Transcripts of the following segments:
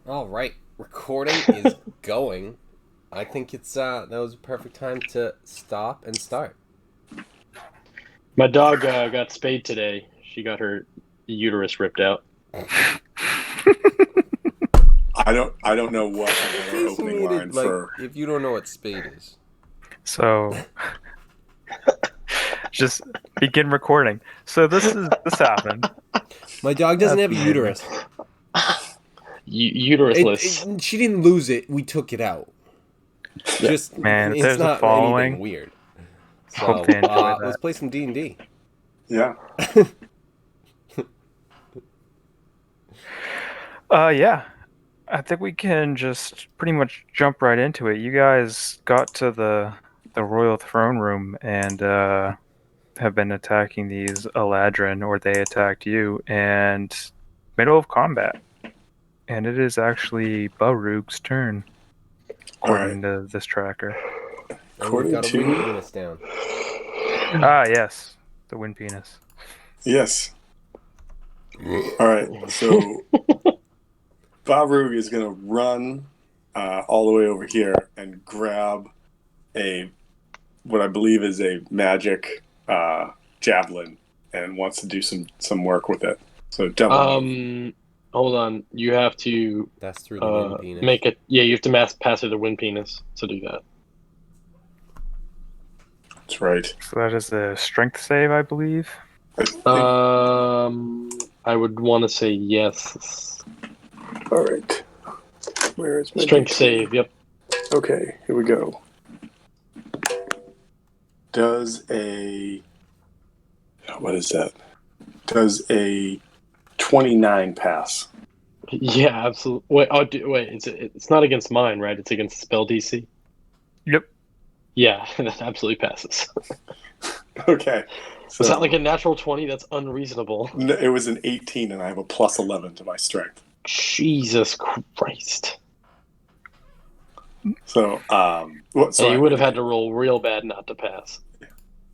All right, recording is going. I think it's that was a perfect time to stop and start. My dog got spayed today. She got her uterus ripped out. I don't know what a In better case you opening needed, line like, for. if you don't know what spade is, So just begin recording. So this happened. my dog doesn't That's have a amazing. uterus. Uterusless. She didn't lose it. We took it out. Yeah. Just Man, if it's there's a not anything following, weird. hope So they enjoy let's that. play some D&D. Yeah. Yeah. I think we can just pretty much jump right into it. You guys got to the royal throne room and have been attacking these Eladrin, or they attacked you, and middle of combat. And it is actually Barug's turn, All right. according to this tracker. And we've According got a wind to penis down. Ah, yes, the wind penis. yes. All right. So Balrog is going to run all the way over here and grab a what I believe is a magic javelin and wants to do some work with it. So double move. Hold on. You have to That's through the wind penis. make it. Yeah, you have to pass through the wind penis to do that. That's right. So that is a strength save, I believe. I think, I would want to say yes. all right. Where is my Strength D10? save. Yep. Okay, here we go. Does a what is that? Does a 29 pass? Yeah, absolutely. Wait. It's not against mine, right? It's against the spell DC. Yep. Yeah, that absolutely passes. Okay. So It's not like a natural 20. That's unreasonable. it was an 18, and I have a plus 11 to my strength. Jesus Christ. So, So you would have had to roll real bad not to pass.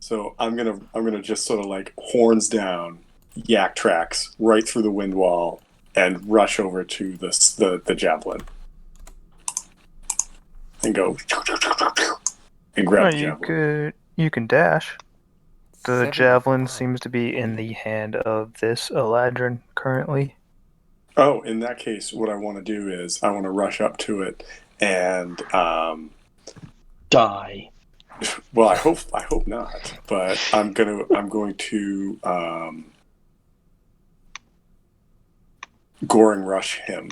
So I'm gonna just sort of like horns down, yak tracks right through the wind wall, and rush over to the javelin, and go and grab the javelin. You can dash. The 75. javelin seems to be in the hand of this Eladrin currently. Oh, in that case, what I want to do is I want to rush up to it and Die. well, I hope not, but I'm going to Goring rush him.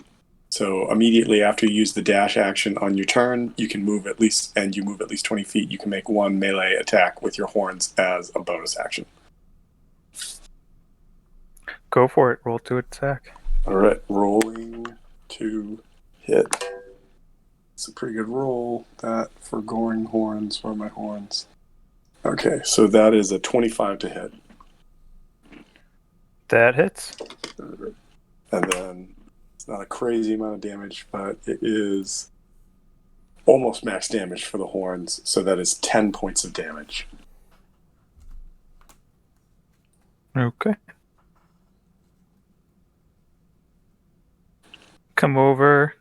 So immediately after you use the dash action on your turn, you can move at least 20 feet. You can make one melee attack with your horns as a bonus action. Go for it. Roll to attack. All right, rolling to hit. It's a pretty good roll. That for Goring horns. Where are my horns? Okay, so that is a 25 to hit. That hits. And then it's not a crazy amount of damage, but it is almost max damage for the horns. So that is 10 points of damage. Okay. Come over.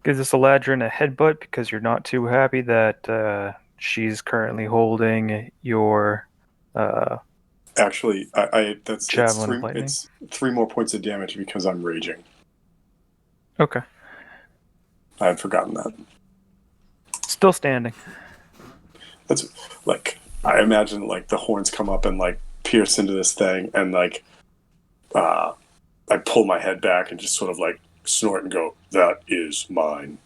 Gives this Eladrin a headbutt because you're not too happy that she's currently holding your Actually, that's javelin of lightning. it's 3 more points of damage because I'm raging. Okay. I had forgotten that. Still standing. That's like I imagine like the horns come up and like pierce into this thing and like I pull my head back and just sort of like snort and go, "That is mine."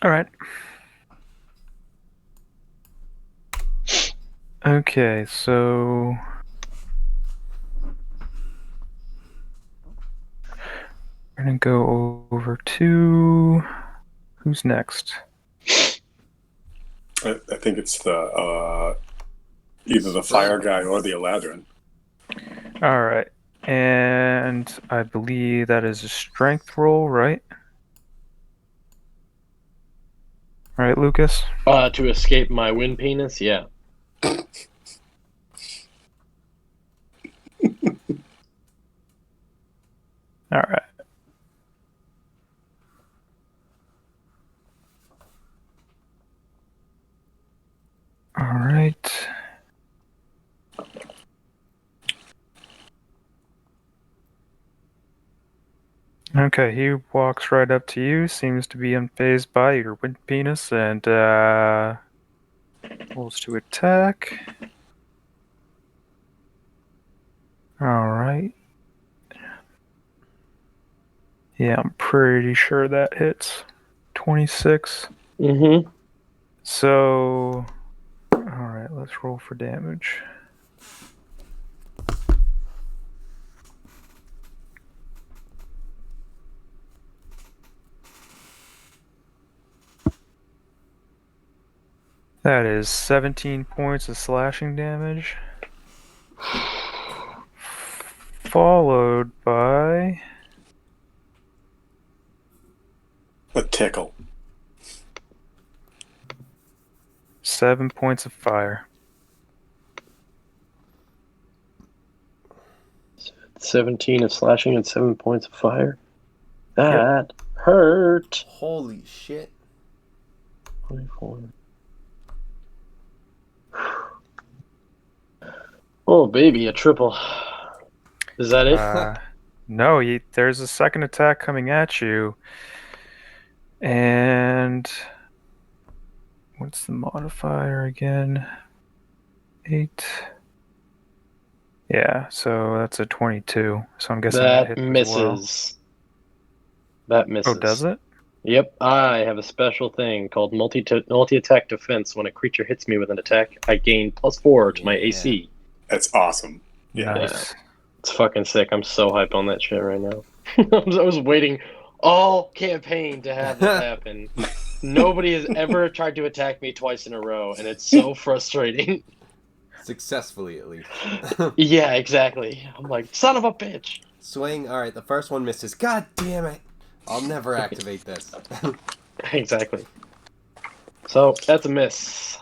All right. Okay, so we're gonna go over to who's next? I think it's the either the fire guy or the Eladrin. All right, and I believe that is a strength roll, right? Right, Lucas? To escape my wind penis, yeah. All right. All right. Okay, he walks right up to you, seems to be unfazed by your wind penis, and rolls to attack. All right. Yeah, I'm pretty sure that hits. 26. Mm-hmm. So, all right, let's roll for damage. That is 17 points of slashing damage, followed by A tickle. 7 points of fire. 17 of slashing and 7 points of fire. That hurt. Holy shit. 24. Oh, baby, a triple. Is that it? No, there's a second attack coming at you. And what's the modifier again? 8. Yeah, so that's a 22. So I'm guessing that That hits as well. misses. That misses. Oh, does it? Yep, I have a special thing called multi-attack defense. When a creature hits me with an attack, I gain +4 to my Yeah. AC. That's awesome. Yeah. Nice. It's fucking sick. I'm so hyped on that shit right now. I was waiting all campaign to have this happen. Nobody has ever tried to attack me twice in a row, and it's so frustrating. Successfully, at least. Yeah, exactly. I'm like, son of a bitch. Swing. All right, the first one misses. God damn it. I'll never activate this. Exactly. So that's a miss.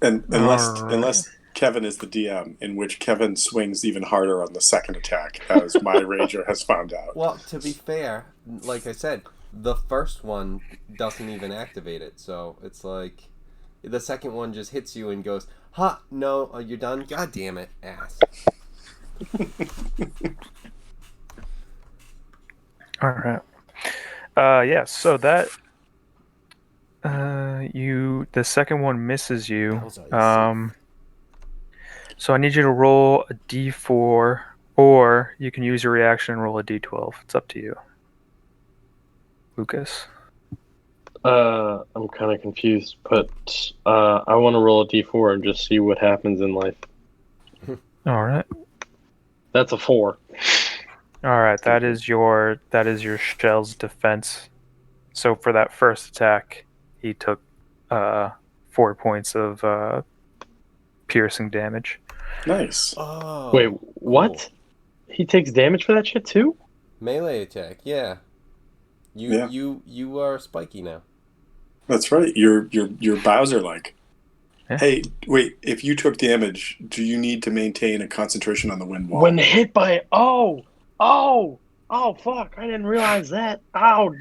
And unless Alright. Kevin is the DM, in which Kevin swings even harder on the second attack, as my rager has found out. Well, to be fair, like I said, the first one doesn't even activate it, so it's like the second one just hits you and goes, "Ha! No, you're done. God damn it, ass." All right. Yeah. So that the second one misses you. That was icy. So I need you to roll a d4, or you can use your reaction and roll a d12. It's up to you, Lucas. I'm kind of confused, but I want to roll a d4 and just see what happens in life. All right. That's a 4. All right. That is your shell's defense. So for that first attack, he took 4 points of piercing damage. Nice. Oh. Wait, what? He takes damage for that shit too? Melee attack, yeah. You are spiky now. That's right. You're Bowser like. Yeah. Hey, wait, if you took damage, do you need to maintain a concentration on the wind wall? When hit by oh fuck, I didn't realize that. Oh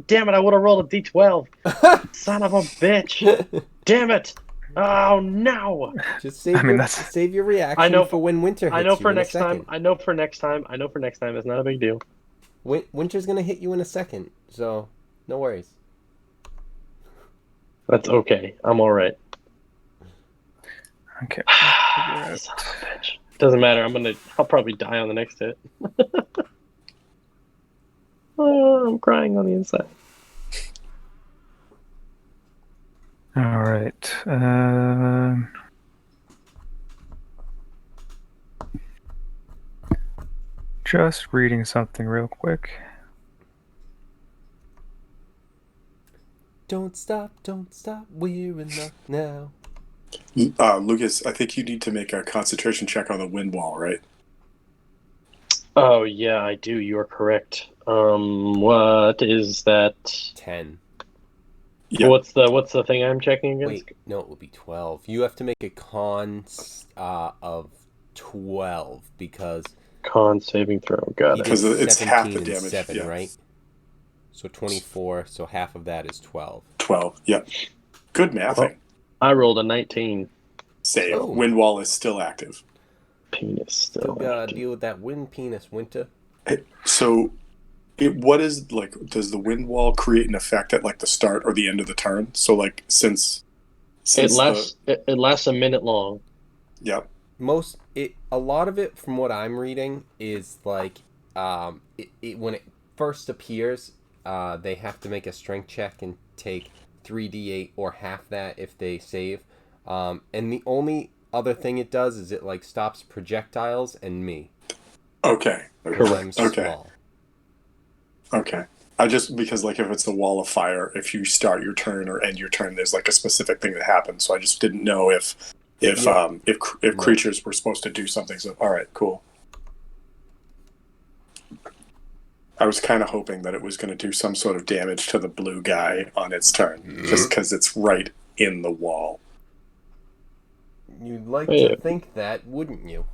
damn it, I would have rolled a d12. Son of a bitch. Damn it. Oh no. Just save your reaction I know for when winter hits I know you for in next a second. time. I know for next time. It's not a big deal. Winter's gonna hit you in a second, so no worries. That's okay. I'm alright. Okay. Son of a bitch. Doesn't matter. I'll probably die on the next hit. Oh, I'm crying on the inside. All right. Just reading something real quick. Don't stop, we're enough now. Lucas, I think you need to make a concentration check on the wind wall, right? Oh yeah, I do. You are correct. What is that? 10. Yeah. What's the thing I'm checking against? Wait, no, it would be 12. You have to make a con of 12 because Con saving throw. Got he it. did Because it's half the 17 and damage. 7, Yeah. right? So 24, so half of that is 12. 12. Yeah. Good mathing. I rolled a 19. Save. Oh. Wind wall is still active. Penis Still still. gotta deal with that wind penis, Winter. So, what is like? Does the wind wall create an effect at like the start or the end of the turn? So, like, since It lasts a minute long. Yep. A lot of it from what I'm reading is like when it first appears, they have to make a strength check and take 3d8 or half that if they save. And the only other thing it does is it like stops projectiles and me. Okay. Because I'm Okay. small. Okay. I just because like if it's the wall of fire, if you start your turn or end your turn, there's like a specific thing that happens. So I just didn't know if creatures were supposed to do something. So all right, cool. I was kind of hoping that it was going to do some sort of damage to the blue guy on its turn, just because it's right in the wall. You'd like to think that, wouldn't you?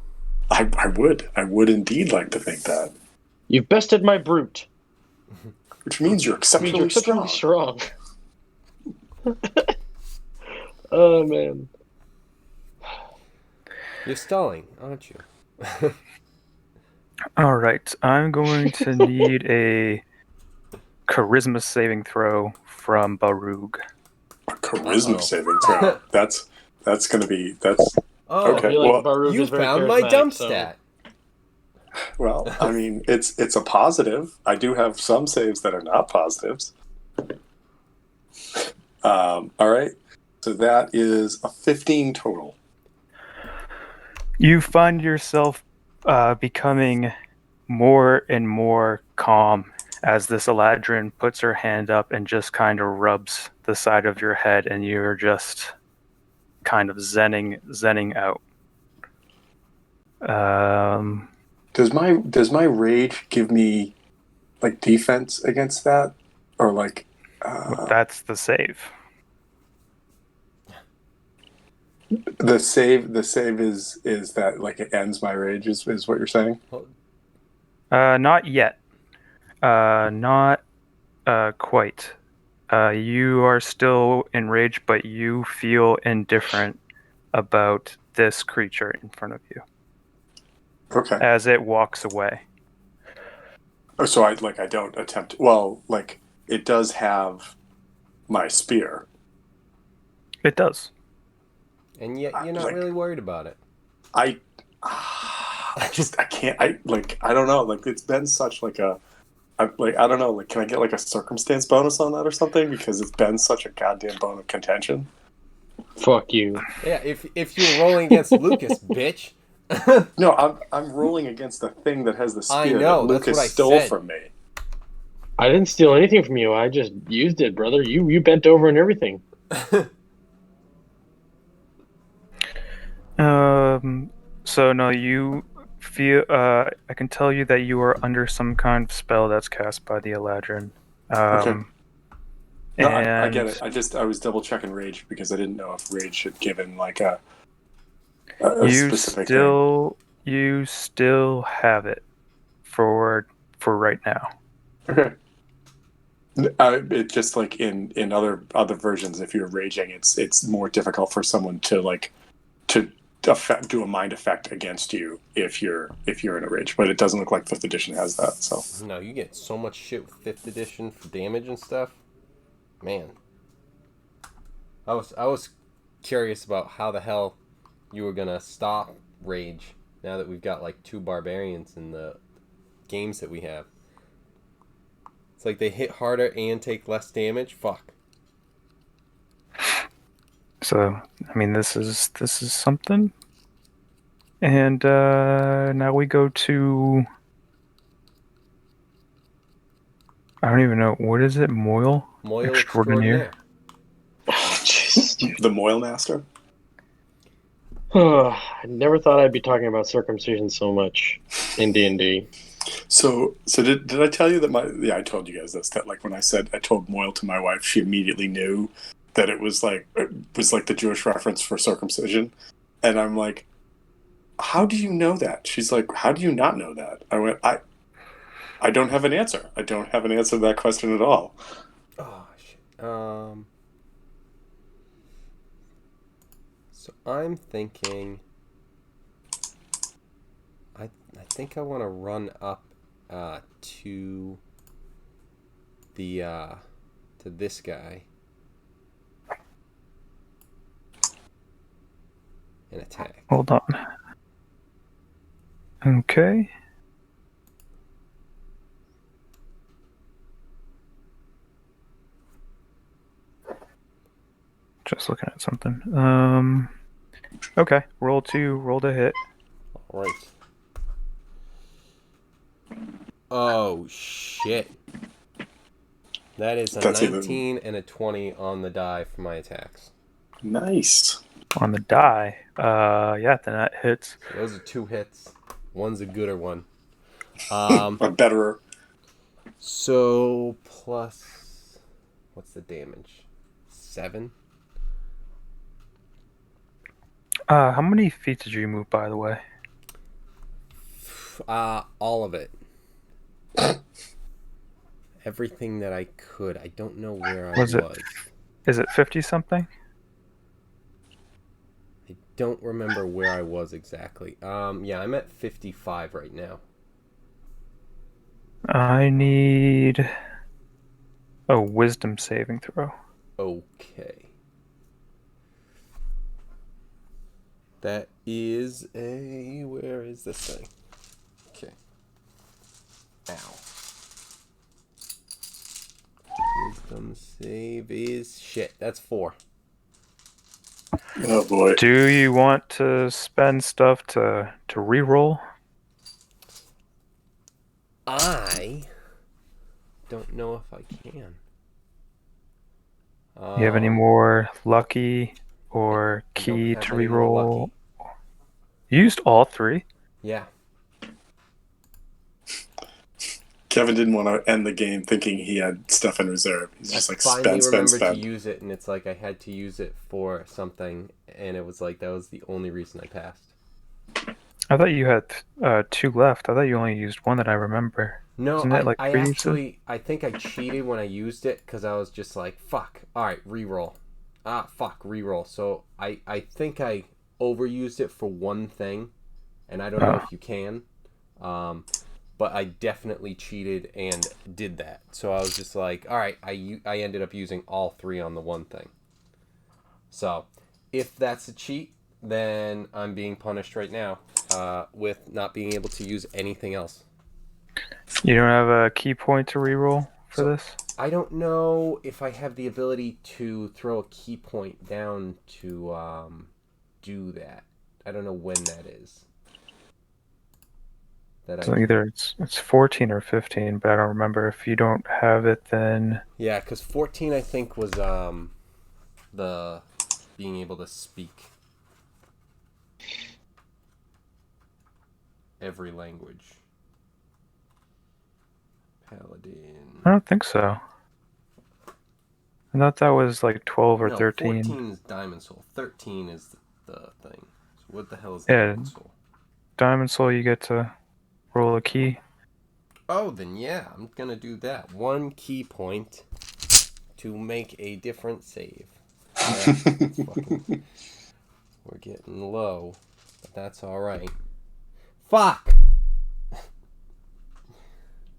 I would indeed like to think that. You've bested my brute. Which means you're exceptionally strong. Oh man. You're stalling, aren't you? All right, I'm going to need a charisma saving throw from Barug. A charisma saving throw. That's going to be Oh, okay. You found my dump stat. Well, I mean, it's a positive. I do have some saves that are not positives. All right. So that is a 15 total. You find yourself becoming more and more calm as this Eladrin puts her hand up and just kind of rubs the side of your head, and you're just kind of zenning out. Does my rage give me like defense against that, or like? That's the save. The save is that like it ends my rage is what you're saying? Not yet. Not quite. You are still enraged, but you feel indifferent about this creature in front of you. Okay. As it walks away. Oh, so I don't attempt. Well, like it does have my spear. It does. And yet you're not really worried about it. I can't. I don't know. Like it's been such like a. I don't know. Like, can I get like a circumstance bonus on that or something? Because it's been such a goddamn bone of contention. Fuck you. Yeah, if you're rolling against Lucas, bitch. No, I'm rolling against the thing that has the spear that Lucas stole from me. I didn't steal anything from you. I just used it, brother. You bent over and everything. So no, you feel. I can tell you that you are under some kind of spell that's cast by the Eladrin. Okay. No, I get and it. I was double checking rage because I didn't know if rage had given like a you specific thing. You still have it for right now. Okay. It just like in other versions, if you're raging, it's more difficult for someone to do a mind effect against you if you're in a rage. But it doesn't look like 5th edition has that. So no, you get so much shit with 5th edition for damage and stuff. Man, I was curious about how the hell you were gonna stop rage now that we've got like 2 barbarians in the games that we have. It's like they hit harder and take less damage. Fuck. So I mean, this is something. And now we go to. I don't even know, what is it? Moil Extraordinaire. Oh, Jesus, dude. The Moil Master. I never thought I'd be talking about circumcision so much in D&D. So did I tell you that I told you guys this, that like when I told Moyle to my wife, she immediately knew that it was like the Jewish reference for circumcision, and I'm like, how do you know that? She's like, how do you not know that? I went, I don't have an answer. I don't have an answer to that question at all. Oh shit. So I'm thinking. I think I want to run up to the to this guy and attack. Hold on. Okay. Just looking at something. Okay. Roll to hit. All right. Oh shit. That is a That's even 19 and a 20 on the die for my attacks. nice. On the die. Yeah, then that hits. So those are 2 hits. One's a gooder one. A better. So plus, what's the damage? 7. How many feet did you move, by the way? All of it. Everything that I could. I don't know where I was. Is it 50 something? I don't remember where I was exactly. Yeah, I'm at 55 right now. I need a wisdom saving throw. Okay. That is a... Where is this thing? Okay. Ow. Wisdom save is... Shit, that's 4. Oh boy. Do you want to spend stuff to reroll? I don't know if I can. You have any more lucky or I don't key have to any more reroll? lucky. You used all 3. Yeah. Kevin didn't want to end the game thinking he had stuff in reserve. He's just like finally spend, remembered spend. to use it, and it's like I had to use it for something, and it was like that was the only reason I passed. I thought you had 2 left. I thought you only used 1 that I remember. No, Isn't it like I 3 actually, I think I cheated when I used it because I was just like, fuck, alright, reroll. Fuck, reroll. So I think I overused it for one thing, and I don't know if you can, but I definitely cheated and did that. So I was just like, alright, I ended up using all 3 on the one thing. So, if that's a cheat, then I'm being punished right now with not being able to use anything else. You don't have a key point to reroll for So, this? I don't know if I have the ability to throw a key point down to do that. I don't know when that is. So either it's 14 or 15, but I don't remember. If you don't have it, then Yeah, because 14 I think was the being able to speak every language. Paladin. I don't think so. I thought that was like 12 or No, 13. 14 is Diamond Soul. 13 is the thing. So what the hell is Yeah. Diamond Soul? Diamond Soul, you get to roll a key. Oh, then yeah, I'm gonna do that. 1 key point to make a different save. We're getting low, but that's alright. Fuck!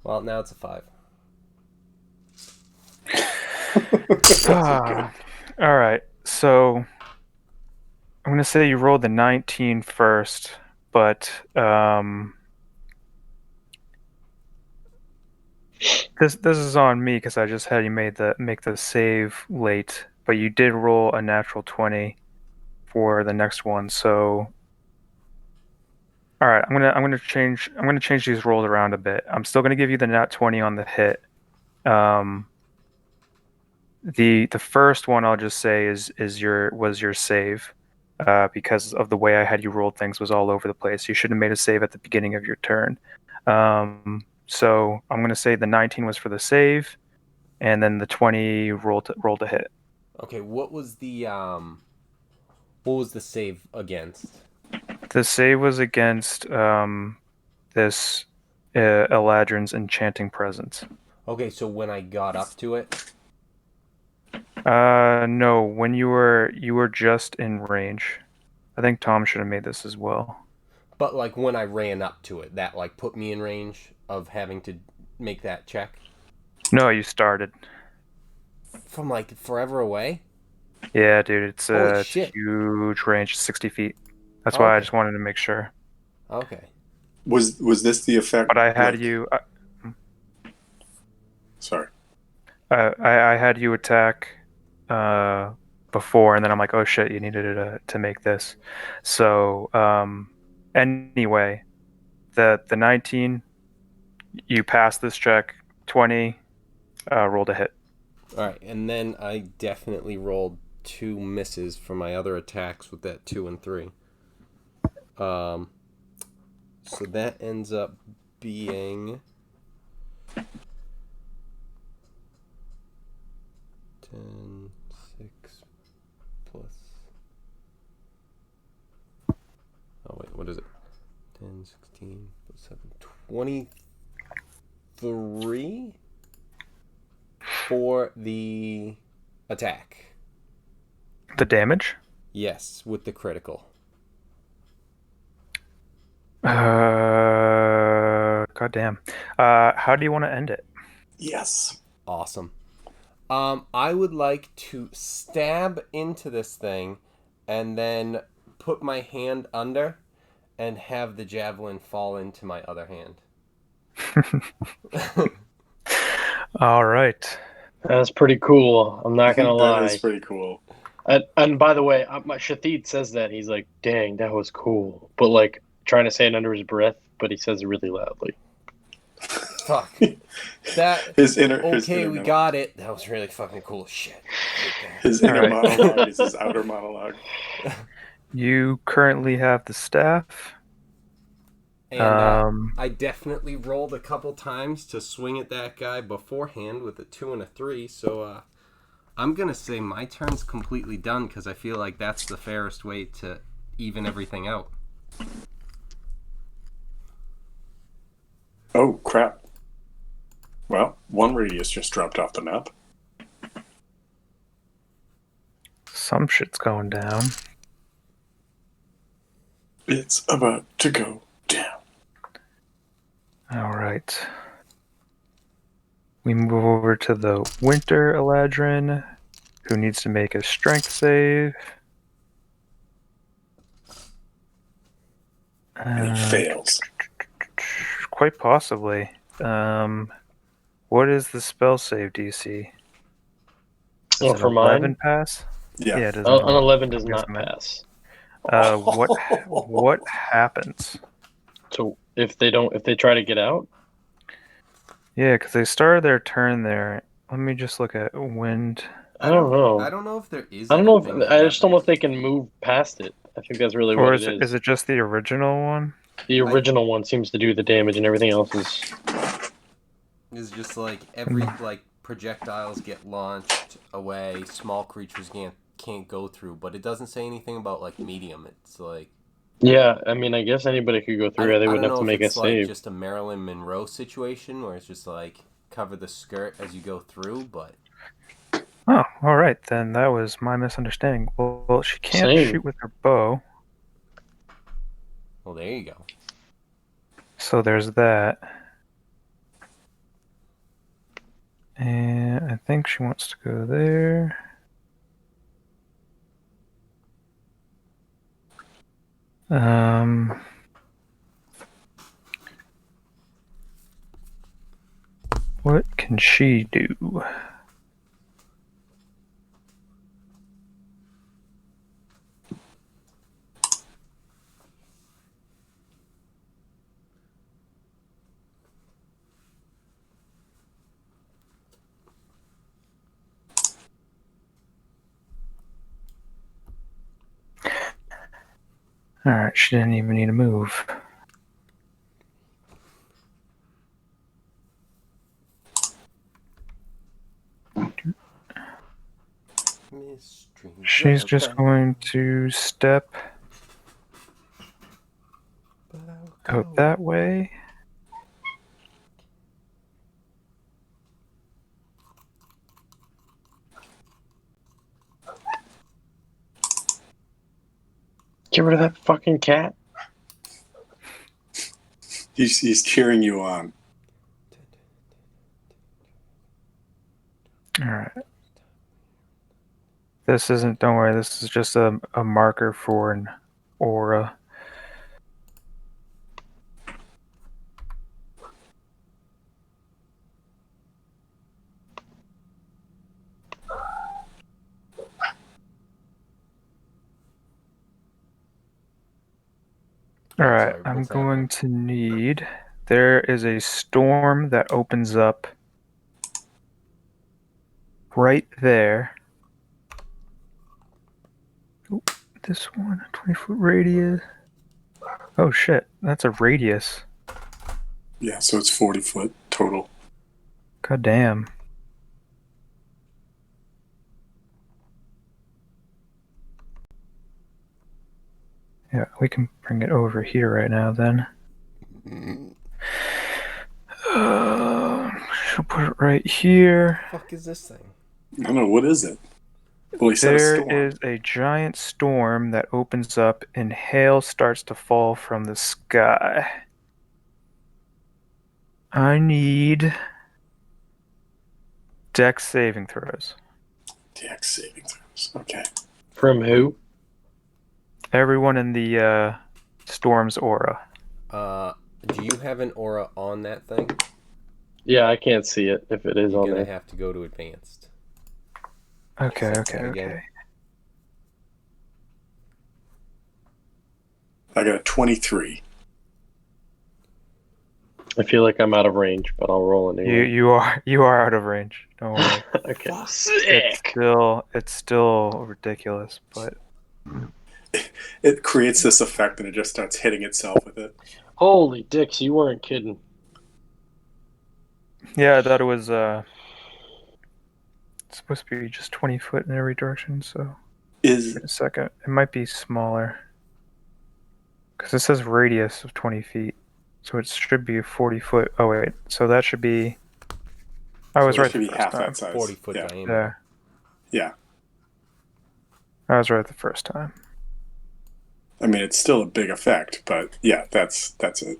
Well, now it's a 5. All right. So I'm going to say you rolled the 19 first, but this is on me because I just had you make the save late, but you did roll a natural 20 for the next one. So all right, I'm gonna change these rolls around a bit. I'm still gonna give you the nat 20 on the hit. The first one I'll just say was your save. because of the way I had you rolled things was all over the place. You should have made a save at the beginning of your turn. So I'm going to say the 19 was for the save, and then the 20 rolled a hit. Okay, what was the save against? The save was against this Eladrin's enchanting presence. Okay, so when I got up to it. No, when you were just in range. I think Tom should have made this as well. But like when I ran up to it, that like put me in range of having to make that check. No, you started. From like forever away? Yeah, dude, it's Holy a shit. huge range, 60 feet. That's why I just wanted to make sure. Okay. Was this the effect? But I had like- you. Sorry. I had you attack before, and then I'm like, oh shit, you needed to make this. So anyway, the 19, you passed this check. 20, rolled a hit. All right, and then I definitely rolled 2 misses for my other attacks with that 2 and 3. So that ends up being 10, 6 plus. Oh wait, what is it? 10, 16 plus 7, 23 for the attack. The damage? Yes, with the critical. Goddamn. How do you want to end it? Yes. Awesome. I would like to stab into this thing and then put my hand under and have the javelin fall into my other hand. All right. That's pretty cool. I'm not gonna lie. That is pretty cool. And by the way, my Shathid says that he's like, "Dang, that was cool," but like trying to say it under his breath, but he says it really loudly. Fuck. That His inner we got it. That was really fucking cool shit. Right there. His inner All right. monologue is his outer monologue. You currently have the staff. And I definitely rolled a couple times to swing at that guy beforehand with a 2 and a 3. So I'm gonna say my turn's completely done because I feel like that's the fairest way to even everything out. Oh crap! Well, one radius just dropped off the map. Some shit's going down. It's about to go down. All right. We move over to the Winter Eladrin, who needs to make a strength save. And he fails. Quite possibly. What is the spell save DC? Oh, Is it for 11 mine, pass? Yeah. it doesn't. an 11 does I'm not guessing that. pass. What happens? So if they try to get out, Yeah, because they started their turn there. Let me just look at wind. I don't know. I don't know if there is. I don't know anything if that I just don't know if happens. they can move past it. I think that's really Or what is it it just the original one? The original one seems to do the damage, and everything else is. It's just like every like projectiles get launched away, small creatures can't go through, but it doesn't say anything about like medium. It's like Yeah, I mean, I guess anybody could go through. They I wouldn't don't have know to if make a it's like save. just a Marilyn Monroe situation where it's just like cover the skirt as you go through, but Oh, all right. Then that was my misunderstanding. Well, she can't Same. shoot with her bow, well, there you go. so there's that. And I think she wants to go there. What can she do? Alright, she didn't even need to move. She's just going to step out that way. Get rid of that fucking cat. He's cheering you on. Alright. This isn't, don't worry, this is just a marker for an aura. Alright, Sorry, I'm what's going to need... There is a storm that opens up right there. Ooh, this one, 20-foot radius. Oh shit, that's a radius. Yeah, so it's 40 foot total. God damn. Yeah, we can bring it over here right now then. She'll put it right here. What the fuck is this thing? I don't know, what is it? Well, he said a There storm. is a giant storm that opens up and hail starts to fall from the sky. I need Dex saving throws. DX saving throws. Okay. From who? Everyone in the storm's aura. Do you have an aura on that thing? Yeah, I can't see it if it is You're on gonna there. have to go to advanced. Okay, Say okay, that again. okay. I got a 23. I feel like I'm out of range, but I'll roll anyway. You are out of range. Don't worry. Okay. Fuck. Sick. It's still ridiculous, but It creates this effect and it just starts hitting itself with it. Holy dicks, you weren't kidding. yeah, I thought it was it's supposed to be just 20 foot in every direction, so Is wait a second. It might be smaller. Because it says radius of 20 feet. So it should be 40 foot. Oh wait, so that should be I was it right should the be first half time. that size. 40-foot Yeah. diameter. Yeah. I was right the first time. I mean, it's still a big effect, but yeah, that's it.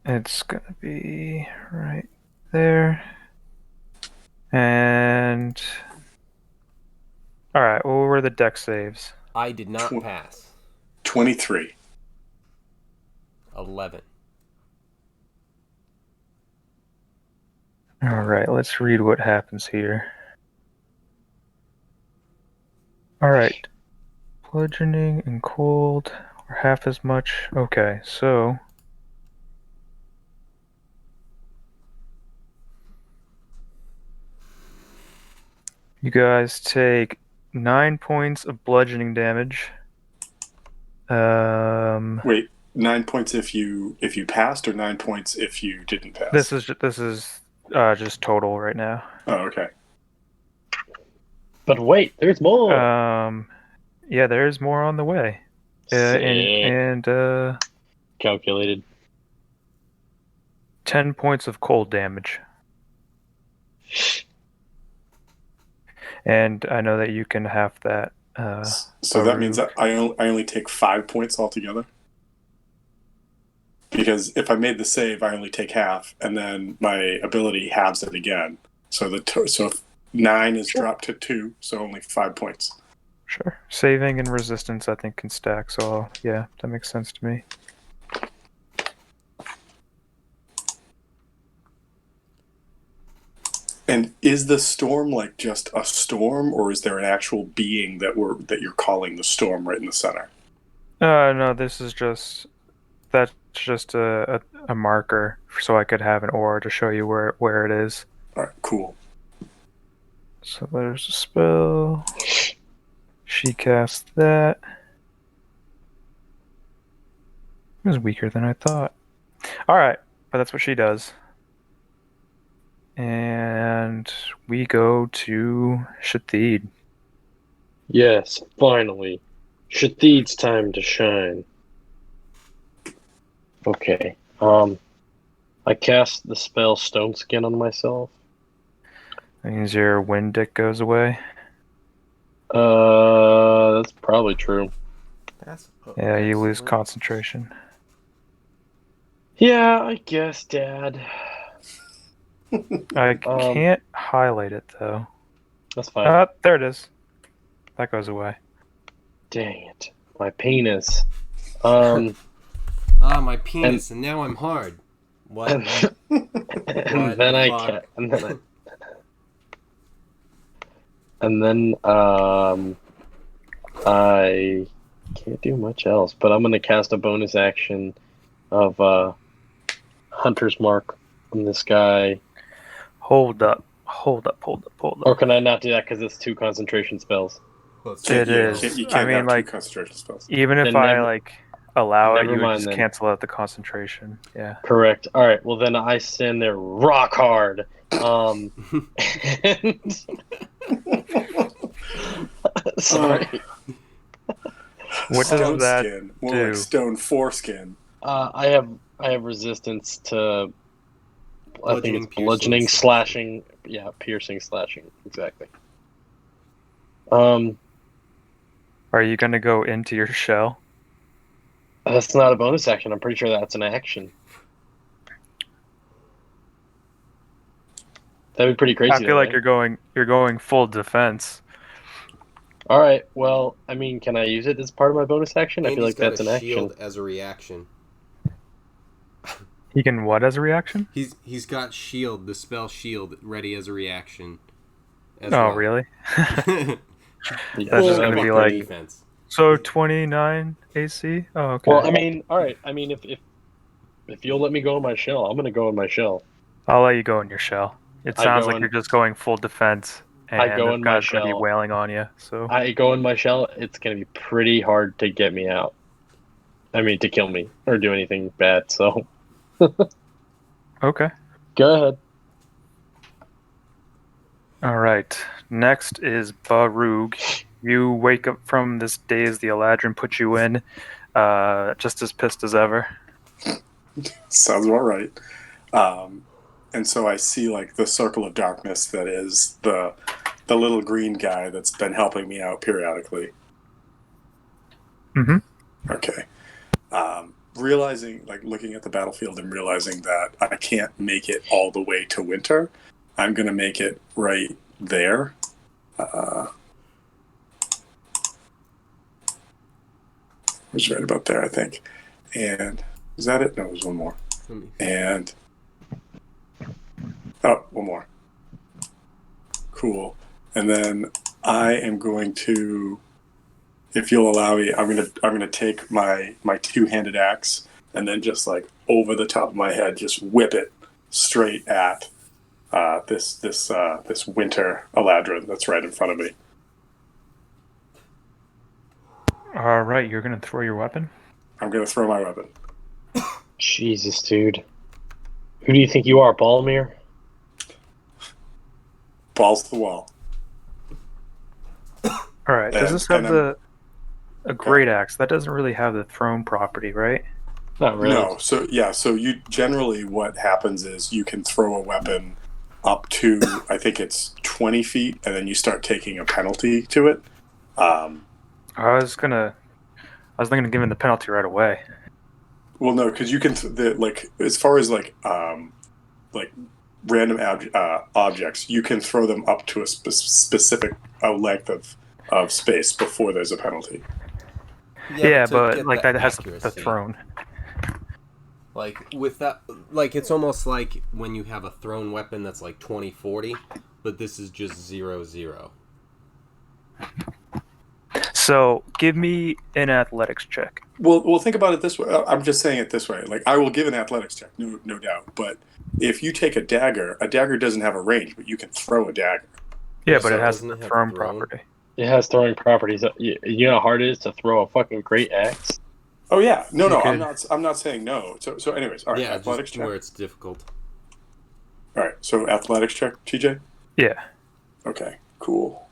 It's gonna be right there. And alright, what were the deck saves? I did not pass. 23. 11. Alright, let's read what happens here. Alright. Bludgeoning and cold are half as much. Okay, so you guys take 9 points of bludgeoning damage. Wait, 9 points if you passed, or 9 points if you didn't pass? This is just total right now. Oh, okay. But wait, there's more. Yeah, there's more on the way. Sick. And Calculated. 10 points of cold damage. And I know that you can have that. So that means that I only take 5 points altogether? Because if I made the save, I only take half, and then my ability halves it again. So so if 9 is dropped to 2, so only 5 points. Sure. Saving and resistance, I think, can stack. So yeah, that makes sense to me. And is the storm like just a storm, or is there an actual being that you're calling the storm right in the center? No, this is just that's just a marker, so I could have an aura to show you where it is. All right, cool. So there's a spell. She casts that. It was weaker than I thought. Alright, but that's what she does. And we go to Shathid. Yes, finally. Shathid's time to shine. Okay. I cast the spell Stone Skin on myself. That means your wind dick goes away. That's probably true. Yeah, you lose concentration. Yeah, I guess, Dad. I can't highlight it though. That's fine. There it is. That goes away. Dang it. My penis. my penis, and now I'm hard. What? And then I can't. And then I can't do much else, but I'm gonna cast a bonus action of Hunter's Mark on this guy. Hold up. Or can I not do that because it's 2 concentration spells? It is. You can't have like, 2 concentration spells. Even if Then I never- allow it, never you would mind just then. cancel out the concentration. Yeah. Correct. All right. Well, then I stand there rock hard. And... Sorry. What does Stone that skin. More do? like stone foreskin. I have resistance to. I think Bludgeoning, it's bludgeoning, piercing, slashing. Yeah, piercing, slashing. Exactly. That's Are you gonna go into your shell? not a bonus action. I'm pretty sure that's an action. That'd be pretty crazy. I feel like you're going full defense. All right. Well, I mean, can I use it as part of my bonus action? I feel Andy's like got that's a an shield action. as a reaction. He can what as a reaction? He's got shield, the spell shield, ready as a reaction. Really? Yeah, That's just that'd gonna be pretty- like defense. so 29 AC. Oh, okay. Well, I mean, all right. I mean, if you'll let me go in my shell, I'm gonna go in my shell. I'll let you go in your shell. It I sounds go like in- you're just going full defense, and I go this in my guy's gonna be shell. wailing on you. So I go in my shell. It's gonna be pretty hard to get me out. I mean, to kill me or do anything bad. So okay. go ahead. All right. Next is Barug. You wake up from this daze the Eladrin put you in, just as pissed as ever. Sounds about right. And so I see like the circle of darkness that is the little green guy that's been helping me out periodically. Mm-hmm. Okay. Realizing, like looking at the battlefield and realizing that I can't make it all the way to winter, I'm going to make it right there. It was right about there, I think. And is that it? No, there's one more. And one more. Cool. And then I am going to, if you'll allow me, I'm gonna take my 2-handed axe and then just like over the top of my head, just whip it straight at this winter Eladrin that's right in front of me. All right. You're gonna throw your weapon. I'm gonna throw my weapon. Jesus, dude. Who do you think you are, Balmir? Balls to the wall. All right. Does And- this have and a great axe? That doesn't really have the thrown property, right? Not really. No, so you generally what happens is you can throw a weapon up to I think it's 20 feet, and then you start taking a penalty to it. I was thinking of giving the penalty right away. Well, no, because you can as far as random objects, you can throw them up to a specific length of space before there's a penalty. Yeah, to but get like that has the accuracy. thrown. Like with that, like it's almost like when you have a thrown weapon that's like 20-40, but this is just 0-0. So give me an athletics check. Well, think about it this way. I'm just saying it this way. Like, I will give an athletics check, no doubt. But if you take a dagger doesn't have a range, but you can throw a dagger. Yeah, So but it has doesn't the it have thrown thrown? property. It has throwing properties. You know how hard it is to throw a fucking great axe? Oh yeah, no, You no, could- I'm not saying no. So, anyways, all right, Yeah, athletics just check. where it's difficult. All right, so athletics check, TJ. Yeah. Okay, cool.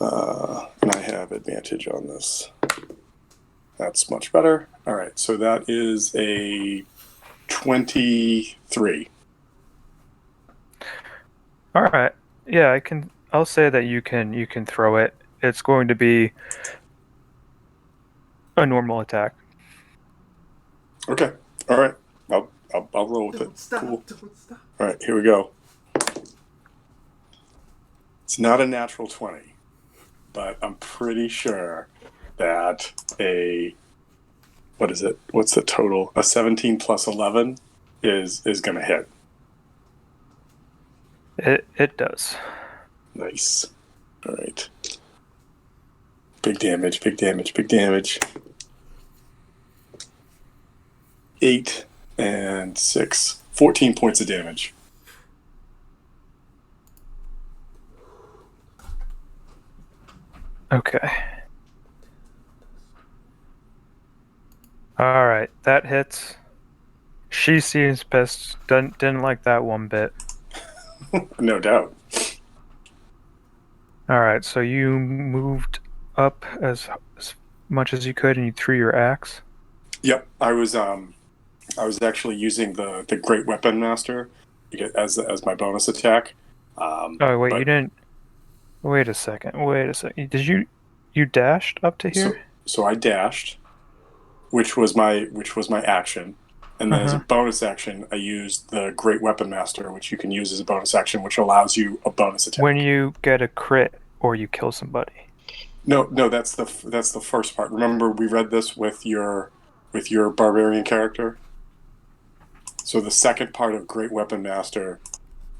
And I have advantage on this. That's much better. All right, so that is a 23. All right. Yeah, I'll say that you can throw it. It's going to be a normal attack. Okay, all right. I'll roll with it. Cool. Don't stop. All right, here we go. It's not a natural 20, but I'm pretty sure that what is it? What's the total? A 17 plus 11 is going to hit. It does. Nice. All right. Big damage, big damage, big damage. 8 and 6. 14 points of damage. Okay. All right, that hits. She seems pissed. Didn't like that one bit. No doubt. All right, so you moved up as much as you could, and you threw your axe. Yep, I was actually using the Great Weapon Master as my bonus attack. Oh wait, but- you didn't. Wait a second. Wait a second. Did you dashed up to here? So I dashed, which was my action, and then as a bonus action, I used the Great Weapon Master, which you can use as a bonus action, which allows you a bonus attack. When you get a crit or you kill somebody. No, that's the first part. Remember, we read this with your barbarian character. So the second part of Great Weapon Master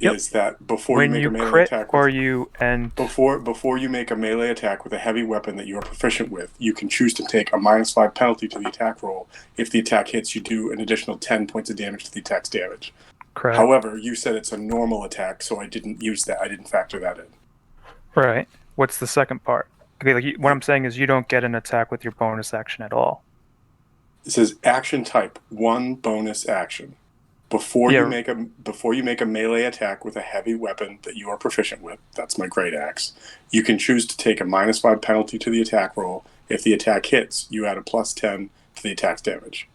is that before When you make you a melee crit attack, or you end. before you make a melee attack with a heavy weapon that you are proficient with, you can choose to take a -5 penalty to the attack roll. If the attack hits, you do an additional 10 points of damage to the attack's damage. Correct. However, you said it's a normal attack, so I didn't use that. I didn't factor that in. Right. What's the second part? Okay, like what I'm saying is you don't get an attack with your bonus action at all. It says action type 1 bonus action. Before you make a melee attack with a heavy weapon that you are proficient with, that's my great axe, you can choose to take a -5 penalty to the attack roll. If the attack hits, you add a +10 to the attack's damage.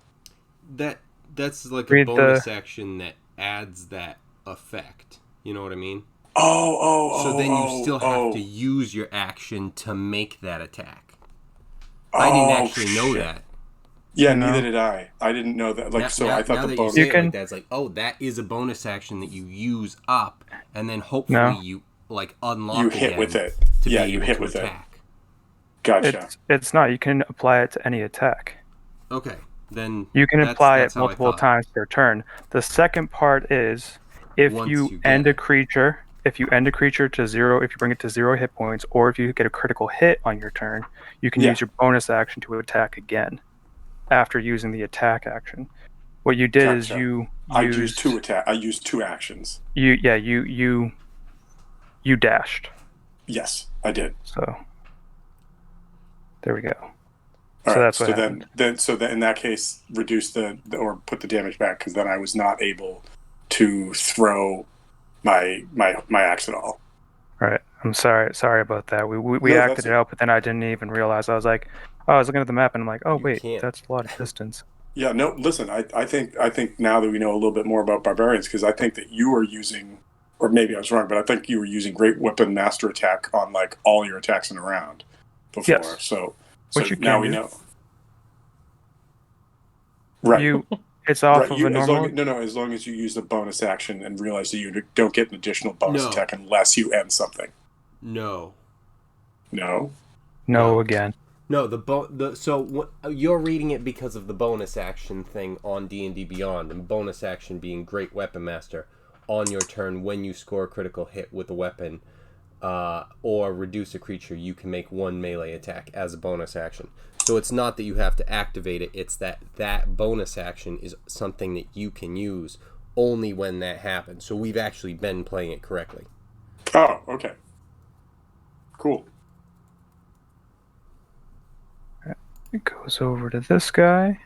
That's like a bonus action that adds that effect. You know what I mean? So then you still have to use your action to make that attack. I didn't actually know that. Yeah, neither did I. I didn't know that. I thought the bonus. You say it like that, it's like, oh, that is a bonus action that you use up, and then hopefully you like unlock. You hit again with it. To Yeah, be you able hit to with attack. it. Gotcha. It's not. You can apply it to any attack. Okay, then You can apply it how I multiple thought. times per turn. The second part is if Once you you end get a it. creature, if you end a creature to 0, if you bring it to 0 hit points, or if you get a critical hit on your turn, you can use your bonus action to attack again after using the attack action. What you did is I used two actions. You dashed. Yes, I did. So there we go. All So right, that's what happened. Then in that case, reduce or put the damage back, because then I was not able to throw my axe at all. All right. I'm sorry about that. We No, acted it out, but then I didn't even realize. I was like, I was looking at the map and I'm like, oh wait, can't. that's a lot of distance. Yeah, no. Listen, I think now that we know a little bit more about barbarians, because I think that you were using, or maybe I was wrong, but I think you were using Great Weapon Master attack on like all your attacks in a round before. Yes. So Which you now can we do. know. Right. It's off Right. of a normal. As long as you use the bonus action and realize that you don't get an additional bonus No. attack unless you end something. No. No. No, again. No, you're reading it because of the bonus action thing on D&D Beyond, and bonus action being Great Weapon Master on your turn when you score a critical hit with a weapon, or reduce a creature, you can make one melee attack as a bonus action. So it's not that you have to activate it; it's that bonus action is something that you can use only when that happens. So we've actually been playing it correctly. Oh, okay. Cool. It goes over to this guy.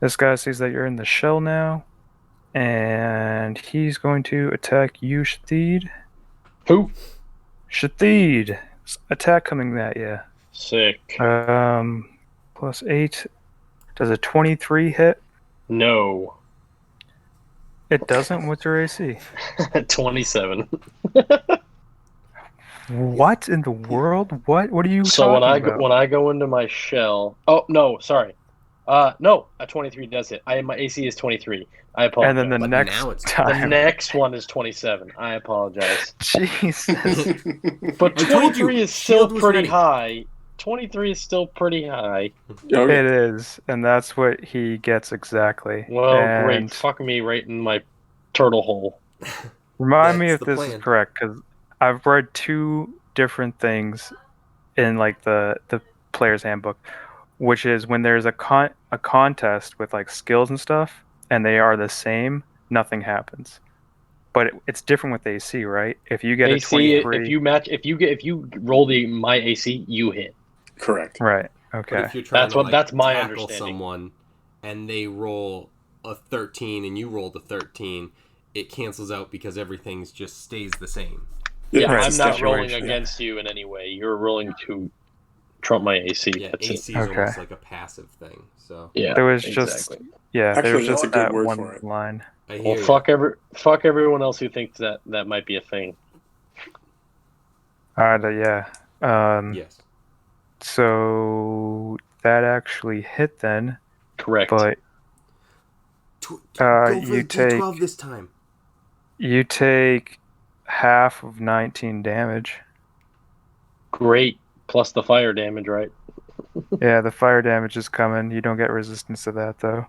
This guy sees that you're in the shell now, and he's going to attack you, Shathid. Who? Shathid! Attack coming at you. Sick. +8. Does a 23 hit? No. It doesn't. What's your AC? 27. What in the world? What are you So talking about? when I go into my shell, oh no, sorry, no, a 23 does it. My AC is 23. I apologize. And then the But next now it's- The time. next one is 27. I apologize. Jesus. But I told you, 23 is shield still was pretty ready. high. 23 is still pretty high. Okay. It is, and that's what he gets exactly. Well, and great. Fuck me right in my turtle hole. Remind me That's if the this is plan. correct, because I've read two different things in like the player's handbook, which is when there's a contest with like skills and stuff, and they are the same, nothing happens. But it's different with AC, right? If you get a AC, 23, if you roll my AC, you hit. Correct. right? But Okay. if you're trying That's to what- like that's my tackle understanding. someone and they roll a 13 and you rolled a 13, it cancels out because everything's just stays the same. Yeah, Right, I'm not rolling situation. against you in any way. You're rolling to trump my AC. Yeah, That's AC it. is Okay. almost like a passive thing. So Yeah, There was exactly. just there Actually, was that's just a good that word one for it. line. I Well, hear you. fuck everyone else who thinks that might be a thing. Yeah. Yes. So that actually hit then, Correct. but Go for the you D12 this time. you take half of 19 damage. Great. Plus the fire damage, right? Yeah, the fire damage is coming. You don't get resistance to that though.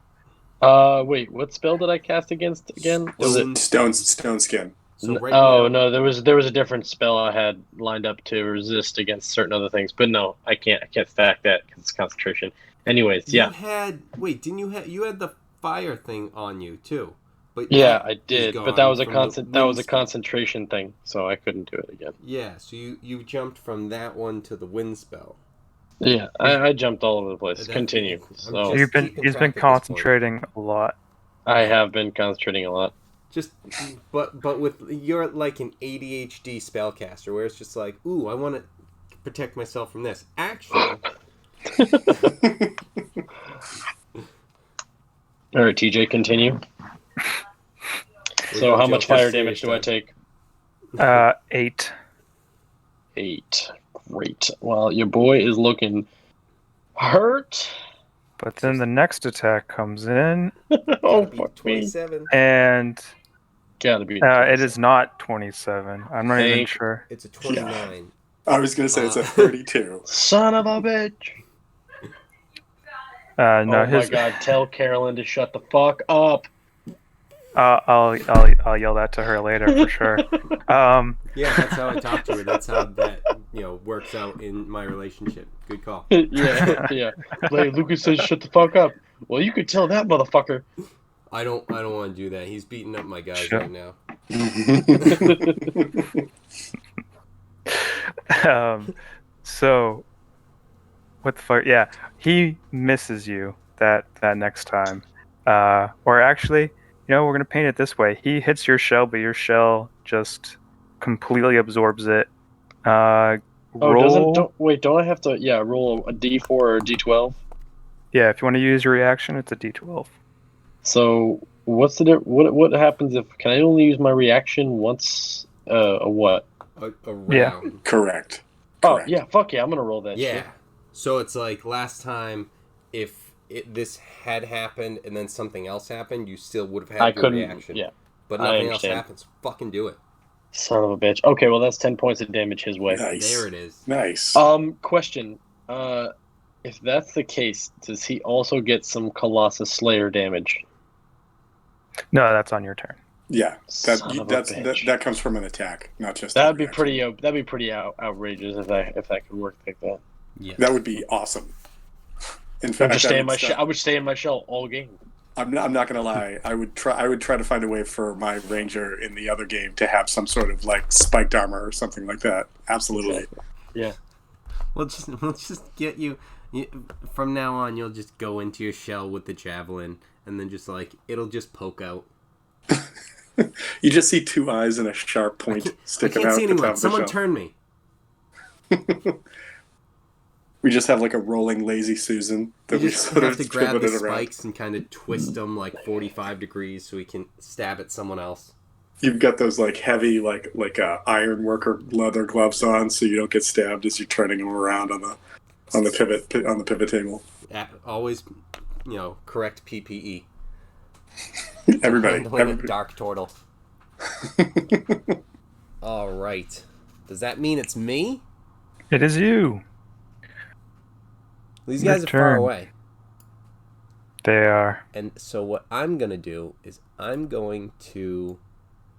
Wait, what spell did I cast against again? Was it? Stone skin. So right Oh now, no, there was a different spell I had lined up to resist against certain other things, but no, I can't stack that because it's concentration. Anyways, you yeah, had didn't you had the fire thing on you too? But yeah, that I is did, but gone that was a from the constant. That wind was a spell. concentration thing, so I couldn't do it again. Yeah, so you jumped from that one to the wind spell. Yeah, I jumped all over the place. That- Continue. I'm So just- keeping He's been track at this point. concentrating a lot. I have been concentrating a lot. Just but with you're like an ADHD spellcaster where it's just like, ooh, I want to protect myself from this. Actually, All right, TJ, continue. we're So gonna how joke much this fire serious damage do I time. take? 8. 8. Great. Well, your boy is looking hurt. But then the next attack comes in, Oh, Gotta be fuck me. 27. and Gotta be. it is not 27. I'm not even Thank- sure. It's a 29. I was going to say it's a 32. Son of a bitch. No, Oh my god, tell Carolyn to shut the fuck up. I'll yell that to her later for sure. Yeah, that's how I talk to her. That's how that works out in my relationship. Good call. yeah. Like, Lucas says shut the fuck up. Well, you could tell that motherfucker. I don't want to do that. He's beating up my guys Sure. right now. So what the fuck? Yeah, he misses you that next time. Or actually, we're gonna paint it this way. He hits your shell, but your shell just completely absorbs it. Roll. Don't I have to roll a D4 or a D12? Yeah, if you want to use your reaction, it's a D12. So what's what happens if can I only use my reaction once a what? A Yeah. round. Correct. Oh Correct. yeah, fuck yeah, I'm gonna roll that Yeah. shit. So it's like last time, if this had happened and then something else happened, you still would have had I your couldn't reaction. yeah. But I nothing else understand. happens. Fucking do it. Son of a bitch. Okay, well that's 10 points of damage his way. Nice. There it is. Nice. Question. If that's the case, does he also get some Colossus Slayer damage? No, that's on your turn. Yeah, Son of a bitch. that comes from an attack, not just. That'd be reaction. pretty outrageous if that could work like that. Yes. That would be awesome. In I would fact, just stay in my shell. I would stay in my shell all game. I'm not gonna lie. I would try to find a way for my ranger in the other game to have some sort of like spiked armor or something like that. Absolutely. Yeah. We'll just get you From now on, you'll just go into your shell with the javelin, and then just like it'll just poke out. You just see two eyes and a sharp I point can't sticking see out the anyone. top of the Someone shell. turn me. We just have like a rolling lazy Susan that You we just sort have of to grab the pivot it around. spikes and kind of twist them like 45 degrees so we can stab at someone else. You've got those like heavy like iron worker leather gloves on, so you don't get stabbed as you're turning them around on the pivot table. Always, correct PPE. Everybody. A dark turtle. All right. Does that mean it's me? It is you. These Your guys are far turn. away. They are. And so what I'm going to do is I'm going to...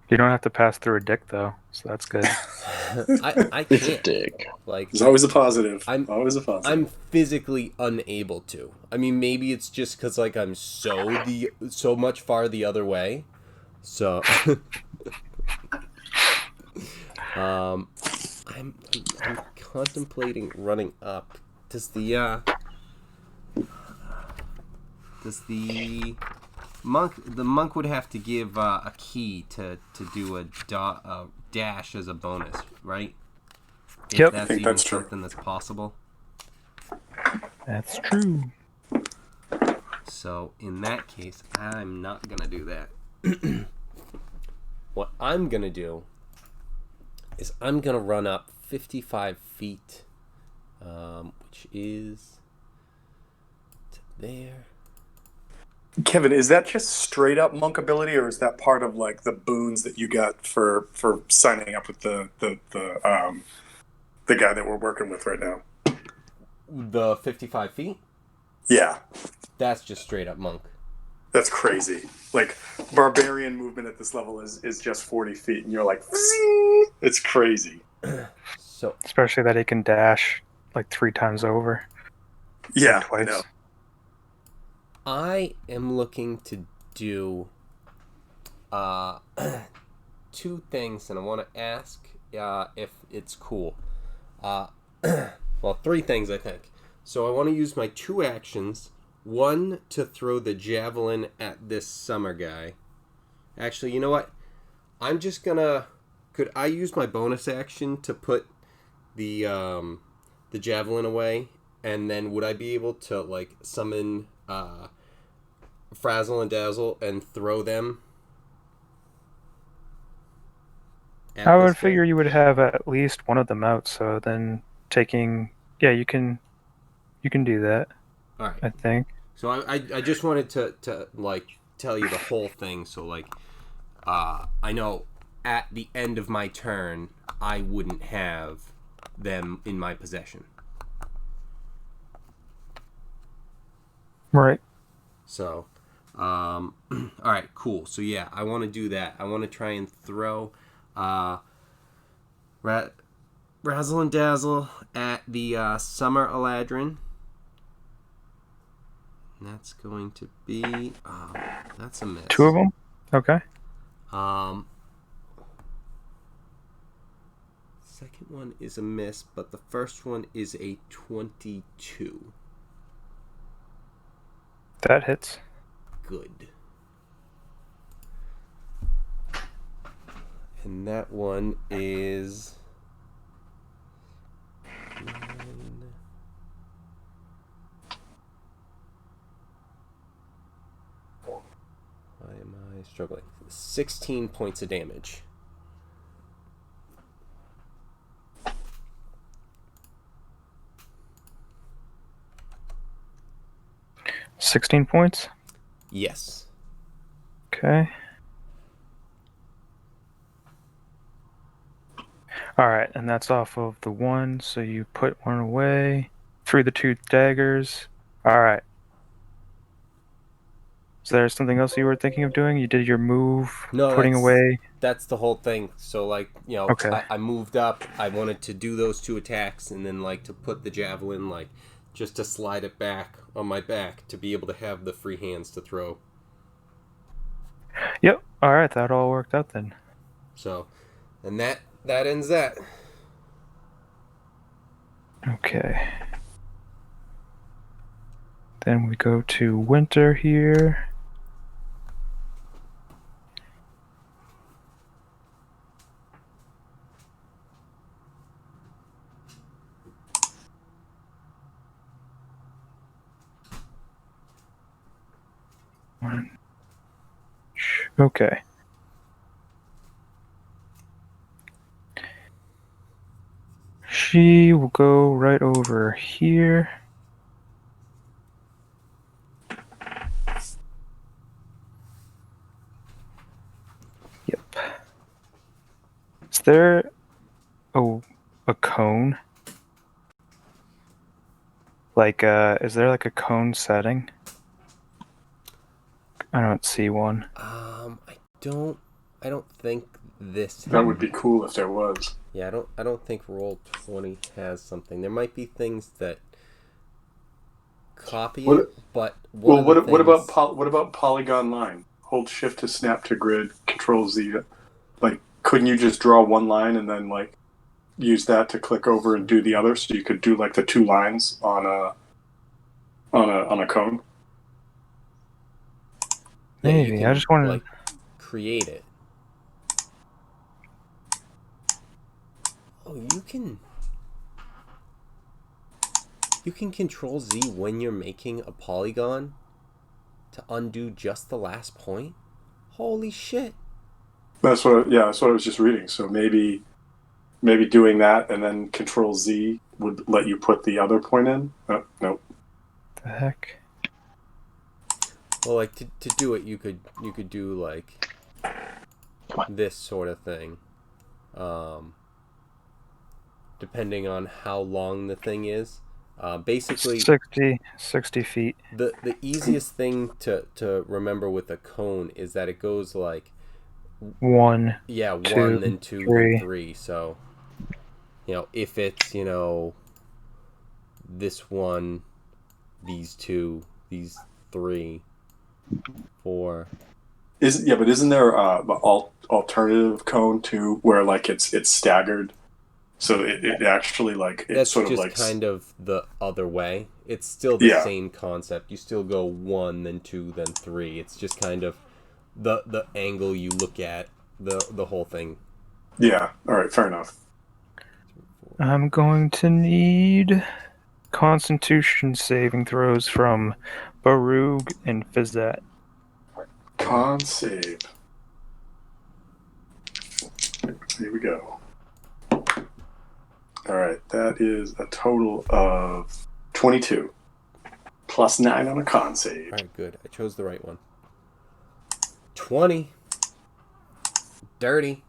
You don't have to pass through a dick, though, so that's good. I It's a can't. dick. Like, There's always a positive. I'm I'm physically unable to. I mean, maybe it's just because like I'm so much far the other way. So, I'm contemplating running up. Does the monk would have to give a key to do a dash as a bonus, right? Yep. If that's I think even that's true. something that's possible. That's true. So in that case, I'm not gonna do that. What I'm gonna do is I'm gonna run up 55 feet, which is to there. Kevin, is that just straight up monk ability, or is that part of like the boons that you got for signing up with the guy that we're working with right now? The 55 feet? Yeah, That's just straight up monk. that's crazy. Like barbarian movement at this level is just 40 feet, and you're like, "Zing!" It's crazy. So Especially that he can dash like 3 times over. Yeah, Like twice. I know. I am looking to do 2 things, and I want to ask if it's cool. Well, 3 things, I think. So I want to use my 2 actions. 1, to throw the javelin at this summer guy. Actually, you know what? I'm just gonna... Could I use my bonus action to put the javelin away? And then would I be able to, like, summon Frazzle and Dazzle and throw them at I this would figure you would have at least one of them out, so then you can do that, All right. I think. So I just wanted to like tell you the whole thing, so like I know at the end of my turn I wouldn't have them in my possession. Right. So all right, cool. So yeah, I want to do that. I want to try and throw Razzle and Dazzle at the Summer Eladrin. And that's going to be... that's a miss. 2 of them? Okay. Second one is a miss, but the first one is a 22. That hits. Good. And that one is... Why am I struggling? 16 points of damage. $16 points? Yes. Okay. Alright, and that's off of the 1, so you put 1 away. Threw the 2 daggers. Alright. Is there something else you were thinking of doing? You did your move, No, putting away. That's the whole thing. So, like, Okay. I moved up. I wanted to do those 2 attacks, and then, like, to put the javelin, like, just to slide it back on my back to be able to have the free hands to throw. Yep. Alright, that all worked out then. So, and that ends that. Okay. Then we go to winter here. Okay. She will go right over here. Yep. Is there a cone? Like, is there like a cone setting? I don't see one. I don't think this. That would be cool if there was. Yeah, I don't think Roll20 has something. There might be things that copy What- it, but What things... about polygon line? Hold shift to snap to grid. Control Z. Like, couldn't you just draw one line and then like use that to click over and do the other? So you could do like the two lines on a cone. Yeah, you Maybe. can, I just wanted like, create it. Oh, you can control Z when you're making a polygon to undo just the last point. Holy shit. That's what I was just reading. So maybe doing that and then Control Z would let you put the other point in. Oh, nope. the heck. Well, like, to do it, you could do like this sort of thing, depending on how long the thing is. Basically, 60 feet. the easiest thing to remember with a cone is that it goes like 1, one, 2, then 2, 3. then 3. So, if it's this one, these 2, these 3, 4. But isn't there the alternative cone too, where like it's staggered, so it actually like it's That's sort just of like kind of the other way. It's still the Yeah. same concept. You still go 1, then 2, then 3. It's just kind of the angle you look at the whole thing. Yeah. All right. Fair enough. I'm going to need Constitution saving throws from Barug and Fizzat. Con save. Here we go. All right. That is a total of 22 plus 9 on a con save. All right, good. I chose the right one. 20. Dirty.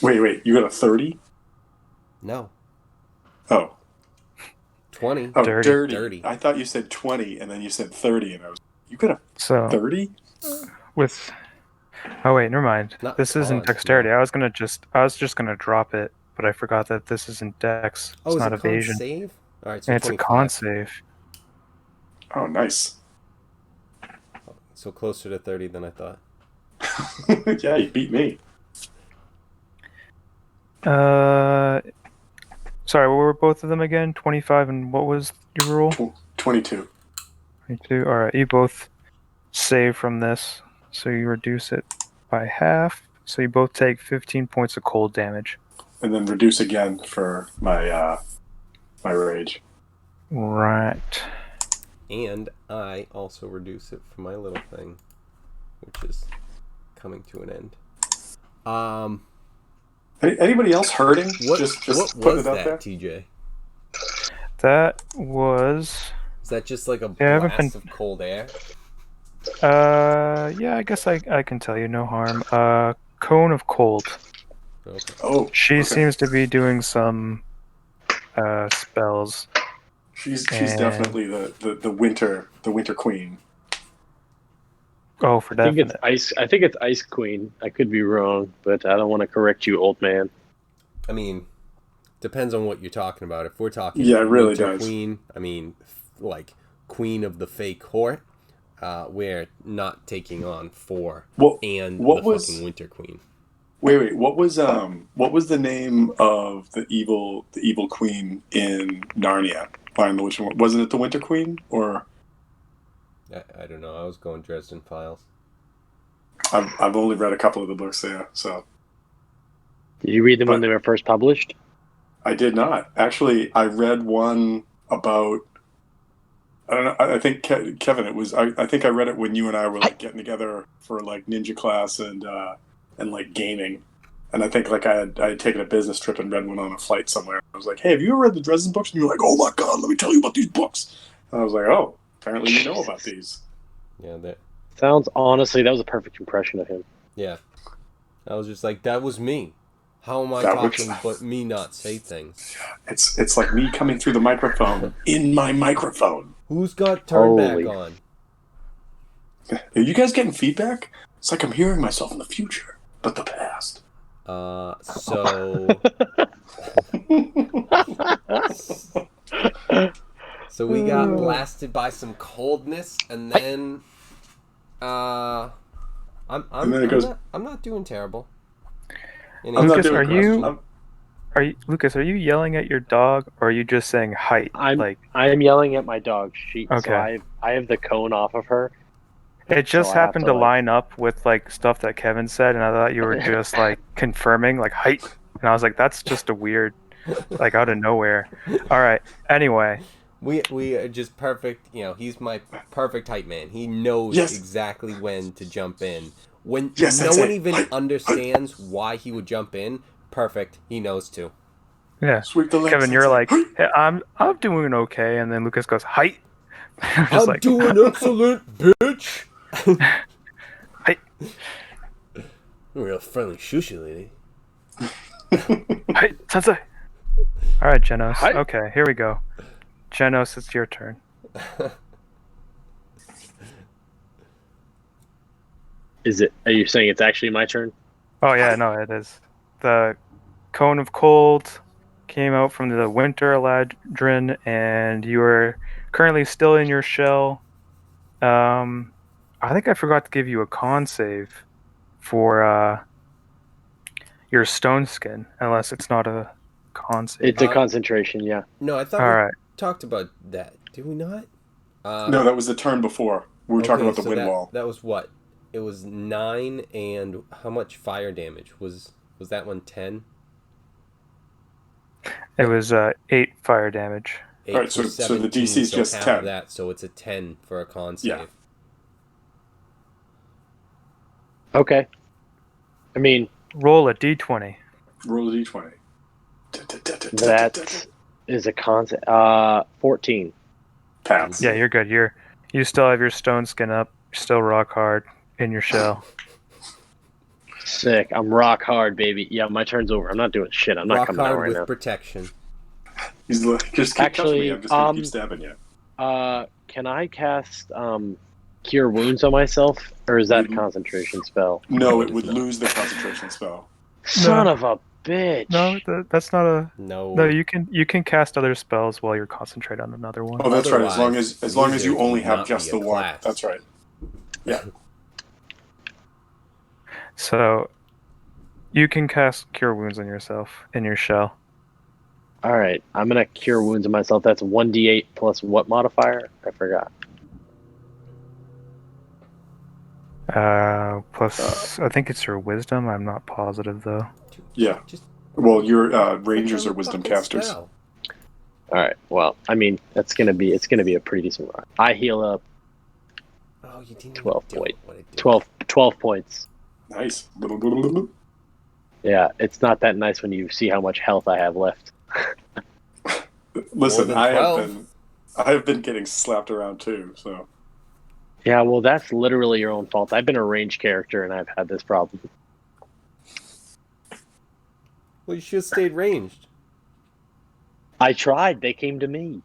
Wait. You got a 30? No. Oh. 20. Oh, Dirty. Dirty. I thought you said 20, and then you said 30, and I was. You got a So 30? with oh wait, never mind. Not This isn't con, dexterity. no. I was just gonna drop it, but I forgot that this isn't dex. Oh, It's is not it con evasion. save? All right, so And it's a 25. con save. Oh, nice. So closer to 30 than I thought. Yeah, you beat me. Sorry, what were both of them again? 25 and what was your roll? 22. 22. All right, you both save from this, so you reduce it by half. So you both take 15 points of cold damage. And then reduce again for my my rage. Right. And I also reduce it for my little thing, which is coming to an end. Anybody else hurting? What just was put it out that, there. TJ? That was. Is that just like a Yeah, I haven't blast been- of cold air? Yeah, I guess I can tell you, no harm. Cone of cold. Okay. Oh, She okay. seems to be doing some spells. She's and- definitely the winter queen. Oh, for I think definite. it's Ice Queen. I could be wrong, but I don't want to correct you, old man. I mean, depends on what you're talking about. If we're talking Yeah, it really Winter does. Queen, I mean, like Queen of the Fey Court, we're not taking on 4 and what the was- fucking Winter Queen. Wait, what was the name of the evil queen in Narnia? find which one. Wasn't it the Winter Queen? Or I don't know. I was going Dresden Files. I've only read a couple of the books there, so Did you read them when But- they were first published? I did not. Actually, I read one about. I don't know. I think Kevin. It was. I think I read it when you and I were like getting together for like ninja class and like gaming. And I think like I had taken a business trip and read one on a flight somewhere. I was like, "Hey, have you ever read the Dresden books?" And you were like, "Oh my god, let me tell you about these books." And I was like, "Oh, apparently you know about these." Yeah, Sounds honestly, that was a perfect impression of him. yeah. I was just like, that was me. How am I That was- talking but me not say things? It's like me coming through the microphone in my microphone. Who's got turn Holy. back on? Are you guys getting feedback? It's like I'm hearing myself in the future, but the past. So we got blasted by some coldness, and then And then it goes- I'm not doing terrible. Any I'm not Lucas, doing are you- question. Are you, Lucas? Are you yelling at your dog, or are you just saying height? I am yelling at my dog. So Okay. I have the cone off of her. It just So I have happened to, to like- line up with like stuff that Kevin said, and I thought you were just like confirming like height, and I was like, that's just a weird, like out of nowhere. All right. Anyway, we are just perfect. You know, he's my perfect height man. He knows Yes. exactly when to jump in. When Yes, no that's one it. even Height, understands why he would jump in, perfect. He knows to. yeah. Sweep the legs. Kevin, you're and like, say, hey, I'm doing okay, and then Lucas goes height. I'm just like, doing excellent, bitch. height. Real friendly shushy lady. Height, sensei. All right, Genos. Height. Okay, here we go. Genos, it's your turn. Are you saying it's actually my turn? Oh yeah, no, it is. The cone of cold came out from the winter eladrin, and you are currently still in your shell. I think I forgot to give you a con save for your stone skin, unless it's not a con save. It's a concentration, yeah. No, I thought All we right. talked about that. Did we not? No, that was the turn before. We were talking about the wind wall. That was what? It was 9, and how much fire damage was that one? 10. It was 8 fire damage. 8 Alright, so was the 17, DC is so just half 10. of that, so it's a 10 for a con save. Yeah. Okay. I mean, Roll a d20. Roll a d20. that is a concept. 14. Pass. Yeah, you're good. You still have your stone skin up. You're still rock hard in your shell. Sick. I'm rock hard, baby. Yeah, my turn's over. I'm not doing shit. I'm not Rock coming out hard right with now. protection. He's like, just keep touching me. Actually, I'm just going to keep stabbing you. Can I cast Cure Wounds on myself, or is that a Mhm. concentration spell? No, it it would is not. lose the concentration spell. Son of a bitch. No, that's not a. No. No, you can cast other spells while you're concentrating on another one. Oh, that's right. As long Otherwise, as long as you wizards only would have not just be the a one. class. That's right. Yeah. So you can cast Cure Wounds on yourself in your shell. All right, I'm gonna Cure Wounds on myself. That's 1d8 plus what modifier? I forgot. Plus, I think it's your wisdom. I'm not positive though. Yeah. Just Well, your click rangers on are the wisdom fucking casters. spell. All right. Well, I mean, it's gonna be a pretty decent run. I heal up Oh, you didn't 12 even do point. what it did. 12 points. Nice. Yeah, it's not that nice when you see how much health I have left. Listen, than I 12. have been getting slapped around too. So Yeah, well, that's literally your own fault. I've been a ranged character and I've had this problem. Well, you should have stayed ranged. I tried. They came to me.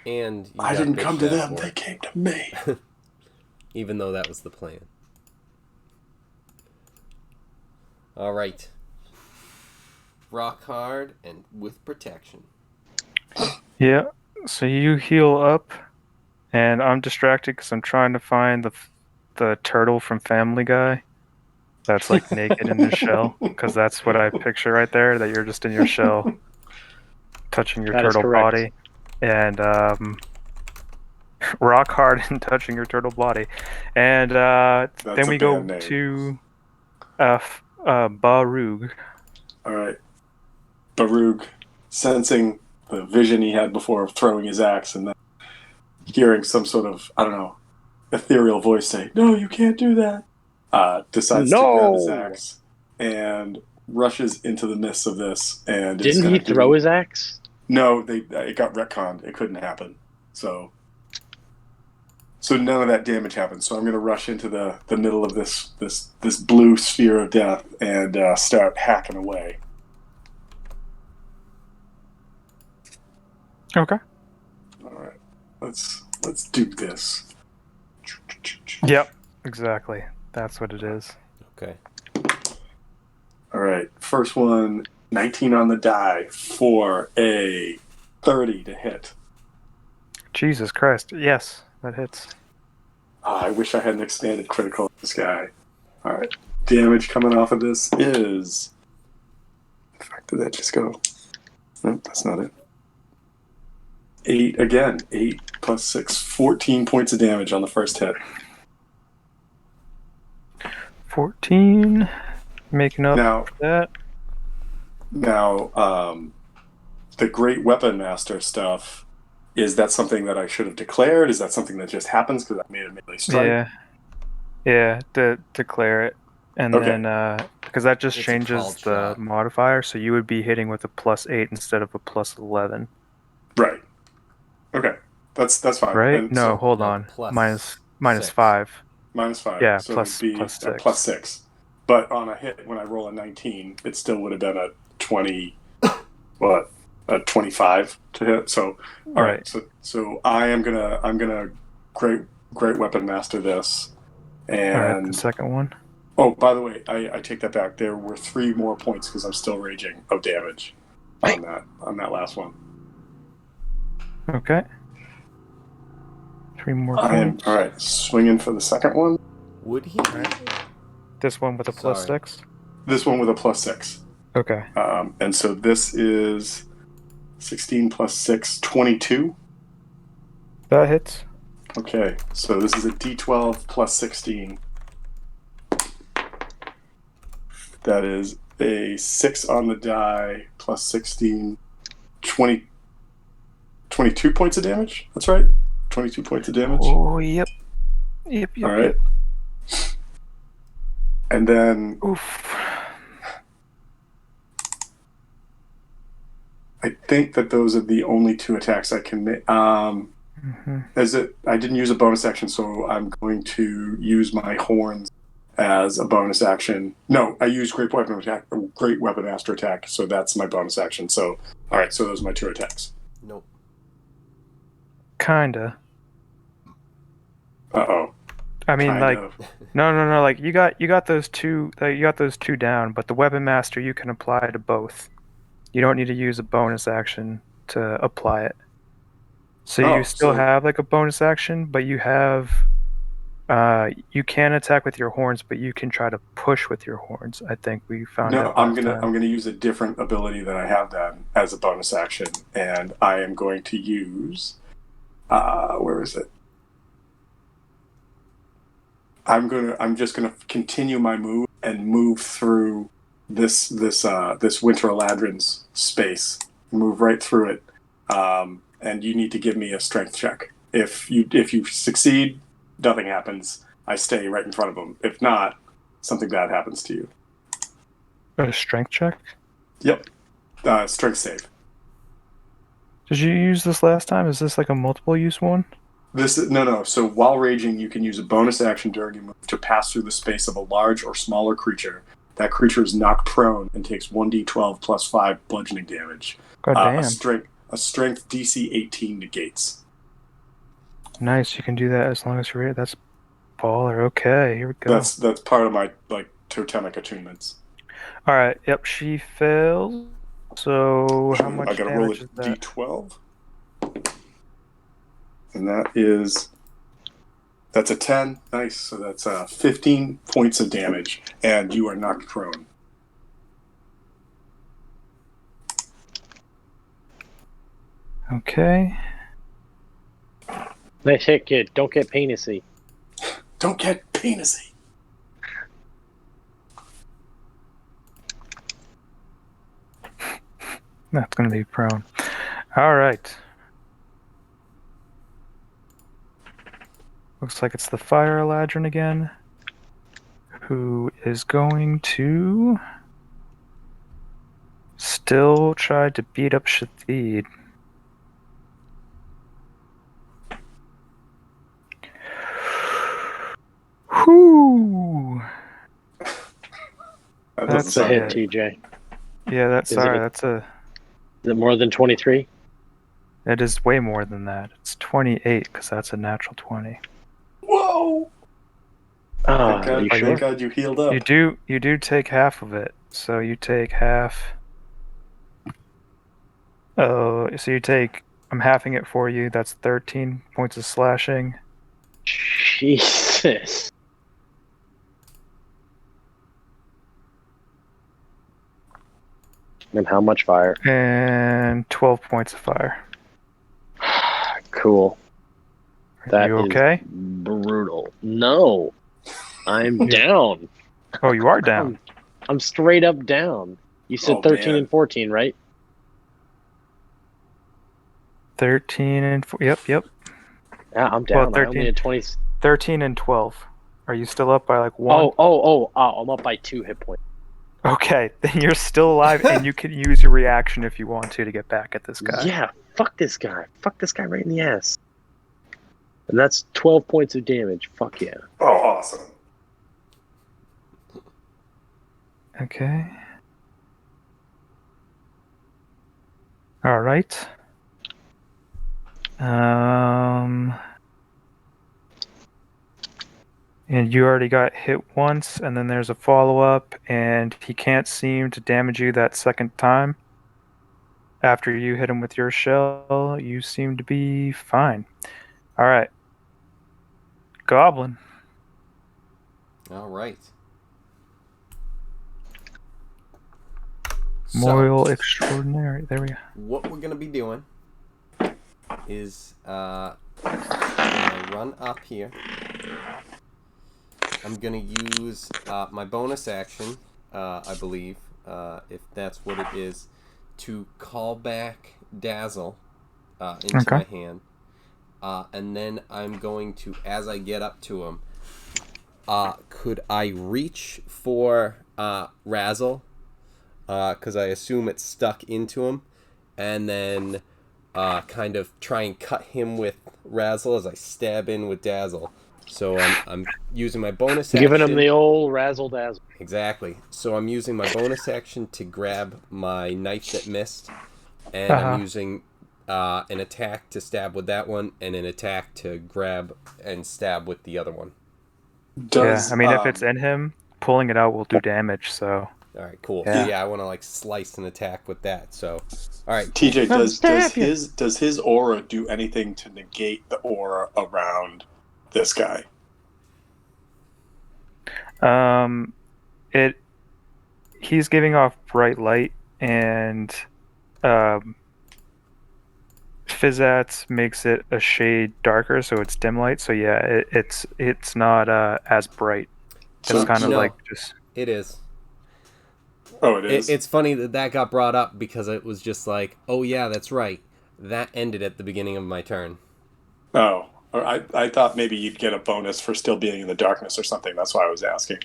And you I got didn't come to bitched at them; for they it, came to me. even though that was the plan. All right. Rock hard and with protection. Yeah. So you heal up, and I'm distracted because I'm trying to find the turtle from Family Guy. That's like naked in his shell, because that's what I picture right there. That you're just in your shell, touching your That is turtle correct. body, and rock hard and touching your turtle body, and then a we go band name. to Barug. All right. Barug, sensing the vision he had before of throwing his axe and then hearing some sort of, I don't know, ethereal voice say, "No, you can't do that," decides to grab his No! axe and rushes into the midst of this and is Didn't going he to throw his axe? No, it got retconned. It couldn't happen. So none of that damage happened. So I'm going to rush into the middle of this blue sphere of death and start hacking away. Okay. All right, let's do this. Yep. Exactly. That's what it is. Okay. All right, first one, 19 on the die for a 30 to hit. Jesus Christ. Yes, that hits. I wish I had an expanded critical on this guy. All right, damage coming off of this is. In fact, did that just go? No, that's not it. 8 again. 8 plus 6, 14 points of damage on the first hit. 14. Making up Now, for that. The Great Weapon Master stuff, is that something that I should have declared? Is that something that just happens because I made a melee strike? Yeah. Declare it, and Okay. then because that just It's a changes called the shot. modifier, so you would be hitting with a +8 instead of a +11. Right. Okay. That's fine. Right? And No, so hold no, on. plus minus six. 5. -5. Yeah, So plus- it'd be plus a 6. +6. But on a hit, when I roll a 19, it still would have been a 20. What? A 25 to hit. So all right. So I'm gonna great weapon master this. And All right, the second one. oh, by the way, I take that back. There were 3 more points because I'm still raging of damage on that last one. Okay. 3 more I am points. all right. Swinging for the second one. Would he? This one with a Sorry. +6. This one with a +6. Okay. And so this is 16 plus 6, 22. That hits. Okay, so this is a D12 plus 16. That is a 6 on the die plus 16, 22 points of damage. That's right. 22 points of damage. Oh, yep. All right. And then Oof. I think that those are the only 2 attacks I can make. I didn't use a bonus action, so I'm going to use my horns as a bonus action. No, I use Great Weapon Master attack, so that's my bonus action. So, all right, so those are my 2 attacks. Nope. Kinda. Uh-oh. I mean, Kind like, of. no. Like, you got those two. You got those 2 down, but the weapon master you can apply to both. You don't need to use a bonus action to apply it. So you still have like a bonus action, but you have. You can attack with your horns, but you can try to push with your horns. I think we found No, out I'm last time. gonna use a different ability that I have then as a bonus action, and I am going to use. Where is it? I'm just gonna continue my move and move through this Winter Eladrin's space. Move right through it, and you need to give me a strength check. If you succeed, nothing happens. I stay right in front of him. If not, something bad happens to you. A strength check? Yep. Strength save. Did you use this last time? Is this like a multiple use one? No. So while raging, you can use a bonus action during your move to pass through the space of a large or smaller creature. That creature is knocked prone and takes 1d12 plus 5 bludgeoning damage. God damn. A strength DC 18 negates. Nice. You can do that as long as you're ready. That's baller. Okay, here we go. That's part of my totemic attunements. All right. Yep. She fails. So how much I gotta roll a damage is that? d12, and that's a 10. Nice. So that's 15 points of damage, and you are knocked prone. Okay. Nice hit, kid. Don't get penisy. Don't get penisy. That's going to be prone. All right. Looks like it's the Fire Eladrin again, who is going to still try to beat up Shathid. Whew. That doesn't That's It's a sound hit, right. TJ. Yeah, that's Is sorry. it- That's a. Is it more than 23? It is way more than that. It's 28 because that's a natural 20. Whoa! Ah, are you Thank sure? God you healed up. You do take half of it. So you take half. Oh, so you take. I'm halving it for you. That's 13 points of slashing. Jesus. And how much fire? And 12 points of fire. Cool. Are That you is okay? brutal. No, I'm You- down. Oh, you are down. I'm straight up down. You said Oh, 13 man. and 14, right? 13 and yep. Yeah, I'm Well, down. I only had 20. 13 and 12. Are you still up by like 1? I'm up by 2 hit points. Okay, then you're still alive, and you can use your reaction if you want to get back at this guy. Yeah, fuck this guy. Fuck this guy right in the ass. And that's 12 points of damage. Fuck yeah. Oh, awesome. Okay. All right. And you already got hit once, and then there's a follow-up, and he can't seem to damage you that second time. After you hit him with your shell, you seem to be fine. All right. Goblin. All right. Memorial Extraordinary. There we go. What we're gonna be doing is I'm gonna run up here. I'm gonna use my bonus action, I believe, if that's what it is, to call back Dazzle into Okay. my hand, and then I'm going to, as I get up to him, could I reach for Razzle? Because I assume it's stuck into him, and then kind of try and cut him with Razzle as I stab in with Dazzle. So I'm using my bonus action. Giving him the old razzle dazzle. Exactly. So I'm using my bonus action to grab my knife that missed, and I'm using an attack to stab with that one, and an attack to grab and stab with the other one. Does, Yeah, I mean, if it's in him, pulling it out will do damage, so... All right, cool. Yeah. So yeah, I want to like slice an attack with that. So, all right. TJ, Stab you. does his aura do anything to negate the aura around this guy? He's giving off bright light, and Fizzats makes it a shade darker, so it's dim light. So yeah, it's not as bright. So- It's kind of no. like just It is. Oh, it is. It's funny that got brought up because it was just like, oh yeah, that's right. That ended at the beginning of my turn. Oh, I thought maybe you'd get a bonus for still being in the darkness or something. That's why I was asking.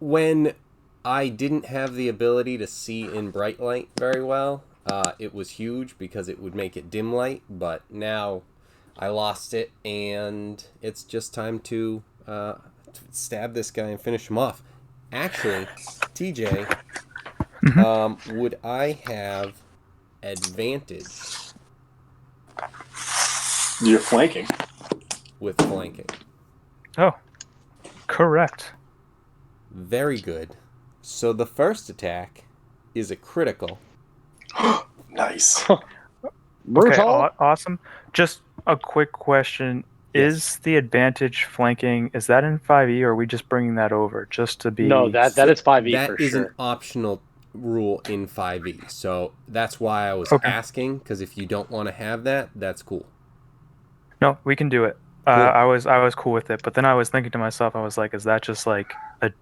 When I didn't have the ability to see in bright light very well, it was huge because it would make it dim light. But now I lost it, and it's just time to stab this guy and finish him off. Actually, TJ, would I have advantage You're flanking. with flanking? oh, correct. Very good. So the first attack is a critical. Nice. Brutal. Okay, awesome. Just a quick question: Yes. Is the advantage flanking? Is that in 5e, or are we just bringing that over just to be? No, that is 5e That for is sure. an optional rule in 5e. So that's why I was Okay. asking, because if you don't want to have that, that's cool. No, we can do it. Cool. I was cool with it, but then I was thinking to myself, I was like, is that just like Are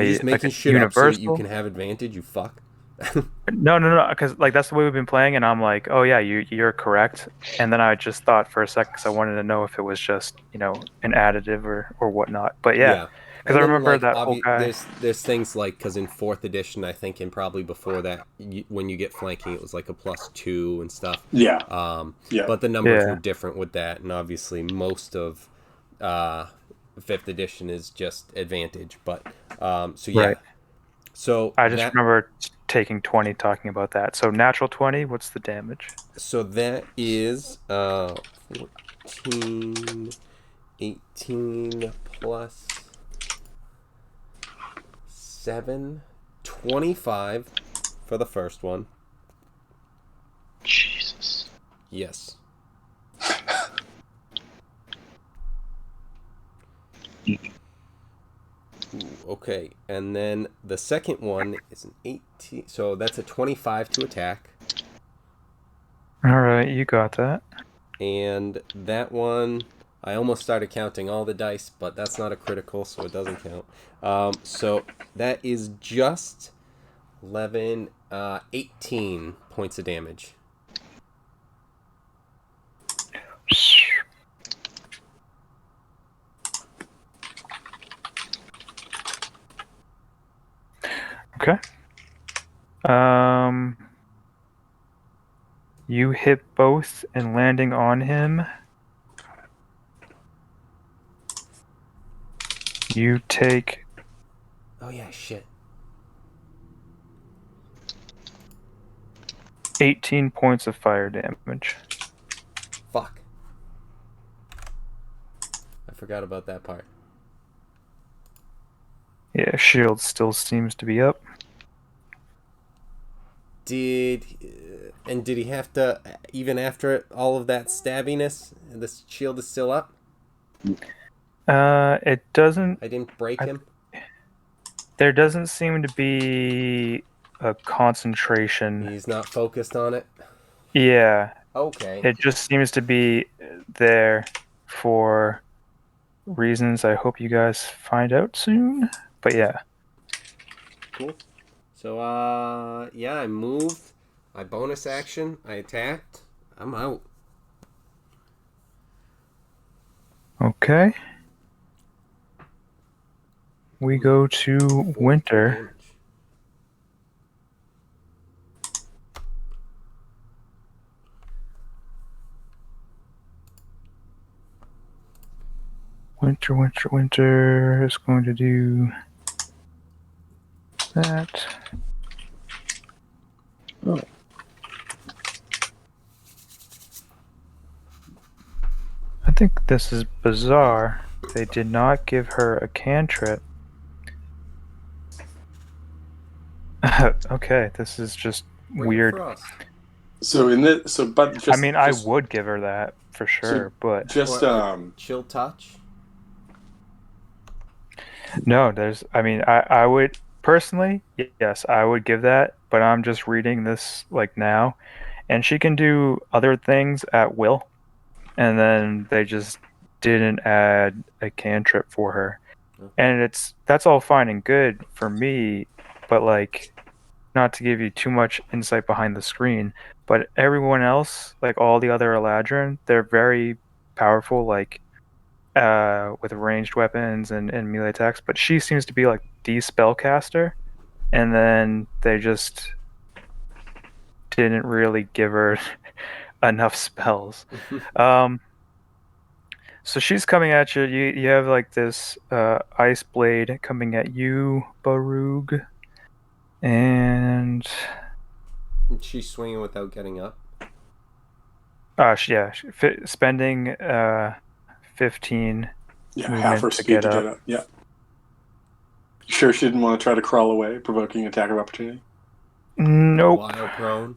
you just making a shit up so that you universal? can have advantage, you fuck? No, because like that's the way we've been playing, and I'm like, oh yeah, you're correct. And then I just thought for a second, because I wanted to know if it was just an additive or whatnot. But yeah, Yeah. because And I then, remember like, that whole guy. there's things like, because in 4th edition, I think, and probably before that, when you get flanking, it was like a +2 and stuff. Yeah. Yeah. But the numbers Yeah. were different with that, and obviously most of 5th edition is just advantage. But, so yeah. Right. So I just remember taking 20 talking about that. So natural 20, what's the damage? So that is 14, 18 plus 7, 25 for the first one. Jesus. Yes. Ooh, okay, and then the second one is an 18. So that's a 25 to attack. All right, you got that. And that one, I almost started counting all the dice, but that's not a critical, so it doesn't count. So that is just 11, 18 points of damage. Okay. You hit both and landing on him. You take Oh yeah, shit. 18 points of fire damage. Fuck. I forgot about that part. Yeah, shield still seems to be up. Did he have to, even after all of that stabbiness, the shield is still up? It doesn't. I didn't break him? There doesn't seem to be a concentration. He's not focused on it? Yeah. Okay. It just seems to be there for reasons I hope you guys find out soon. But yeah. Cool. So, yeah, I moved. My bonus action, I attacked. I'm out. Okay. We go to Winter. Winter is going to do that. Oh. I think this is bizarre. They did not give her a cantrip. Okay, this is just weird. So but just, I mean, I would give her that for sure, but just chill touch. no, I would personally, yes, I would give that, but I'm just reading this like now, and she can do other things at will, and then they just didn't add a cantrip for her, and that's all fine and good for me, but like, not to give you too much insight behind the screen, but everyone else, like all the other Eladrin, they're very powerful, like with ranged weapons and melee attacks, but she seems to be like the spellcaster, and then they just didn't really give her enough spells. So she's coming at you. You have like this ice blade coming at you, Barug, and She's swinging without getting up. spending 15 half her to speed get to get up. up. Yeah. Sure, she didn't want to try to crawl away, provoking attack of opportunity. Nope. Wild prone.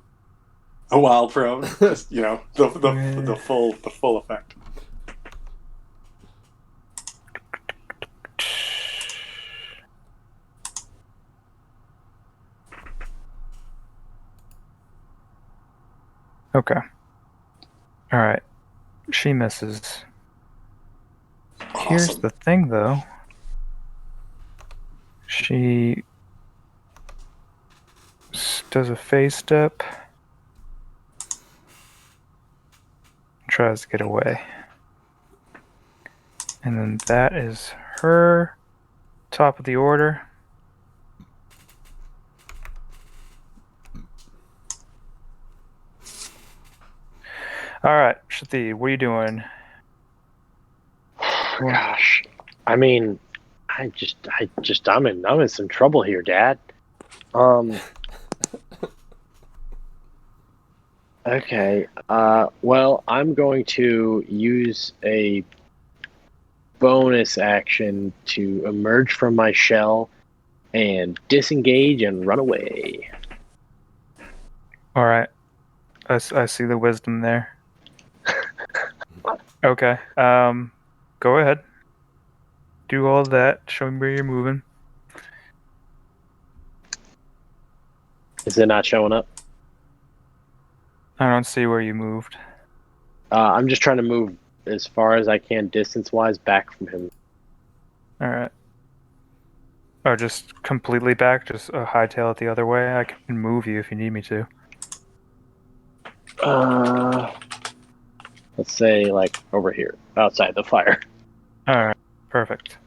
A wild prone. Just, the full effect. Okay. All right. She misses. Here's Awesome. the thing, though. She does a phase step, tries to get away. And then that is her. Top of the order. All right, Shati, what are you doing? Gosh, I mean, I'm in some trouble here, Dad. Okay. Well, I'm going to use a bonus action to emerge from my shell and disengage and run away. All right, I see the wisdom there. Okay, go ahead. Do all that. Show me where you're moving. Is it not showing up? I don't see where you moved. I'm just trying to move as far as I can distance-wise back from him. All right. Oh, just completely back, just hightail it the other way. I can move you if you need me to. Let's say like over here, outside the fire. All right, perfect.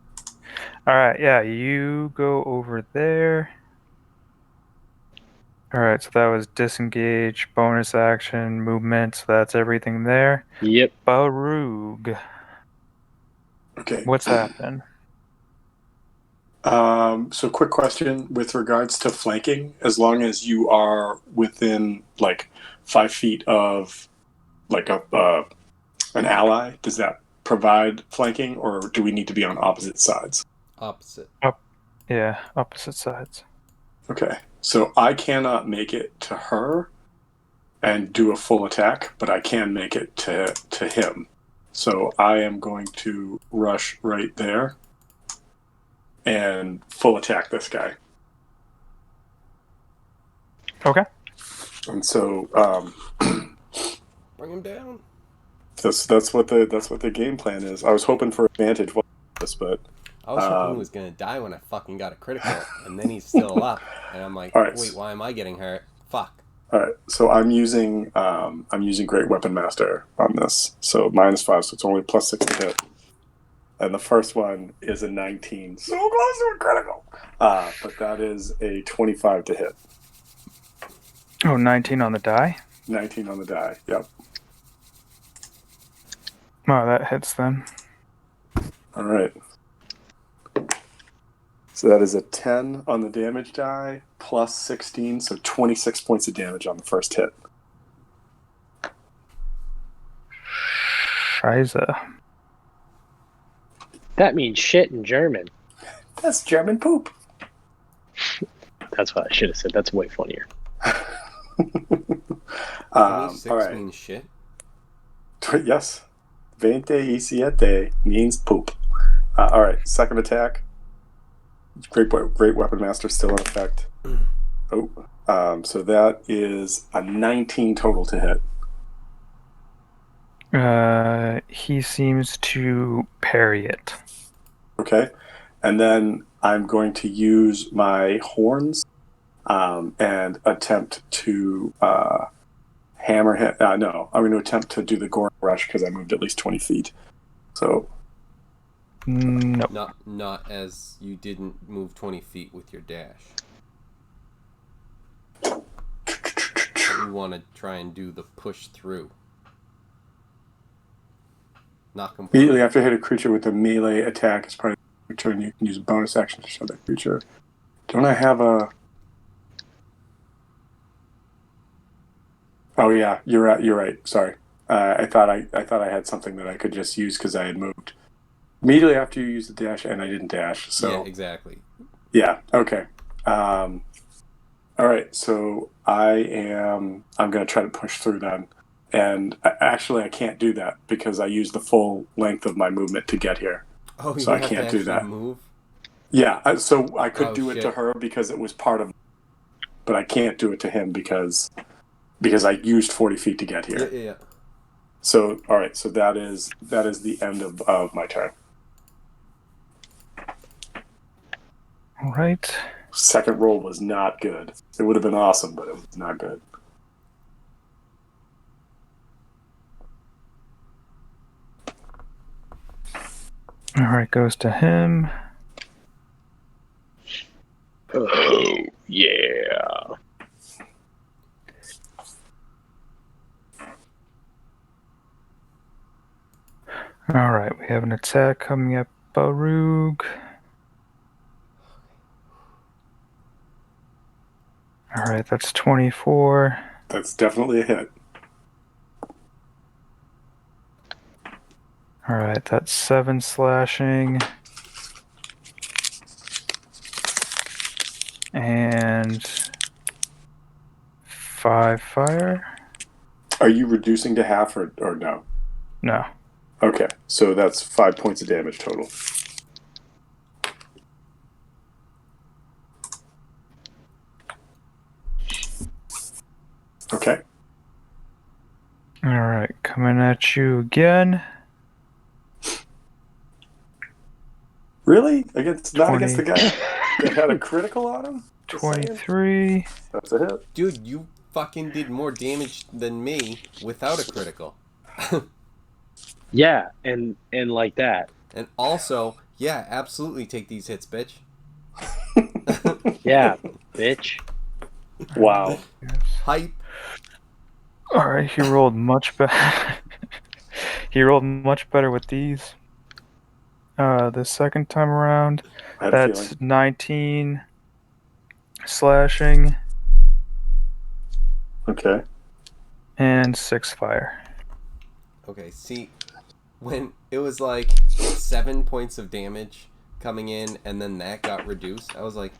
All right, yeah, you go over there. All right, so that was disengage, bonus action, movement. So that's everything there. Yep. Barug, Okay. what's happening? So quick question with regards to flanking, as long as you are within like 5 feet of like an ally, does that provide flanking, or do we need to be on opposite sides? Opposite. Yeah, opposite sides. Okay. So I cannot make it to her and do a full attack, but I can make it to him. So I am going to rush right there and full attack this guy. Okay. And so Bring him down. that's what the game plan is. I was hoping for advantage with this, but I was hoping he was gonna die when I fucking got a critical, and then he's still up, and I'm like, all right. wait, why am I getting hurt? Fuck. All right, so I'm using Great Weapon Master on this. So -5, so it's only +6 to hit. And the first one is a 19, so close to a critical. But that is a 25 to hit. Oh, 19 on the die? 19 on the die. Yep. Oh, that hits then. All right. So that is a 10 on the damage die, plus 16, so 26 points of damage on the first hit. Scheiße. That means shit in German. That's German poop. That's what I should have said. That's way funnier. 26 all right. means shit. Yes. 27 means poop. All right, second attack. Great Weapon Master still in effect. So that is a 19 total to hit. He seems to parry it. Okay. And then I'm going to use my horns and attempt to hammer him. No, I'm going to attempt to do the Goring Rush because I moved at least 20 feet. So No. Not as you didn't move 20 feet with your dash. You want to try and do the push through. Not completely. immediately after hit a creature with a melee attack as part of the turn, you can use a bonus action to show that creature. Don't I have a... Oh yeah, you're right. Sorry. I thought I had something that I could just use because I had moved. Immediately after you use the dash, and I didn't dash, so... Yeah, exactly. Yeah, okay. All right, so I'm going to try to push through then. And actually, I can't do that because I used the full length of my movement to get here. Oh, So you I have can't to do that. move? Yeah, so I could Oh, do it shit. to her because it was part of... But I can't do it to him because because I used 40 feet to get here. Yeah. So, all right. So that is the end of my turn. All right. Second roll was not good. It would have been awesome, but it was not good. All right, goes to him. Oh, yeah. All right, we have an attack coming at Barug. All right, that's 24. That's definitely a hit. All right, that's 7 slashing. And 5 fire? Are you reducing to half or no? No. Okay, so that's 5 points of damage total. Okay. All right, coming at you again. Really? Against not 20. against the guy that had a critical on him? Just saying. 23. That's a hit. Dude, you fucking did more damage than me without a critical. Yeah, and like that. And also, yeah, absolutely take these hits, bitch. Yeah, bitch. Wow. Hype. All right, he rolled much better. He rolled much better with these. The second time around, I had a that's feeling. 19 slashing Okay. and 6 fire. Okay, see, when it was like 7 points of damage coming in and then that got reduced, I was like,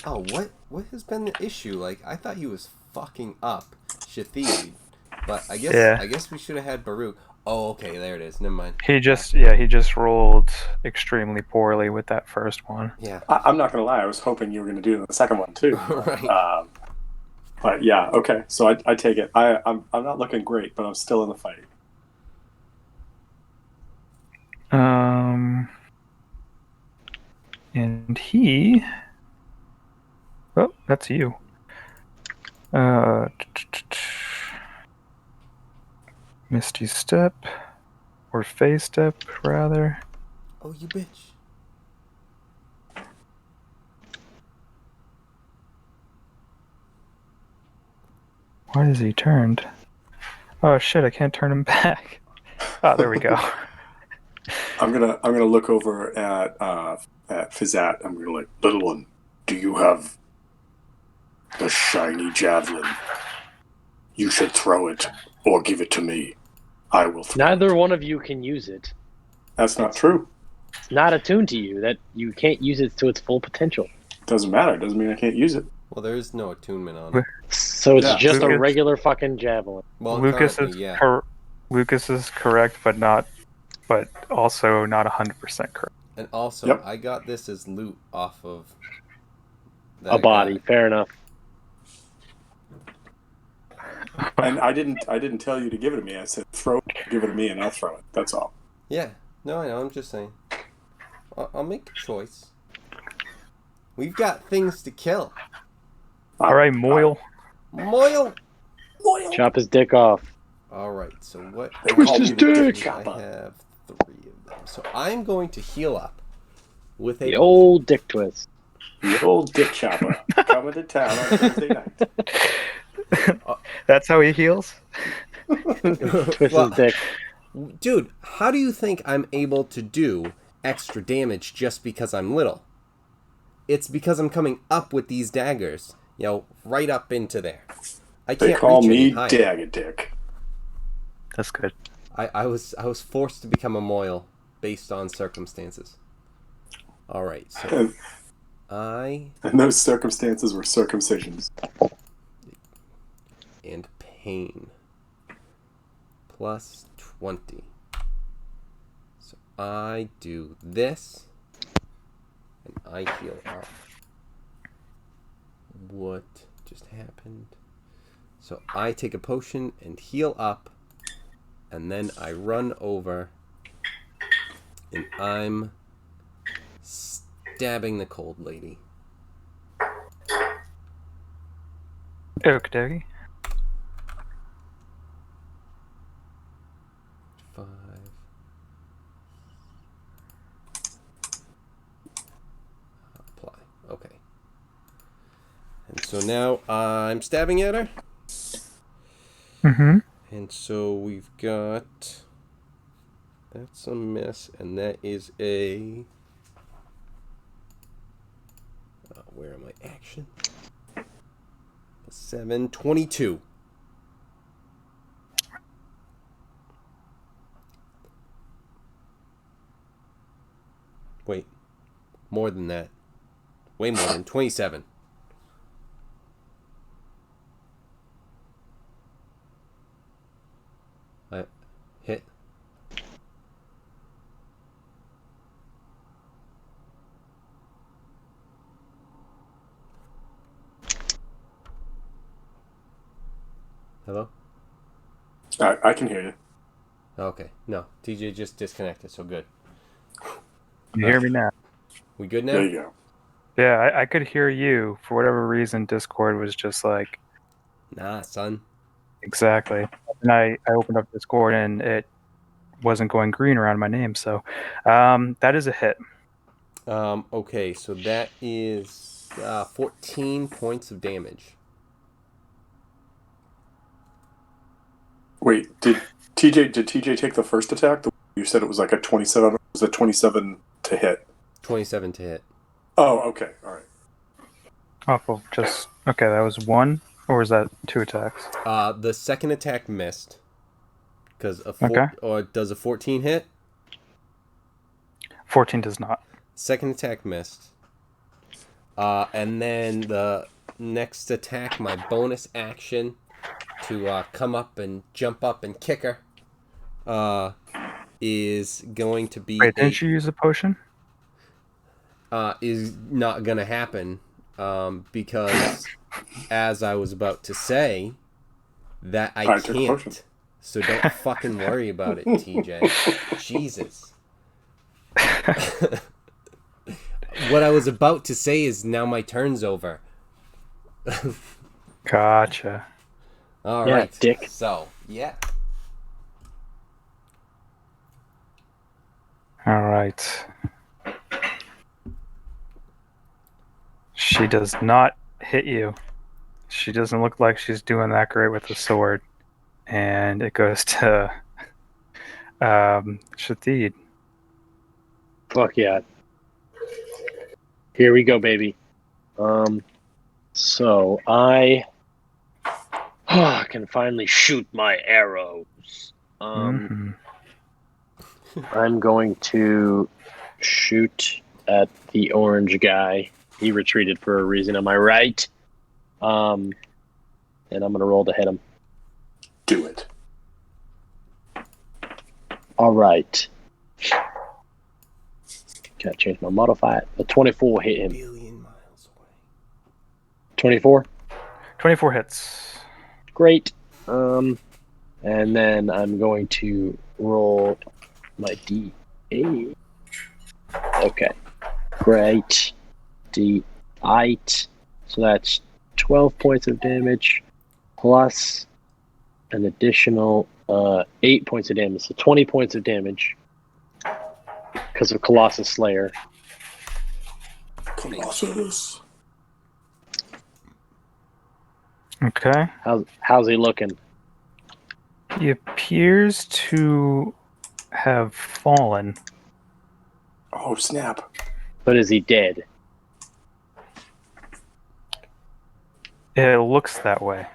oh, what has been the issue? Like, I thought he was fucking up Shathid. But I guess we should have had Baruch. Oh, okay, there it is. Never mind. He just rolled extremely poorly with that first one. Yeah. I'm not gonna lie. I was hoping you were gonna do the second one too. Right. But yeah, okay. So I take it. I'm not looking great, but I'm still in the fight. And he. Oh, that's you. Misty Step. Or Phase Step, rather. Oh, you bitch. Why is he turned? Oh shit, I can't turn him back. Oh, there we go. I'm gonna look over at Fizzat. I'm gonna like, little one, do you have the shiny javelin? You should throw it or give it to me. I will throw Neither it. one of you can use it. That's not true. It's not attuned to you. That you can't use it to its full potential. Doesn't matter. Doesn't mean I can't use it. Well, there is no attunement on it. So it's Yeah, just a Lucas- regular fucking javelin. Well, Lucas currently, is yeah. Lucas is correct, but also not 100% correct. And also, Yep. I got this as loot off of A body. guy. Fair enough. And I didn't tell you to give it to me. I said throw it, give it to me, and I'll throw it. That's all. Yeah. No, I know. I'm just saying. I'll make a choice. We've got things to kill. All right, Moyle. Moyle. Chop his dick off. All right. So what? They Twist call his me the dick. chopper. I have 3 of them. So I'm going to heal up with a The old dick twist. The old dick chopper coming to town on Thursday night. That's how he heals? Twist Well, his dick. dude, how do you think I'm able to do extra damage just because I'm little? It's because I'm coming up with these daggers, right up into there. I They can't call reach any me higher. Dagger Dick. That's good. I was forced to become a Moyle based on circumstances. All right, so And those circumstances were circumcisions. and pain plus 20. So I do this, and I heal up. What just happened? So I take a potion and heal up, and then I run over, and I'm stabbing the cold lady. Okie dokie. 5. Apply. Okay. And so now I'm stabbing at her. Mm-hmm. And so we've got... That's a miss, and that is a... where are my actions? 7, 22. Wait. More than that. Way more than 27. I hit. Hello? I can hear you. Okay. No. TJ just disconnected, so good. You hear me now? We good There now? you go. Yeah, I could hear you. For whatever reason, Discord was just like, Nah, son. exactly. And I opened up Discord and it wasn't going green around my name. So that is a hit. Okay, so that is 14 points of damage. Wait, did TJ take the first attack? You said it was like a 27. Was it 27 to hit? 27 to hit. Oh, okay. All right. Oh, well, just okay. That was one, or was that 2 attacks? The second attack missed. Because Okay. Or does a 14 hit? 14 does not. Second attack missed. And then the next attack, my bonus action to come up and jump up and kick her, is going to be Wait, didn't you use a potion? is not going to happen because, as I was about to say, that I took a potion. can't. So don't fucking worry about it, TJ. Jesus. What I was about to say is now my turn's over. Gotcha. All Yeah, right, dick. So, yeah. All right. She does not hit you. She doesn't look like she's doing that great with the sword. And it goes to Shathid. Fuck yeah. Here we go, baby. So I can finally shoot my arrows. Mhm. I'm going to shoot at the orange guy. He retreated for a reason, am I right? And I'm gonna roll to hit him. Do it. All right. Gotta change my modifier. A 24 hit him. Billion miles away. 24? 24 hits. Great. And then I'm going to roll my D8. Okay. Great. D8. So that's 12 points of damage plus an additional 8 points of damage. So 20 points of damage because of Colossus Slayer. Colossus. Okay. How's he looking? He appears to have fallen. Oh, snap. But is he dead? It looks that way.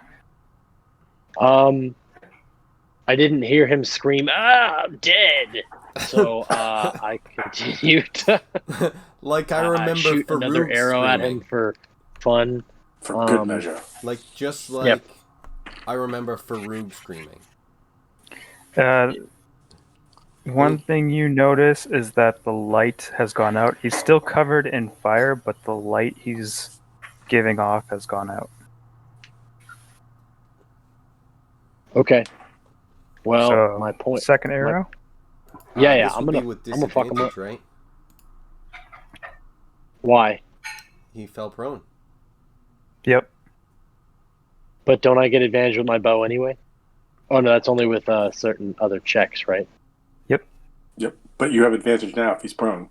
I didn't hear him scream, "Ah, I'm dead!" So I continued to Like I remember shoot Farouk another arrow at him screaming. for fun. For good measure. Like, just like Yep. I remember Farouk screaming. One thing you notice is that the light has gone out. He's still covered in fire, but the light he's giving off has gone out. Okay. Well, So, my point. second arrow. Yeah, This I'm would gonna be with I'm gonna fuck him up. disadvantage, right? Why? He fell prone. Yep. But don't I get advantage with my bow anyway? Oh no, that's only with certain other checks, right? Yep. But you have advantage now if he's prone.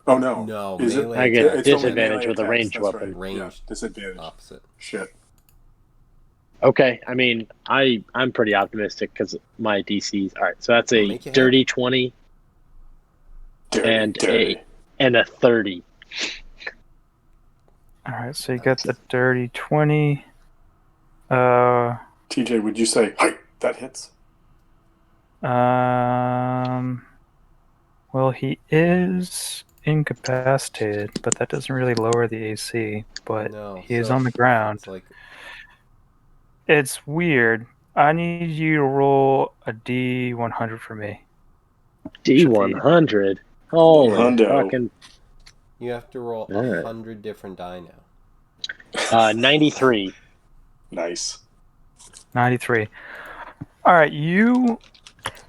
Oh no. No, Is it? melee I get attacks. It's only disadvantage melee with a attacks. ranged That's weapon. right. Ranged. Yeah, disadvantage. Opposite. Shit. Okay, I mean, I'm pretty optimistic because my DC's all right. So that's I'll a make you dirty happy. 20 Dirty, and dirty. a 30. All right. So you got the dirty 20. TJ, would you say, "Hi"? That hits. Well, he is incapacitated, but that doesn't really lower the AC. But No. he is So on the ground. it's like It's weird. I need you to roll a D100 for me. D100. Holy Hundo. fucking you have to roll Alright. 100 different die now. 93. Nice. 93. All right, you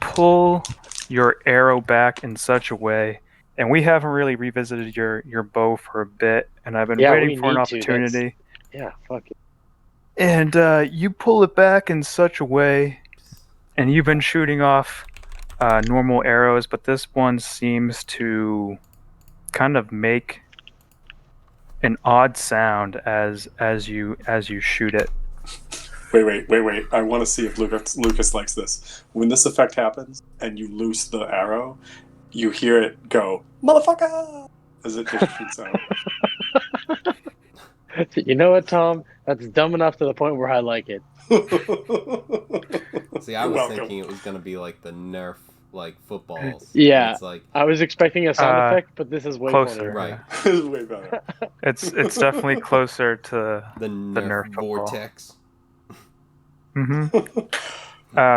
pull your arrow back in such a way, and we haven't really revisited your bow for a bit, and I've been Yeah, we waiting for an need to. opportunity. Yeah, fuck it. And you pull it back in such a way, and you've been shooting off normal arrows, but this one seems to kind of make an odd sound as you shoot it. Wait. I want to see if Lucas likes this. When this effect happens and you loose the arrow, you hear it go, "Motherfucker!" as it just shoots out. You know what, Tom? That's dumb enough to the point where I like it. See, I You're was welcome. thinking it was gonna be like the Nerf like footballs. Yeah. It's like I was expecting a sound effect, but this is way closer. funnier. right. This is way better. It's definitely closer to The Nerf Nerf football. vortex.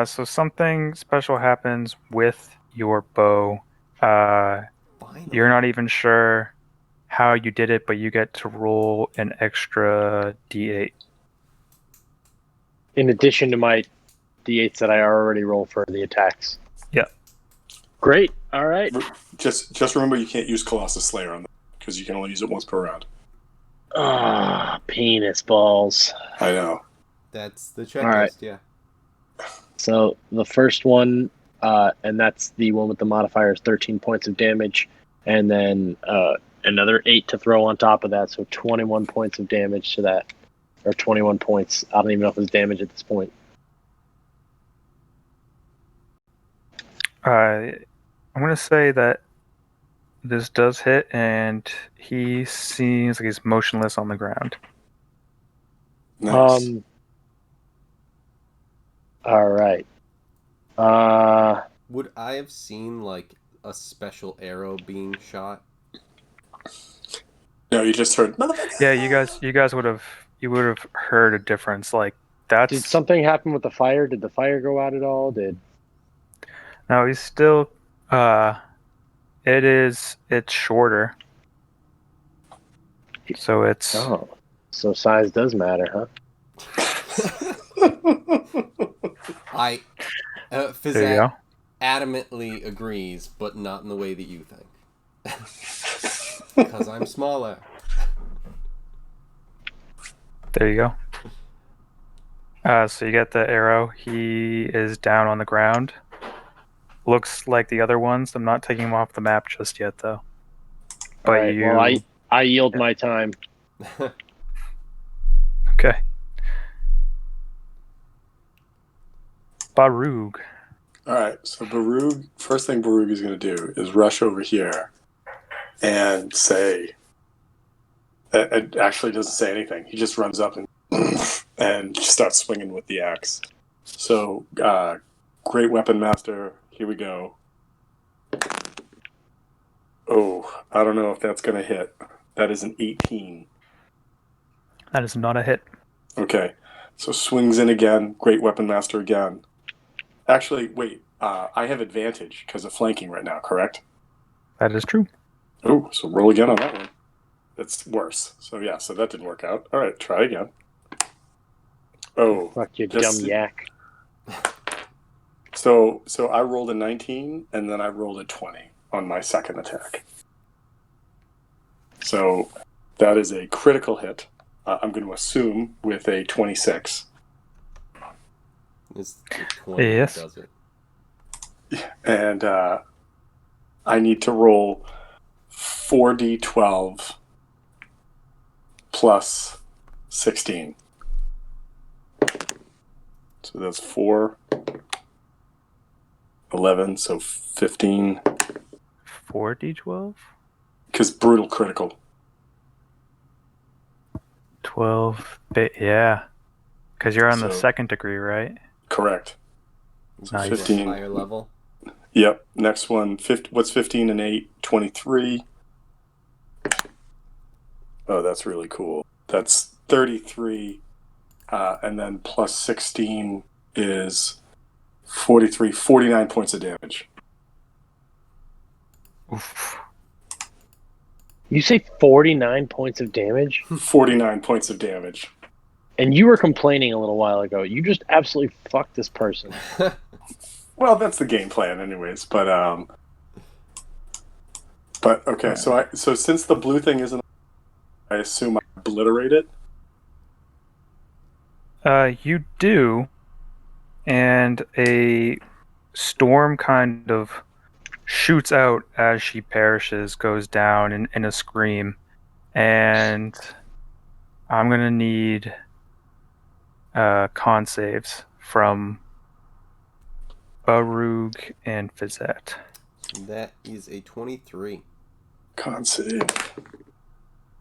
So something special happens with your bow. Finally. You're not even sure how you did it, but you get to roll an extra D8. In addition to my D8s that I already roll for the attacks. Yeah. Great. All right. Just remember you can't use Colossus Slayer on that because you can only use it once per round. Ah, penis balls. I know. That's the checklist, right. yeah. So the first one, and that's the one with the modifier, is 13 points of damage, and then another 8 to throw on top of that, so 21 points of damage to that, or 21 points. I don't even know if it's damage at this point. I'm going to say that this does hit, and he seems like he's motionless on the ground. Nice. All right. Would I have seen like a special arrow being shot? No, you just heard. Yeah, you guys would have heard a difference. Like that's Did something happen with the fire? Did the fire go out at all? no, he's still. It's shorter, so it's. Oh, so size does matter, huh? I There you Fizat go. adamantly agrees, but not in the way that you think. Because I'm smaller. There you go. So you get the arrow. He is down on the ground. Looks like the other ones. I'm not taking him off the map just yet, though. But All right, you. well, I yield my time. Okay. Barug. All right, so first thing Barug is going to do is rush over here and say, it actually doesn't say anything. He just runs up and starts swinging with the axe. So, Great Weapon Master, here we go. Oh, I don't know if that's going to hit. That is an 18. That is not a hit. Okay, so swings in again, Great Weapon Master again. Actually, wait, I have advantage because of flanking right now, correct? That is true. Oh, so roll again on that one. That's worse. So yeah, so that didn't work out. All right, try again. Oh, Fuck you, dumb yak. So I rolled a 19, and then I rolled a 20 on my second attack. So that is a critical hit. I'm going to assume with a 26. It's the 20 Yes. that does it. And I need to roll 4d12 plus 16. So that's 4, 11, so 15. 4d12? Because brutal critical. 12. Yeah. Because you're on the So- second degree, right? Correct. Is Nice. it a 15. higher level? Yep. Next one. What's 15 and 8? 23. Oh, that's really cool. That's 33. And then plus 16 is 43, 49 points of damage. Oof. You say 49 points of damage? 49 points of damage. And you were complaining a little while ago. You just absolutely fucked this person. Well, that's the game plan anyways. But okay, so since the blue thing isn't, I assume I obliterate it. You do, and a storm kind of shoots out as she perishes, goes down in a scream, and I'm gonna need con saves from Barug and Fizette. That is a 23. Con save.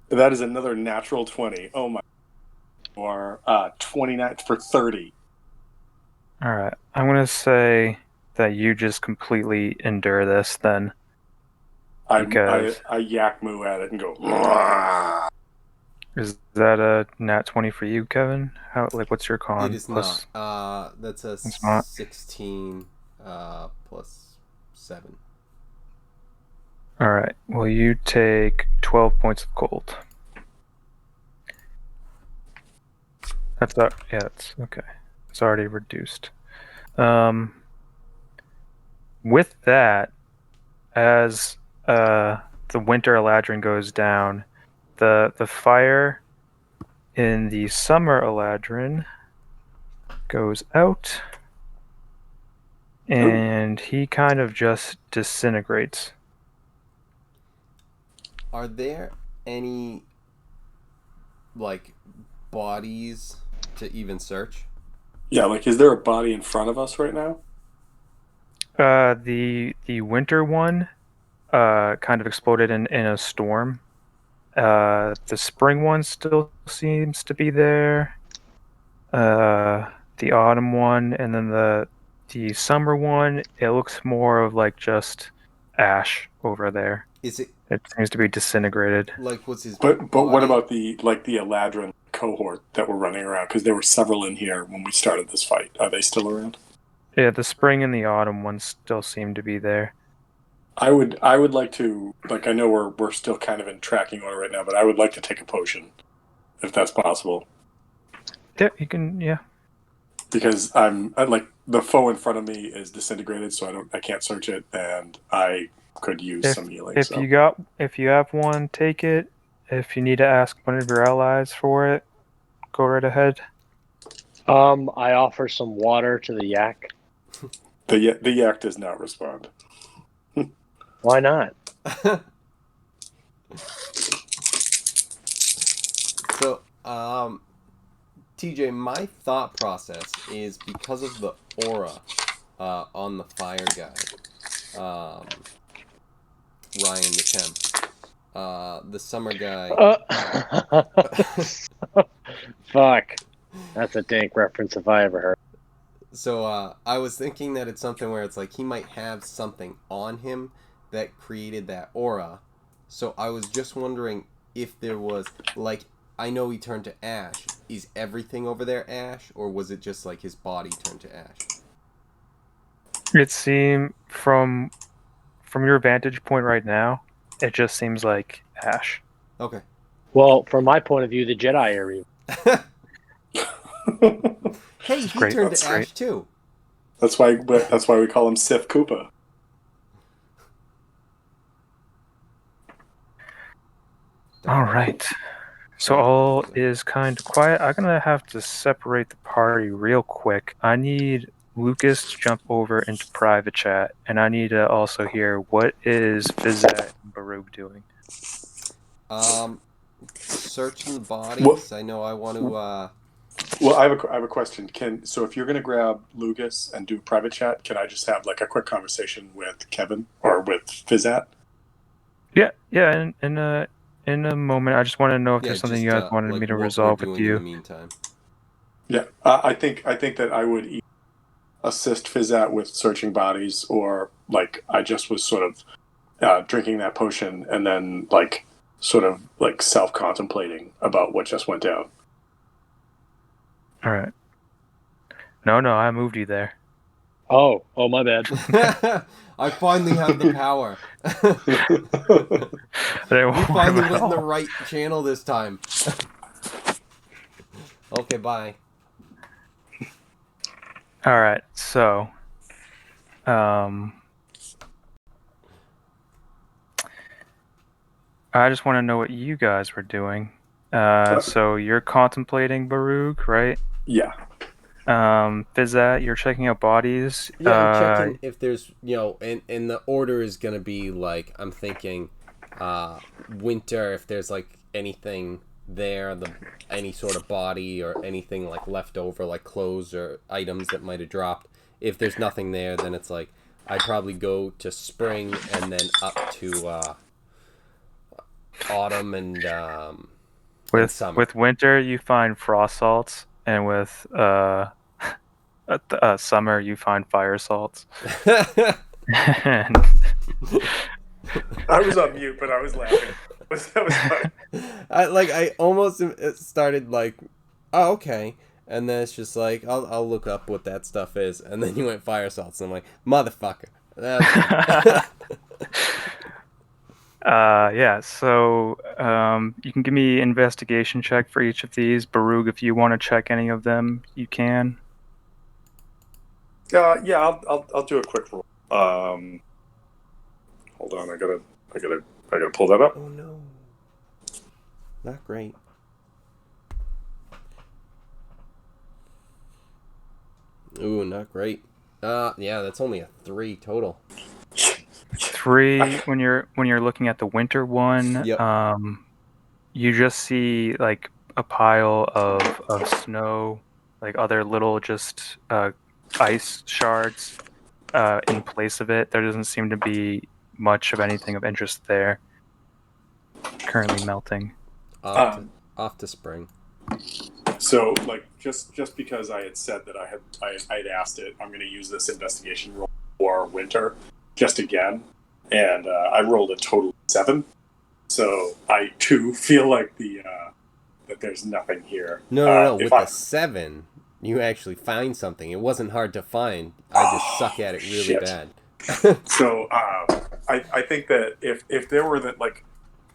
That is another natural 20. Oh my. Or 29 for 30. All right, I'm gonna say that you just completely endure this then. Because- I yak moo at it and go. "Mwah." Is that a nat 20 for you, Kevin? What's your con? It is Plus- not. That's a It's not. 16 plus 7. All right. Well, you take 12 points of cold. That's it's okay. It's already reduced. With that, as the winter Eladrin goes down, the fire in the summer Eladrin goes out, and he kind of just disintegrates. Are there any bodies to even search? Yeah, is there a body in front of us right now? The winter one kind of exploded in a storm. The spring one still seems to be there. The autumn one, and then the summer one, it looks more of just ash over there. Is it It seems to be disintegrated. was his But body? what about the Eladrin cohort that were running around? Because there were several in here when we started this fight. Are they still around? Yeah, the spring and the autumn ones still seem to be there. I would like to I know we're still kind of in tracking order right now, but I would like to take a potion, if that's possible. Yeah, you can. Yeah. Because I'm the foe in front of me is disintegrated, so I can't search it, and I could use some healing. If you have one, take it. If you need to ask one of your allies for it, go right ahead. I offer some water to the yak. The yak does not respond. Why not? So, TJ, my thought process is because of the aura on the fire guy, Ryan the Temp, the summer guy. Fuck. That's a dank reference if I ever heard. So I was thinking that it's something where it's he might have something on him that created that aura. So I was just wondering if there was I know he turned to ash. Is everything over there ash, or was it just his body turned to ash? It seems from your vantage point right now, it just seems like ash. Okay. Well, from my point of view, the Jedi are evil. Hey, he Great. turned That's to great. ash too. That's why we call him Sif Koopa. All right. So all is kind of quiet. I'm gonna have to separate the party real quick. I need Lucas to jump over into private chat, and I need to also hear what is Fizette and Baruch doing. Searching the bodies. I know I want to. Well, I have a question. So if you're going to grab Lucas and do private chat, can I just have like a quick conversation with Kevin or with Fizat? Yeah. In a moment, I just want to know if there's something you guys wanted like me to what resolve we're with doing you. in the meantime. Yeah, I think that I would assist Fizat with searching bodies, or like I just was sort of drinking that potion and then like sort of like self-contemplating about what just went down. All right. No, I moved you there. Oh, my bad. I finally have the power. We finally went in the right channel this time. Okay, bye. All right. So, I just want to know what you guys were doing. So you're contemplating Baruch, right? Yeah. Fizat, you're checking out bodies. Yeah, I'm checking if there's, and the order is gonna be like, I'm thinking, winter, if there's like anything there, any sort of body or anything like left over, like clothes or items that might have dropped. If there's nothing there, then it's like I'd probably go to spring and then up to autumn and summer. With winter, you find frost salts, and with summer, you find fire salts. And I was on mute, but I was laughing. That was funny. I almost started like, oh, okay, and then it's just like I'll look up what that stuff is, and then you went fire salts, and I'm like, motherfucker. Yeah, so you can give me investigation check for each of these. Baruch, if you want to check any of them, you can. Yeah, I'll do a quick roll. Hold on, I gotta pull that up. Oh no, not great. Ooh, not great. Yeah, that's only a 3 total. 3 when you're looking at the winter one. Yep. You just see like a pile of snow, like other little just ice shards in place of it. There doesn't seem to be much of anything of interest there currently melting. Off to spring. So, like, just because I had said that I had asked it, I'm going to use this investigation roll for winter just again, and I rolled a total of 7. So I too feel like that there's nothing here. No. With a 7, you actually find something. It wasn't hard to find. I just suck at it really bad. So I think that if there were that, like,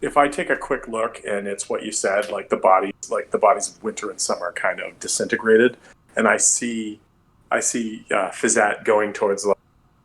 if I take a quick look and it's what you said, like the bodies of winter and summer are kind of disintegrated, and I see Fizat going towards like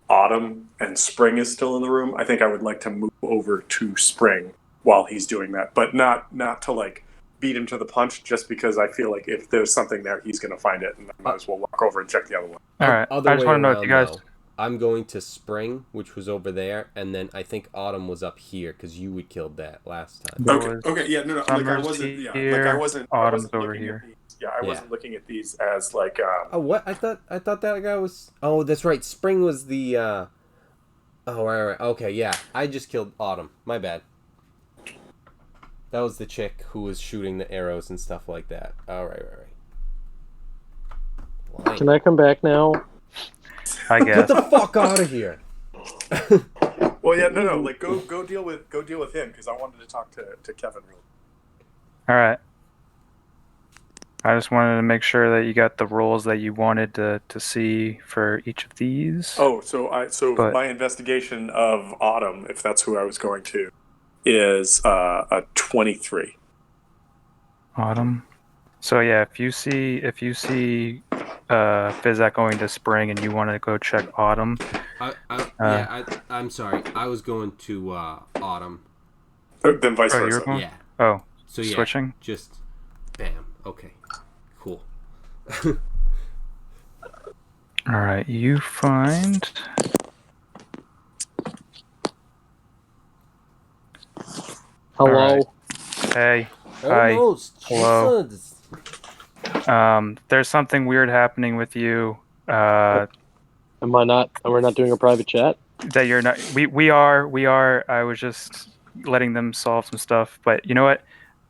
autumn and spring is still in the room, I think I would like to move over to spring while he's doing that, but not to like beat him to the punch, just because I feel like if there's something there, he's going to find it, and I might as well walk over and check the other one. All right. I just want to know if you guys. Though, I'm going to spring, which was over there, and then I think autumn was up here because you had killed that last time. Okay, yeah, no, like I wasn't, Autumn's over here. I wasn't looking at these as like. Oh, what? I thought that guy was. Oh, that's right. Spring was the. Oh, right. Okay, yeah. I just killed autumn. My bad. That was the chick who was shooting the arrows and stuff like that. Oh, right. Lying. Can I come back now? I guess. Get the fuck out of here. Well, yeah, no. Like, go deal with him, because I wanted to talk to Kevin real. All right. I just wanted to make sure that you got the rolls that you wanted to see for each of these. Oh, but my investigation of Autumn, if that's who I was going to, is a 23. Autumn. So yeah, if you see Fizak going to spring, and you want to go check Autumn. I'm sorry. I was going to Autumn. Then vice Oh, you're versa. going? Yeah. Oh, So yeah, switching? just bam. Okay. Cool. All right, you find. Hello. Alright. Hey. Hi. Almost. Hello. Jesus. There's something weird happening with you. Am I not? We're not doing a private chat. That you're not. We are. I was just letting them solve some stuff. But you know what?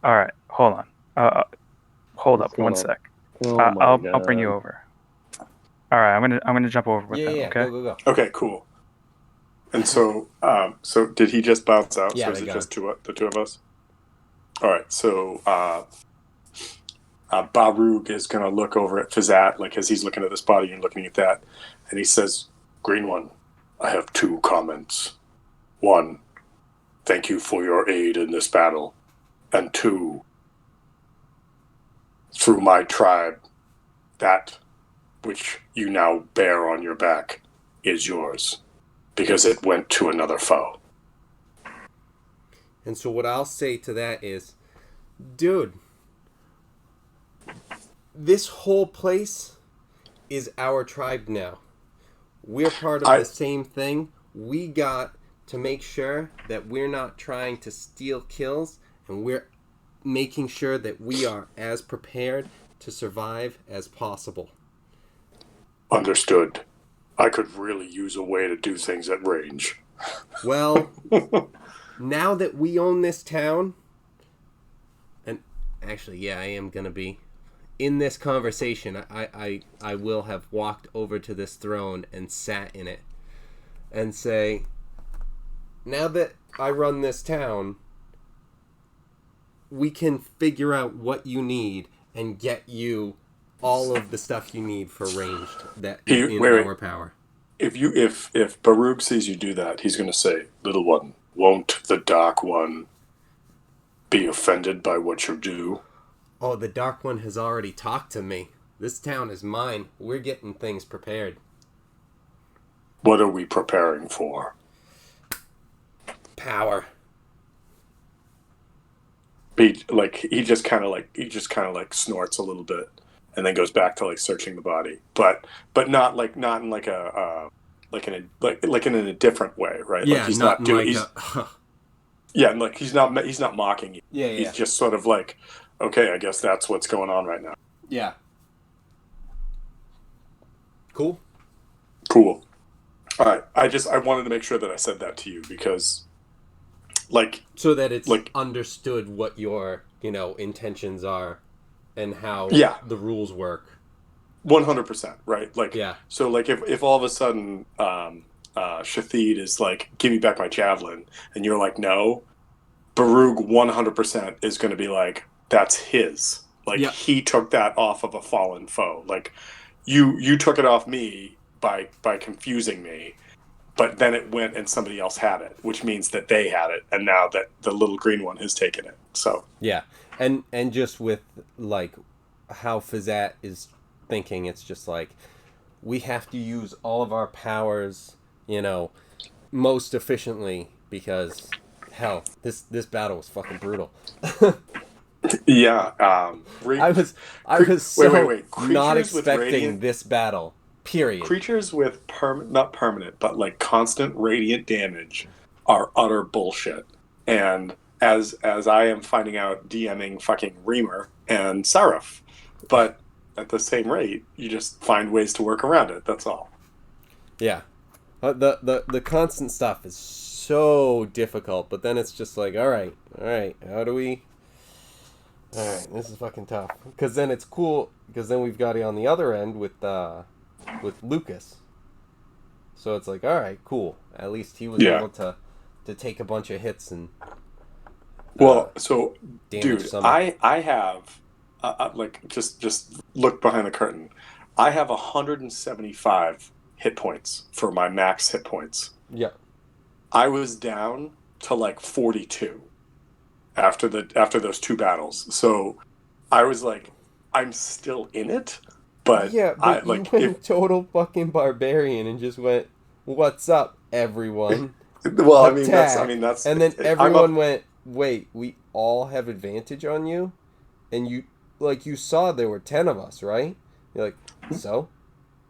All right. Hold on. Hold What's up going one on? sec. Oh my I'll god. bring you over. All right. I'm gonna jump over with them. Yeah. Okay. Go. Okay, cool. And so, so did he just bounce out? Yeah, So is they it got just the two of us? All right. So Barug is going to look over at Fizat, like as he's looking at this body and looking at that, and he says, "Green One, I have two comments. One, thank you for your aid in this battle, and two, through my tribe, that which you now bear on your back is yours, because it went to another foe." And so what I'll say to that is, dude, this whole place is our tribe now. We're part of the same thing. We got to make sure that we're not trying to steal kills, and we're making sure that we are as prepared to survive as possible. Understood. I could really use a way to do things at range. Well, now that we own this town, and actually, yeah, I am gonna be in this conversation. I will have walked over to this throne and sat in it and say, now that I run this town, we can figure out what you need and get you all of the stuff you need for ranged that is in our power. If Barug sees you do that, he's going to say, "Little one, won't the Dark One be offended by what you do?" Oh, the Dark One has already talked to me. This town is mine. We're getting things prepared. What are we preparing for? Power. He just kind of snorts a little bit, and then goes back to like searching the body, but not in like a in a different way, right? Yeah, like he's not not doing. like Yeah, and like he's not mocking you. Yeah. He's just sort of like, okay, I guess that's what's going on right now. Yeah. Cool. All right. I wanted to make sure that I said that to you because, like, so that it's like understood what your intentions are, and how the rules work. 100%, right? Like, yeah. So like if all of a sudden Shathid is like, "Give me back my javelin," and you're like, "No," Barug 100% is going to be like, "That's his." Like he took that off of a fallen foe. Like you took it off me by confusing me, but then it went and somebody else had it, which means that they had it, and now that the little green one has taken it. So yeah, and just with like how Fizat is thinking, it's just like we have to use all of our powers, most efficiently, because hell, this battle was fucking brutal. yeah, I was not expecting this battle. Period. Creatures with not permanent, but like constant radiant damage are utter bullshit. And as I am finding out, DMing fucking Reamer and Sarif, but at the same rate, you just find ways to work around it. That's all. Yeah, the constant stuff is so difficult, but then it's just like, all right, how do we? All right, this is fucking tough. Because then it's cool. Because then we've got it on the other end with Lucas. So it's like, all right, cool. At least he was able to take a bunch of hits and. So, dude, I have, like, just look behind the curtain. I have 175 hit points for my max hit points. Yeah. I was down to like 42 after those two battles. So I was like, I'm still in it, But Yeah, I but you like went total fucking barbarian and just went, "What's up, everyone? well, Attack!" And then I'm up. everyone went, "Wait, we all have advantage on you?" And you saw there were 10 of us, right? You're like, so?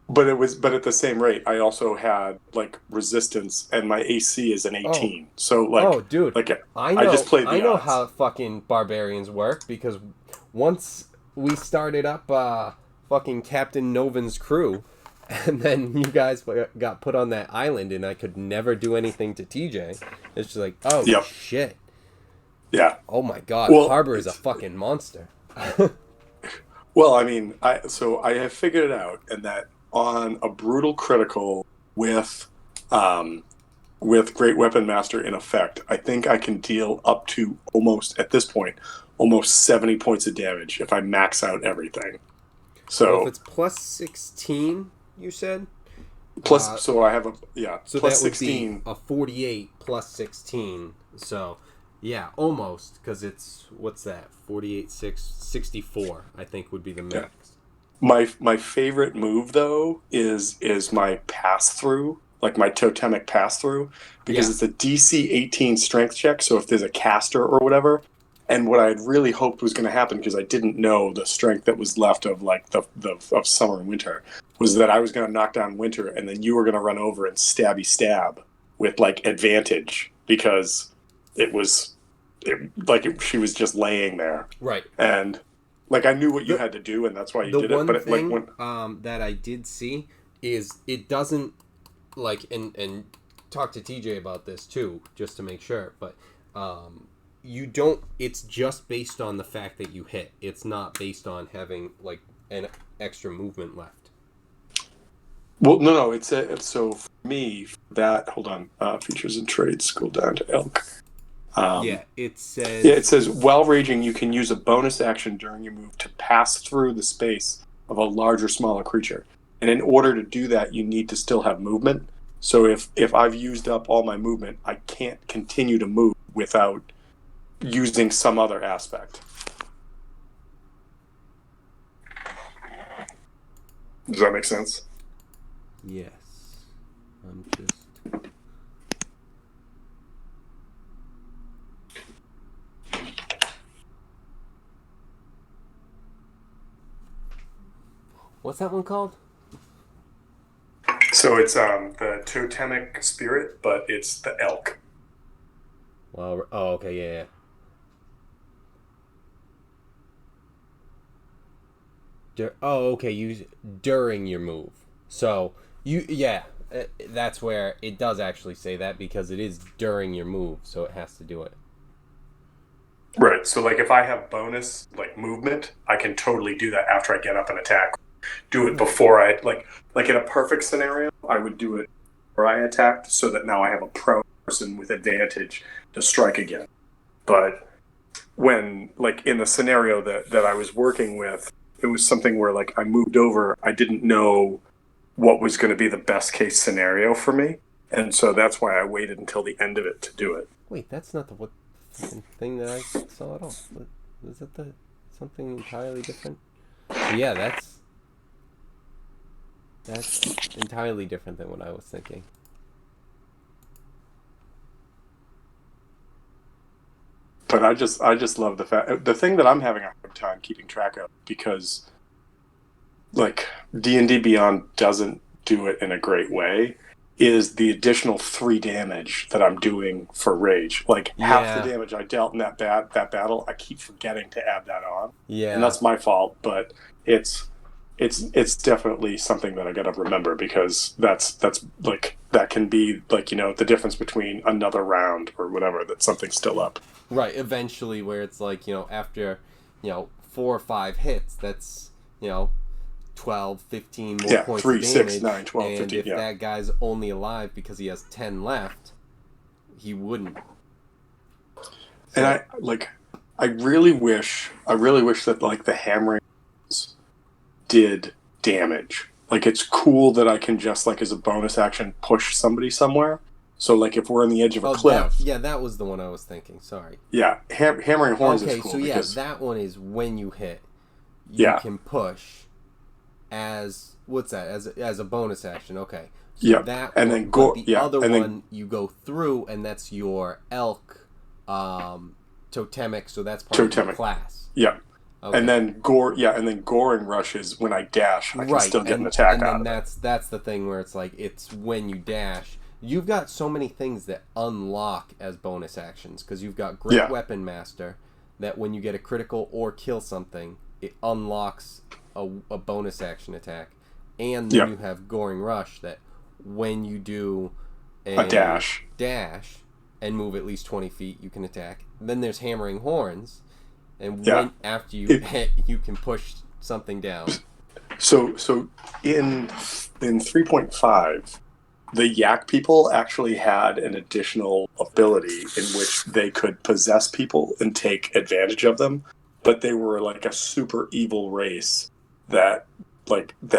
But at the same rate, I also had like resistance, and my AC is an Oh, 18. So oh, dude, like I I just know, played I the know odds. how fucking barbarians work because once we started up, fucking Captain Novan's crew, and then you guys got put on that island, and I could never do anything to TJ. It's just like, oh Yep. shit, Yeah. oh my god, Well, Harbor is a it's fucking monster. well, I have figured it out, and that on a brutal critical with um with Great Weapon Master in effect, I think I can deal up to almost at this point almost 70 points of damage if I max out everything. Well, if So it's plus 16, you said. plus, so I have a yeah So plus that would be 16. a 48 plus 16. So, yeah, almost. Because it's, what's that? 48, 64, I think would be the Yeah. max. My favorite move though is my pass through, like my totemic pass through, because Yeah. it's a DC 18 strength check. So if there's a caster or whatever, and what I had really hoped was going to happen because I didn't know the strength that was left of like the of summer and winter was that I was going to knock down winter, and then you were going to run over and stab with like advantage because she was just laying there, Right. and like I knew what you The, had to do, and that's why you the did it. one But it, like thing when that I did see is it doesn't, like, and talk to TJ about this too, just to make sure, but you don't, it's just based on the fact that you hit. It's not based on having, like, an extra movement left. well, no, it's so for me that hold on, features and traits, scroll down to elk. Yeah, it Yeah, it says says while raging, you can use a bonus action during your move to pass through the space of a larger, smaller creature. And in order to do that, you need to still have movement. So if I've used up all my movement, I can't continue to move without using some other aspect. Does that make sense? yes. I'm just. What's that one called? So it's the totemic spirit, but it's the elk. Well, oh, okay, yeah. Oh, okay. Use during your move. So that's where it does actually say that because it is during your move, so it has to do it. Right. So like if I have bonus like movement, I can totally do that after I get up and attack. Do it before I like in a perfect scenario, I would do it before I attacked so that now I have a prone person with advantage to strike again. But when like in the scenario that I was working with, it was something where like I moved over, I didn't know what was going to be the best case scenario for me. And so that's why I waited until the end of it to do it. Wait, that's not the thing that I saw at all. Was it something entirely different? So yeah, that's entirely different than what I was thinking. But I just love the thing that I'm having a hard time keeping track of because like D&D Beyond doesn't do it in a great way is the additional 3 damage that I'm doing for rage. Like half the damage I dealt in that battle, I keep forgetting to add that on. Yeah. And that's my fault, but it's definitely something that I got to remember because that's like that can be like, you know, the difference between another round or whatever that something's still up. Right, eventually where it's like, you know, after, you know, 4 or 5 hits, that's, you know, 12, 15 more points 3, of damage. 6, 9, 12, and 15, if that guy's only alive because he has 10 left, he wouldn't. So, and I really wish that like the hammering did damage. Like it's cool that I can just like as a bonus action push somebody somewhere. So like if we're on the edge of a cliff. that was the one I was thinking. Sorry. Yeah, hammering horns is cool. Okay, so because, that one is when you hit. You can push. as what's that? As a bonus action. Okay. So Yep. that And one, then but the other and then, one you go through, and that's your elk totemic. So that's part of your totemic. class. Yeah. Okay. And then goring rush is when I dash, I can Right, still get an attack and out then of it. that's the thing where it's like it's when you dash. You've got so many things that unlock as bonus actions because you've got Great Yeah. Weapon Master that when you get a critical or kill something, it unlocks a bonus action attack, and then Yep. you have Goring Rush that when you do A dash. and move at least 20 feet, you can attack. Then there's Hammering Horns, and Yeah. when after you hit, you can push something down. So in 3.5, the Yak people actually had an additional ability in which they could possess people and take advantage of them, but they were like a super evil race that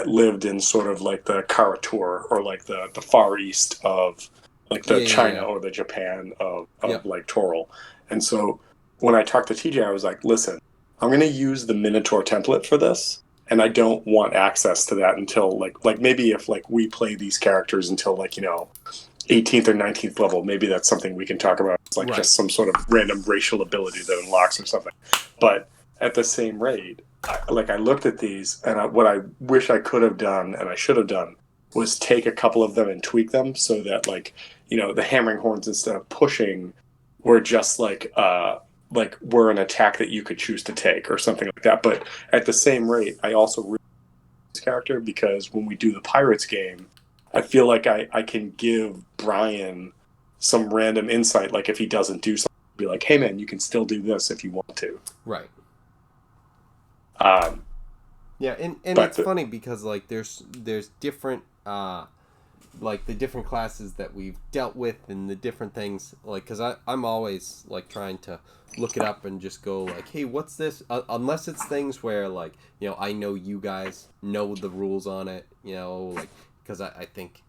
lived in sort of like the Karatur, or like the far east of like the China or the Japan of like Toril. And so when I talked to TJ, I was like, listen, I'm going to use the Minotaur template for this, and I don't want access to that until like maybe if like we play these characters until like 18th or 19th level, maybe that's something we can talk about. It's like just some sort of random racial ability that unlocks or something. But at the same rate, I looked at these, and what I wish I could have done and I should have done was take a couple of them and tweak them so that the Hammering Horns, instead of pushing, were just like were an attack that you could choose to take or something like that. But at the same rate, I also really like this character because when we do the Pirates game, I feel like I can give Brian some random insight. Like if he doesn't do something, be like, hey man, you can still do this if you want to. Right. Yeah, and it's funny because like there's different like the different classes that we've dealt with and the different things, like because I'm always like trying to look it up and just go like, hey, what's this, unless it's things where like I know you guys know the rules on it, like because I think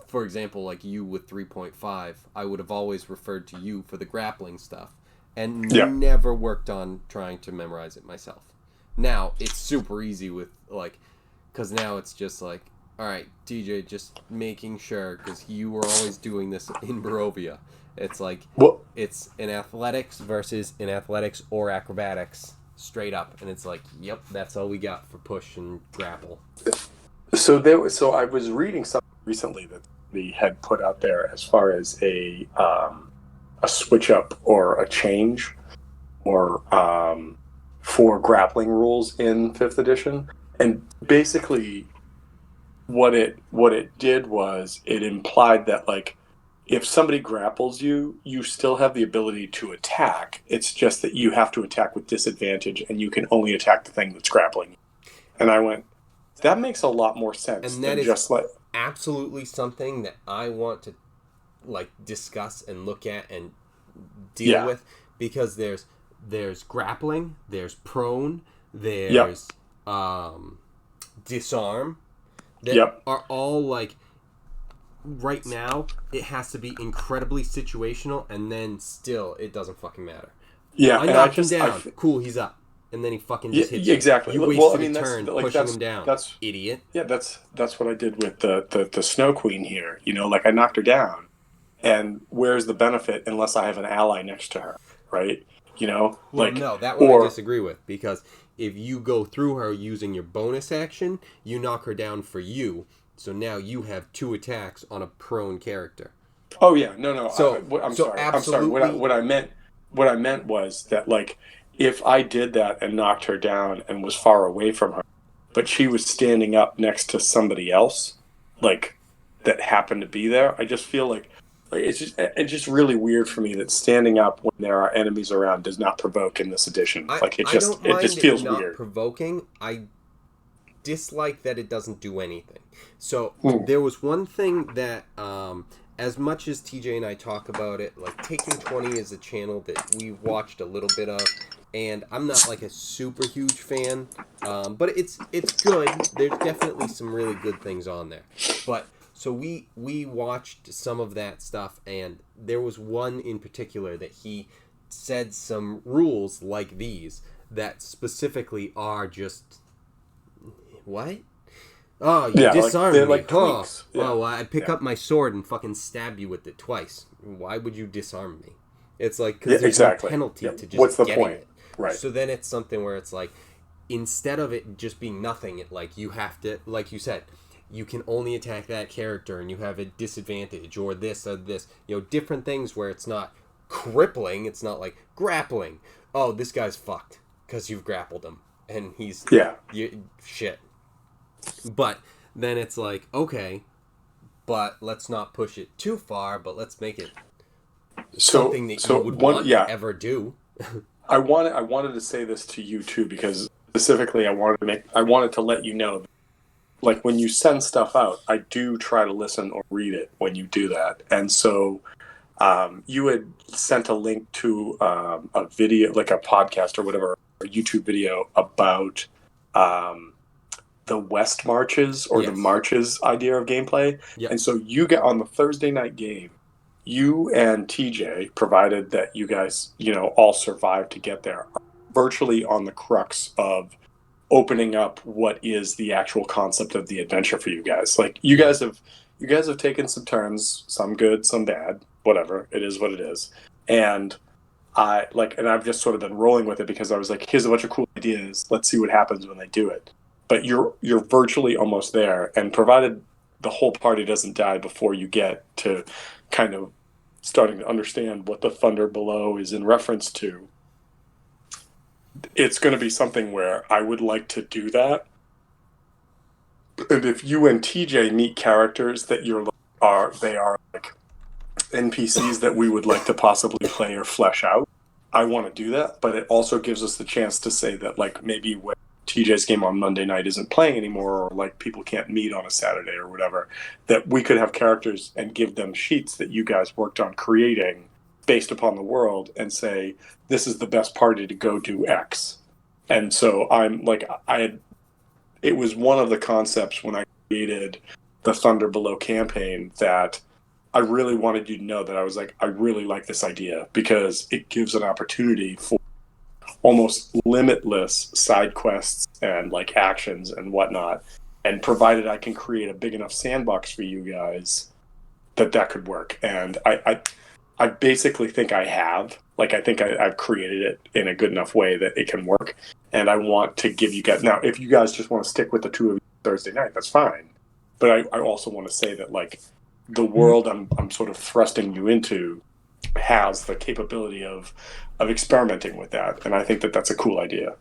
for example, like you with 3.5, I would have always referred to you for the grappling stuff and never worked on trying to memorize it myself. Now it's super easy with like, because now it's just like, all right, TJ, just making sure, because you were always doing this in Barovia. It's like, it's an athletics versus an athletics or acrobatics straight up, and it's like, yep, that's all we got for push and grapple. So I was reading something recently that we had put out there as far as a switch up or a change or for grappling rules in 5th edition, and basically what it did was it implied that like if somebody grapples you, you still have the ability to attack. It's just that you have to attack with disadvantage, and you can only attack the thing that's grappling you. And I went, that makes a lot more sense. And that than is just like absolutely something that I want to like discuss and look at and deal with, because there's grappling, there's prone, there's disarm, that are all like, right now it has to be incredibly situational, and then still it doesn't fucking matter. I knocked him down. Cool, he's up. And then he fucking just hits you. Exactly. You wasted a turn pushing him down. That's idiot. Yeah, that's what I did with the Snow Queen here. Like I knocked her down, and where's the benefit unless I have an ally next to her, right? Well, no, that one I disagree with, because if you go through her using your bonus action, you knock her down for you. So now you have 2 attacks on a prone character. Oh yeah, no. So I'm sorry. Absolutely. I'm sorry. What I meant was that like if I did that and knocked her down and was far away from her, but she was standing up next to somebody else, like that happened to be there, I just feel like it's just really weird for me that standing up when there are enemies around does not provoke in this edition. It just feels not weird. Provoking. I dislike that it doesn't do anything. So there was one thing that, as much as TJ and I talk about it, like Taking 20 is a channel that we watched a little bit of, and I'm not like a super huge fan, but it's good. There's definitely some really good things on there. But so we watched some of that stuff, and there was one in particular that he said some rules like these that specifically are just what? Oh, you Yeah, disarmed they're me. like Huh. tweaks. Yeah. Oh, well, I pick Yeah. up my sword and fucking stab you with it twice. Why would you disarm me? It's like, Yeah, because there's exactly. no penalty Yeah. to just What's the getting point? it. Right. So then it's something where it's like, instead of it just being nothing, it like you have to, like you said, you can only attack that character and you have a disadvantage or this or this. Different things where it's not crippling. It's not like grappling. Oh, this guy's fucked because you've grappled him and he's shit. But then it's like, okay, but let's not push it too far, but let's make it something that you would want to ever do. I wanted to say this to you too, because specifically I wanted to let you know, like, when you send stuff out, I do try to listen or read it when you do that. And so you had sent a link to a video, like a podcast or whatever, a YouTube video about the West Marches or the Marches idea of gameplay. Yep. And so you get on the Thursday night game, you and TJ, provided that you guys, all survived to get there, are virtually on the crux of opening up what is the actual concept of the adventure for you guys. Like, you guys have taken some turns, some good, some bad, whatever. It is what it is. And I've just sort of been rolling with it because I was like, here's a bunch of cool ideas. Let's see what happens when they do it. But you're virtually almost there, and provided the whole party doesn't die before you get to kind of starting to understand what the Thunder Below is in reference to, it's going to be something where I would like to do that. And if you and TJ meet characters that they are like NPCs that we would like to possibly play or flesh out, I want to do that. But it also gives us the chance to say that, like, maybe when TJ's game on Monday night isn't playing anymore, or like people can't meet on a Saturday or whatever, that we could have characters and give them sheets that you guys worked on creating based upon the world and say, this is the best party to go do X. And so I'm like, it was one of the concepts when I created the Thunder Below campaign that I really wanted you to know, that I was like, I really like this idea because it gives an opportunity for almost limitless side quests and like actions and whatnot. And provided I can create a big enough sandbox for you guys, that could work. And I basically think I have. Like, I think I've created it in a good enough way that it can work. And I want to give you guys... Now, if you guys just want to stick with the two of you Thursday night, that's fine. But I also want to say that, like, the world I'm sort of thrusting you into has the capability of experimenting with that. And I think that that's a cool idea.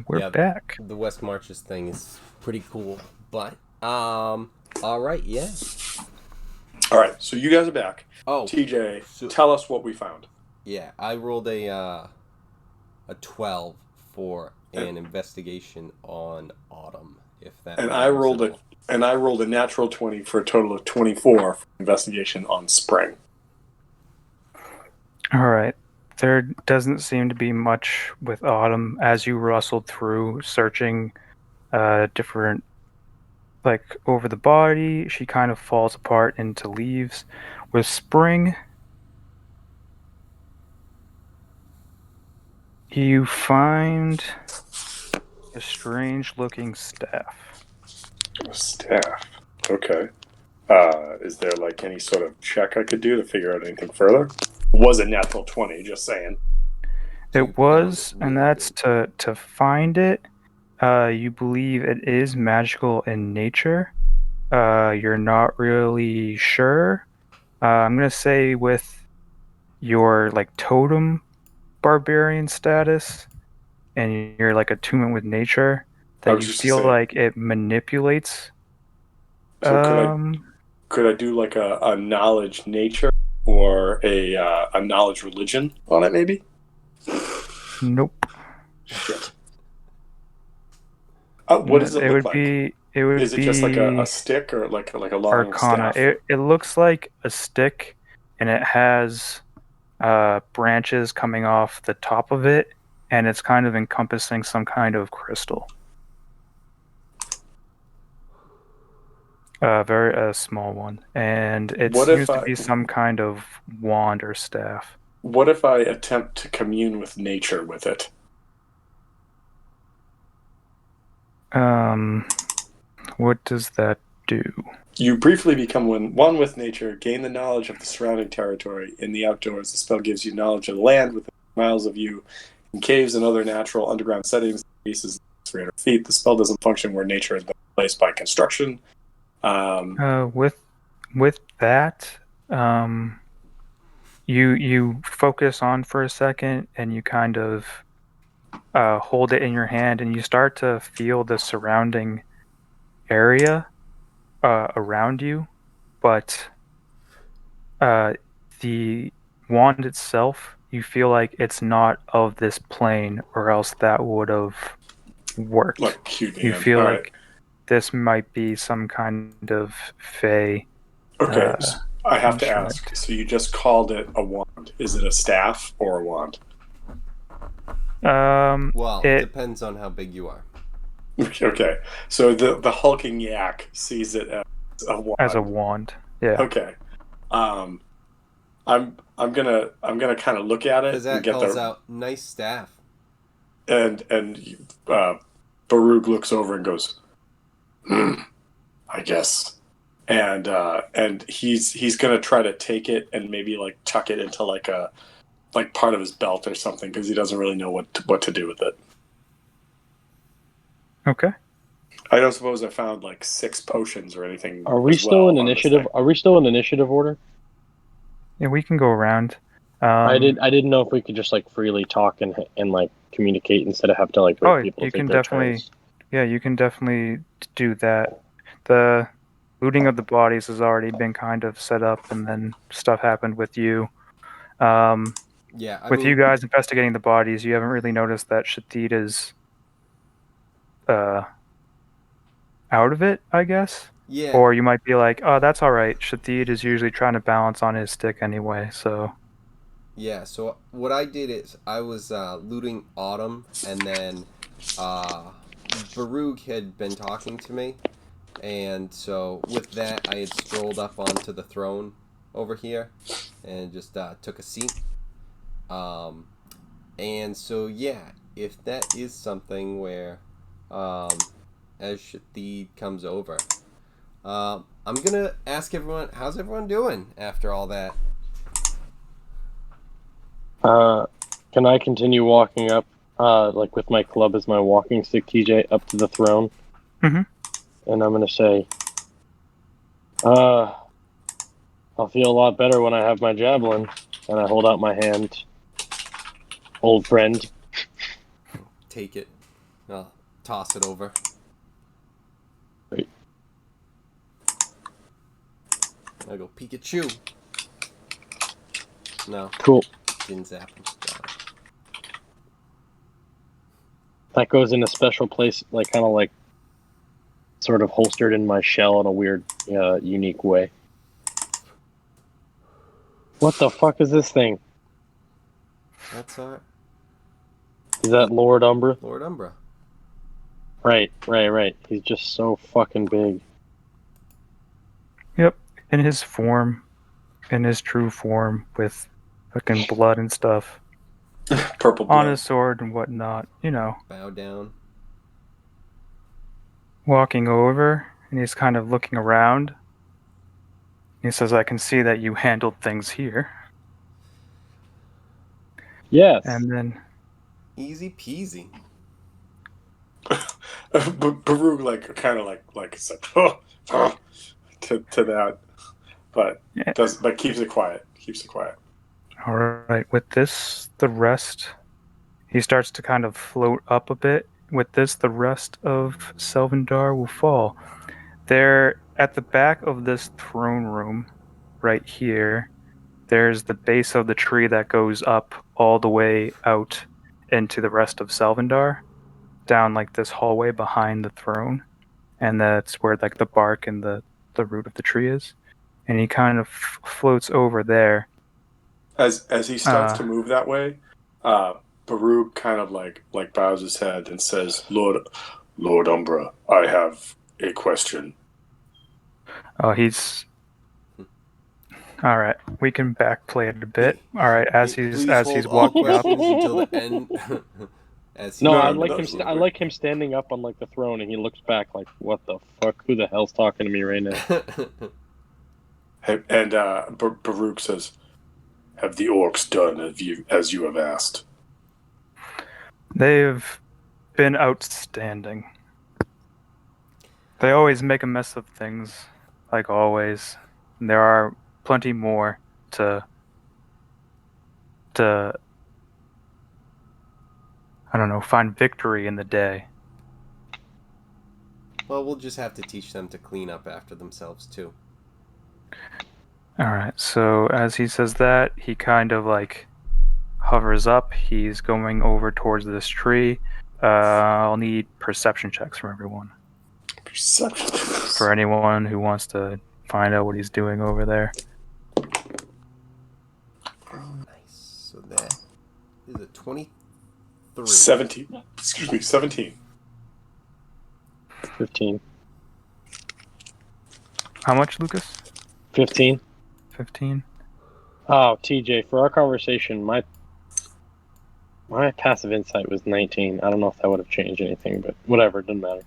We're back. The West Marches thing is pretty cool. But, all right, yeah. All right, so you guys are back. Oh, TJ, tell us what we found. Yeah, I rolled a 12 for an investigation on autumn. If that. And I rolled a natural 20 for a total of 24 for investigation on spring. All right. There doesn't seem to be much with autumn as you rustled through searching different, like, over the body. She kind of falls apart into leaves. With spring, you find a strange looking staff. A staff. Okay. Is there like any sort of check I could do to figure out anything further? Was it natural 20, just saying. It was, and that's to find it. You believe it is magical in nature. You're not really sure. I'm gonna say with your like totem barbarian status and your like attunement with nature, that you feel like it manipulates. So could I do like a knowledge nature or a knowledge religion on it, maybe? Nope. Shit. What does it look like? Is it just like a stick or like a long Arcana? staff? It looks like a stick, and it has branches coming off the top of it, and it's kind of encompassing some kind of crystal. Very small one, and it seems to be some kind of wand or staff. What if I attempt to commune with nature with it? What does that do? You briefly become one with nature, gain the knowledge of the surrounding territory. In the outdoors, the spell gives you knowledge of the land within miles of you. In caves and other natural underground settings, spaces 300 feet. The spell doesn't function where nature has been replaced by construction. With that, you focus on for a second, and you kind of hold it in your hand, and you start to feel the surrounding area around you, but the wand itself, you feel like it's not of this plane, or else that would have worked. Like cute You man. feel All like right. this might be some kind of fey Okay, so I have to instrument. ask. So you just called it a wand. Is it a staff or a wand? Well, It depends on how big you are. Okay, so the hulking yak sees it as a wand. as a wand. Yeah. Okay, um, I'm gonna kind of look at it and Fizak get calls the out, "Nice staff." and Baruch looks over and goes, I guess, and he's gonna try to take it and maybe like tuck it into like part of his belt or something because he doesn't really know what to do with it. Okay. I don't suppose I found like 6 potions or anything. Are we as still well in on this initiative? thing. Are we still in initiative order? Yeah, we can go around. I didn't know if we could just like freely talk and like communicate instead of have to like wait Oh, people you to take can their definitely. turns. Yeah, you can definitely do that. The looting of the bodies has already been kind of set up, and then stuff happened with you. Yeah, I With you mean, guys investigating the bodies, you haven't really noticed that Shatid is uh, out of it, I guess. yeah, Or you might be like, oh, that's all right. Shatid is usually trying to balance on his stick anyway, so. yeah. So what I did is I was looting Autumn, and then Baruch had been talking to me, and so with that, I had strolled up onto the throne over here, and just took a seat. Um, and so yeah, if that is something where, as Shatid comes over, I'm gonna ask everyone, how's everyone doing after all that? Can I continue walking up, like with my club as my walking stick, TJ, up to the throne? Mm-hmm. And I'm gonna say, I'll feel a lot better when I have my javelin. And I hold out my hand, old friend. Take it. I'll toss it over. Right. I go, Pikachu. No, Cool. didn't zap him. Got it. That goes in a special place, like kind of like sort of holstered in my shell in a weird, unique way. What the fuck is this thing? That's Is that Lord Umbra? Lord Umbra. Right. He's just so fucking big. Yep. In his form, in his true form, with fucking blood and stuff Purple on blood. his sword and whatnot, Bow down. walking over, and he's kind of looking around. He says, I can see that you handled things here. Yes. And then, Easy peasy. Baruch like kind of like it's like to that, but yeah. keeps it quiet. All right, with this, the rest, he starts to kind of float up a bit. With this, the rest of Selvendar will fall. There, at the back of this throne room, right here, there's the base of the tree that goes up all the way out into the rest of Selvendar, down like this hallway behind the throne, and that's where like the bark and the root of the tree is. And he kind of floats over there. As he starts to move that way, Baruch kind of like bows his head and says, Lord Umbra, I have a question." Oh, he's all right. We can backplay it a bit. All right, as Please he's hold all walking up. questions until the end. As No, No, I no, like no, him. I like him standing up on like the throne, and he looks back like, "What the fuck? Who the hell's talking to me right now?" And Baruch says, "Have the orcs done as you have asked?" They've been outstanding. They always make a mess of things, like always. And there are plenty more to I don't know, find victory in the day. Well, we'll just have to teach them to clean up after themselves too. Alright, so as he says that, he kind of like hovers up. He's going over towards this tree. I'll need perception checks from everyone. Perception. For anyone who wants to find out what he's doing over there. Nice. So that is a 23. 17. Excuse me, 17. 15. How much, Lucas? 15. 15? Oh, TJ, for our conversation, my passive insight was 19. I don't know if that would have changed anything, but whatever, it doesn't matter.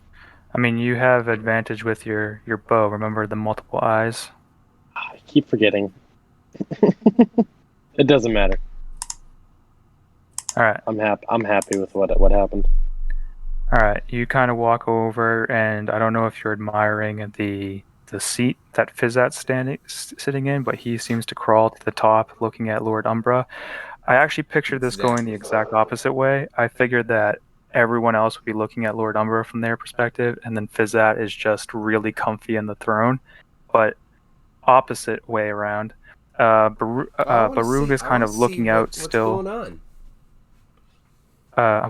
I mean, you have advantage with your bow. Remember the multiple eyes? I keep forgetting. It doesn't matter. All right. I'm happy with what happened. All right. You kind of walk over, and I don't know if you're admiring the seat that Fizzat's sitting in, but he seems to crawl to the top, looking at Lord Umbra. I actually pictured this going the exact opposite way. I figured that everyone else would be looking at Lord Umbra from their perspective, and then Fizzat is just really comfy in the throne. But opposite way around. Barug is kind of looking out still. What's going on?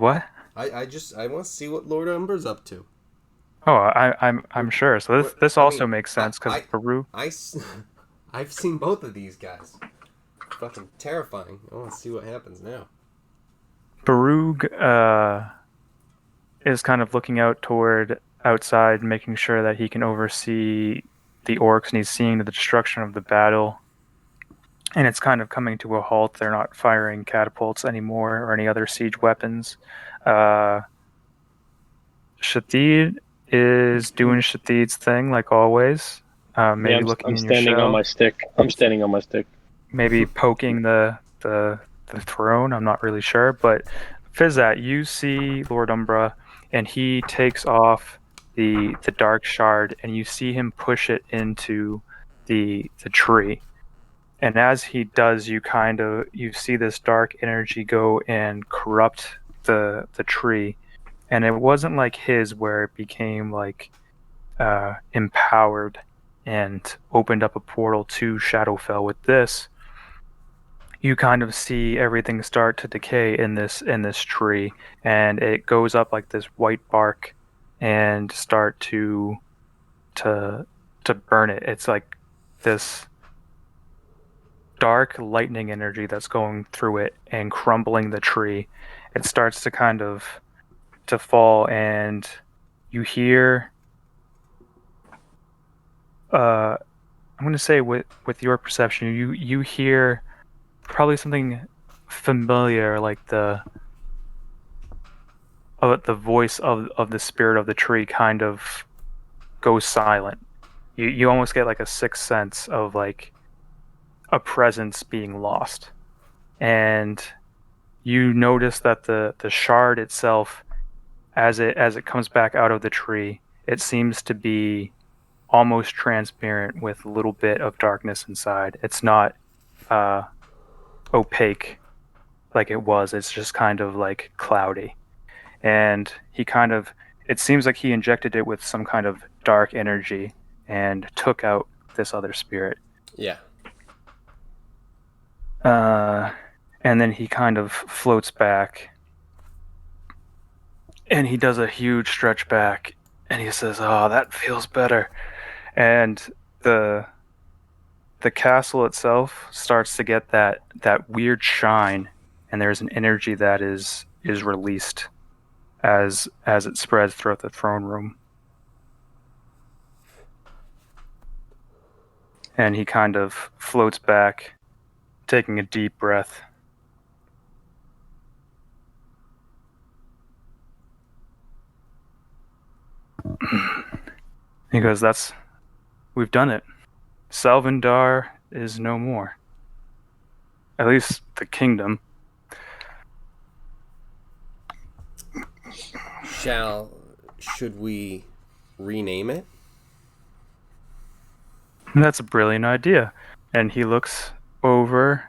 What? I want to see what Lord Umber's up to. Oh, I'm sure. So this also makes sense because Barug. I've seen both of these guys. Fucking terrifying. I want to see what happens now. Barug is kind of looking out toward outside, making sure that he can oversee the orcs, and he's seeing the destruction of the battle. And it's kind of coming to a halt. They're not firing catapults anymore or any other siege weapons. Shatid is doing Shatid's thing like always. Maybe looking I'm in your standing shell. on my stick. I'm standing on my stick. Maybe poking the throne. I'm not really sure, but Fizzat, you see Lord Umbra, and he takes off the dark shard, and you see him push it into the tree. And as he does, you see this dark energy go and corrupt the tree, and it wasn't like his where it became like empowered and opened up a portal to Shadowfell. With this, you kind of see everything start to decay in this tree, and it goes up like this white bark and start to burn it. It's like this dark lightning energy that's going through it and crumbling the tree. It starts to kind of to fall, and you hear I'm going to say with your perception, you hear probably something familiar, like the voice of the spirit of the tree kind of goes silent. You almost get like a sixth sense of like a presence being lost, and you notice that the shard itself, as it comes back out of the tree, it seems to be almost transparent with a little bit of darkness inside. It's not opaque like it was. It's just kind of like cloudy. And it seems like he injected it with some kind of dark energy and took out this other spirit. Yeah. And then he kind of floats back, and he does a huge stretch back, and he says, "Oh, that feels better." And the castle itself starts to get that weird shine, and there's an energy that is released as it spreads throughout the throne room. And he kind of floats back, taking a deep breath. He goes, we've done it. Selvendar is no more. At least the kingdom. Should we rename it? That's a brilliant idea. And he looks over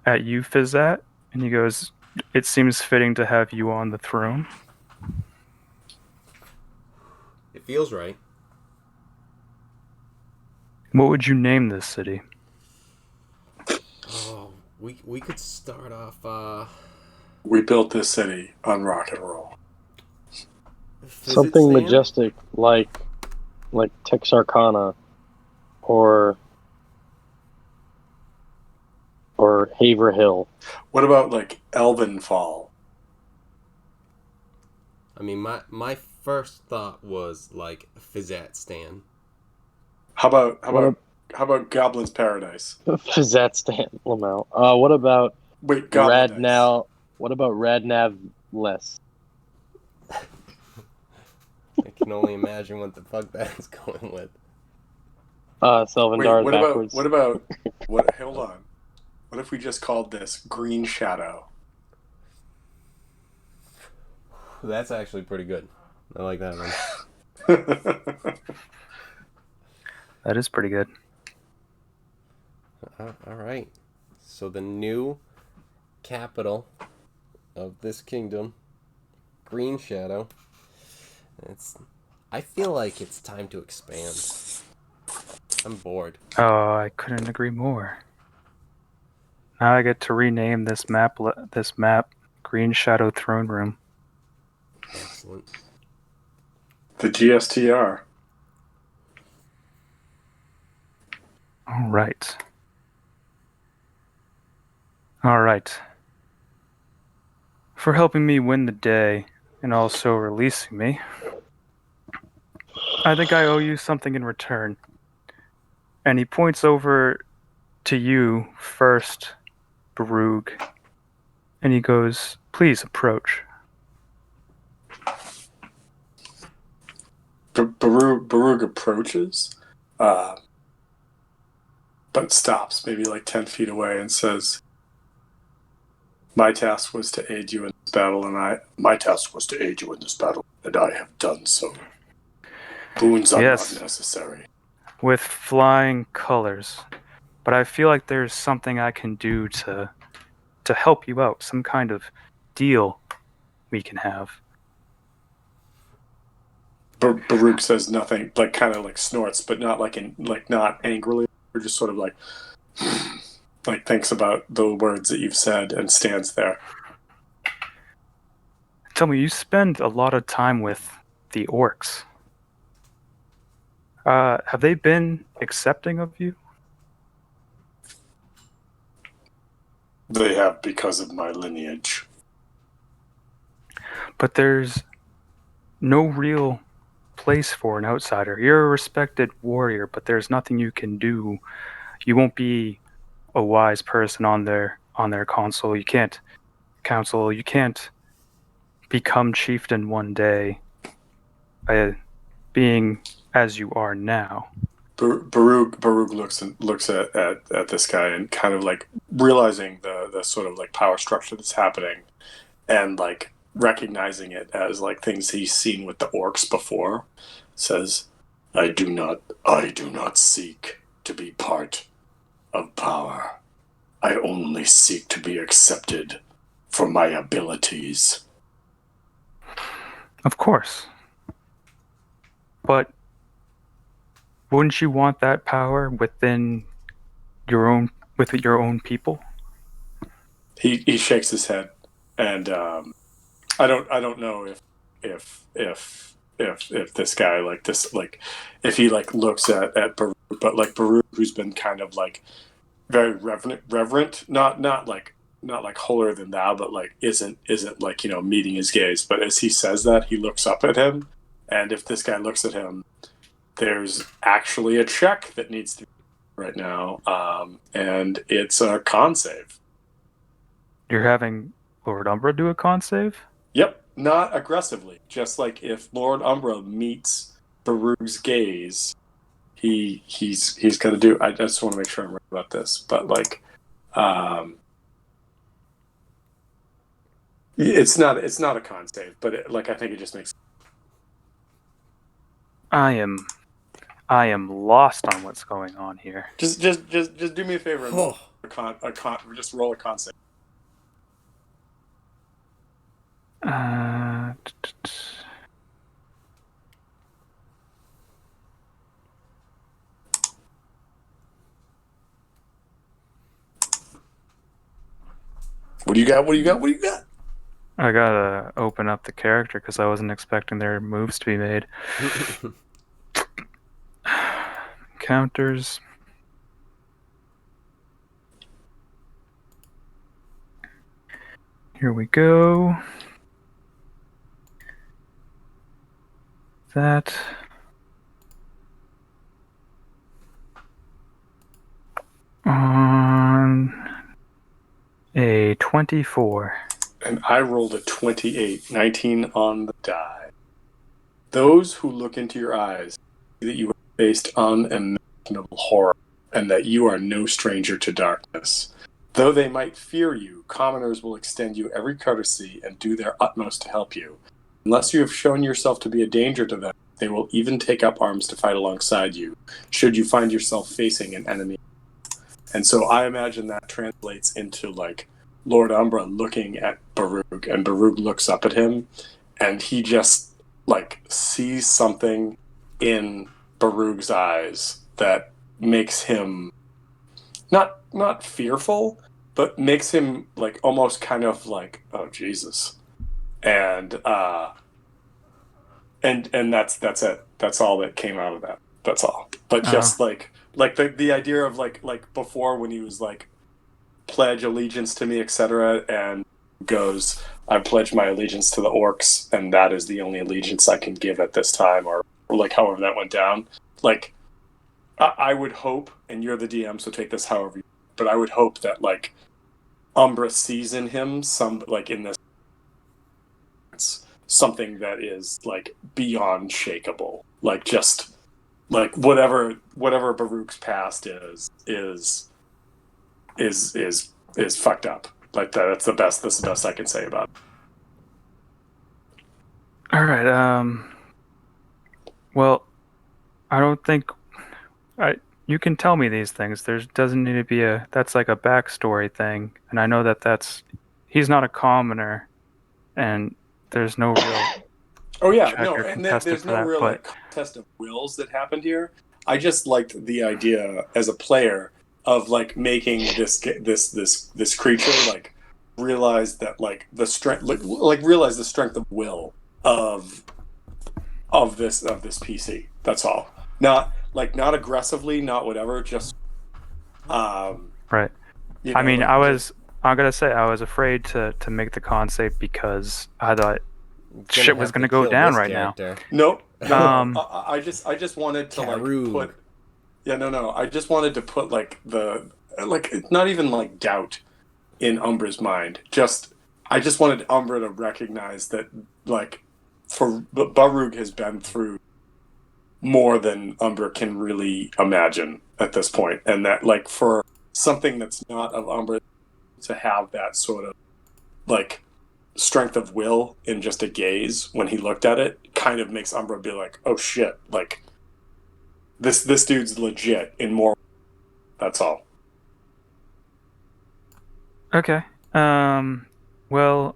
at you, Fizzat, and he goes, it seems fitting to have you on the throne. It feels right. What would you name this city? Oh, we could start off. We built this city on rock and roll. Something Fizzitstan? majestic like Texarkana or Haverhill. What about like Elvenfall? I mean, my first thought was like Fizzatstan. How about Goblin's Paradise? Fizzatstan, Lamau. What about Wait, Goblin Dice. Radnow? What about Radnav less? I can only imagine what the fuck that's going with. Selvendar Wait, backwards. Hold on. What if we just called this Green Shadow? That's actually pretty good. I like that one. That is pretty good. All right. So the new capital of this kingdom, Green Shadow. I feel like it's time to expand. I'm bored. Oh, I couldn't agree more. Now I get to rename this map Green Shadow Throne Room. Excellent. The GSTR. All right. All right. For helping me win the day and also releasing me, I think I owe you something in return. And he points over to you first, Barug, and he goes, please approach. Barug approaches, but stops maybe like 10 feet away and says, my task was to aid you in this battle, and I have done so. Boons are Yes. not necessary. With flying colors. But I feel like there's something I can do to help you out, some kind of deal we can have. Baruch says nothing, like kind of like snorts, but not not angrily, or just sort of like thinks about the words that you've said and stands there. Tell me, you spend a lot of time with the orcs. Have they been accepting of you? They have, because of my lineage. But there's no real place for an outsider. You're a respected warrior, but there's nothing you can do. You won't be a wise person on their council. You can't become chieftain one day by being as you are now. Baruch looks at this guy and kind of like realizing the sort of like power structure that's happening, and like recognizing it as like things he's seen with the orcs before, says, I do not seek to be part of power. I only seek to be accepted for my abilities. Of course. But wouldn't you want that power within your own people? He shakes his head, and I don't know if this guy like this, like if he like looks at Baruch, but like Baruch, who's been kind of like very reverent, not like holier than thou, but like isn't like, you know, meeting his gaze. But as he says that, he looks up at him, and if this guy looks at him, there's actually a check that needs to be right now, and it's a con save. You're having Lord Umbra do a con save? Yep, not aggressively. Just like if Lord Umbra meets Baruch's gaze, he's gonna do. I just want to make sure I'm right about this, but like, it's not a con save, but I think it just makes. I am lost on what's going on here. Just do me a favor and roll just roll a con save. What do you got? What do you got? What do you got? I gotta open up the character because I wasn't expecting their moves to be made. Counters. Here we go. That. On a 24. And I rolled a 28, 19 on the die. Those who look into your eyes see that you are faced unimaginable horror, and that you are no stranger to darkness. Though they might fear you, commoners will extend you every courtesy and do their utmost to help you. Unless you have shown yourself to be a danger to them, they will even take up arms to fight alongside you, should you find yourself facing an enemy. And so I imagine that translates into, like, Lord Umbra looking at Baruch, and Baruch looks up at him, and he just, like, sees something in Baruch's eyes that makes him not fearful, but makes him, like, almost kind of like, oh, Jesus. And that's it. That's all that came out of that. That's all. But just like the idea of like before, when he was like, pledge allegiance to me, etc., and goes, I pledge my allegiance to the orcs, and that is the only allegiance I can give at this time, or like however that went down. Like, I would hope, and you're the DM, so take this however you, but I would hope that, like, Umbra sees in him some, like, in this, something that is, like, beyond shakeable. Like, just, like, whatever Baruch's past is fucked up. Like, that's the best I can say about it. All right. Well, I don't think you can tell me these things. There doesn't need to be that's like a backstory thing, and I know he's not a commoner, and there's no real. Oh yeah, no, and there's no real like contest of wills that happened here. I just liked the idea as a player of like making this creature like realize that like the strength, like realize the strength of will of this PC. That's all. Not aggressively, not whatever. Just right. You know, I mean, like, I'm gonna say I was afraid to make the con save because I thought shit was gonna go down right character. Now. No. I just wanted to like put. Yeah, no. I just wanted to put like not even like doubt in Umbra's mind. I just wanted Umbra to recognize that like Baruch has been through more than Umbra can really imagine at this point, and that like for something that's not of Umbra to have that sort of like strength of will in just a gaze when he looked at it kind of makes Umbra be like, oh shit, like this dude's legit in more. That's all. Okay. Well,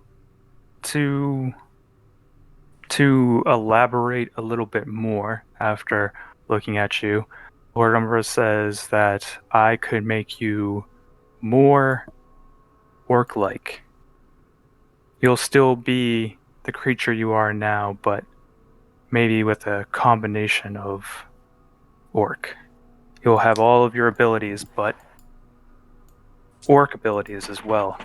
to elaborate a little bit more after looking at you, Lord Umbra says that I could make you more orc-like. You'll still be the creature you are now, but maybe with a combination of orc. You'll have all of your abilities, but orc abilities as well.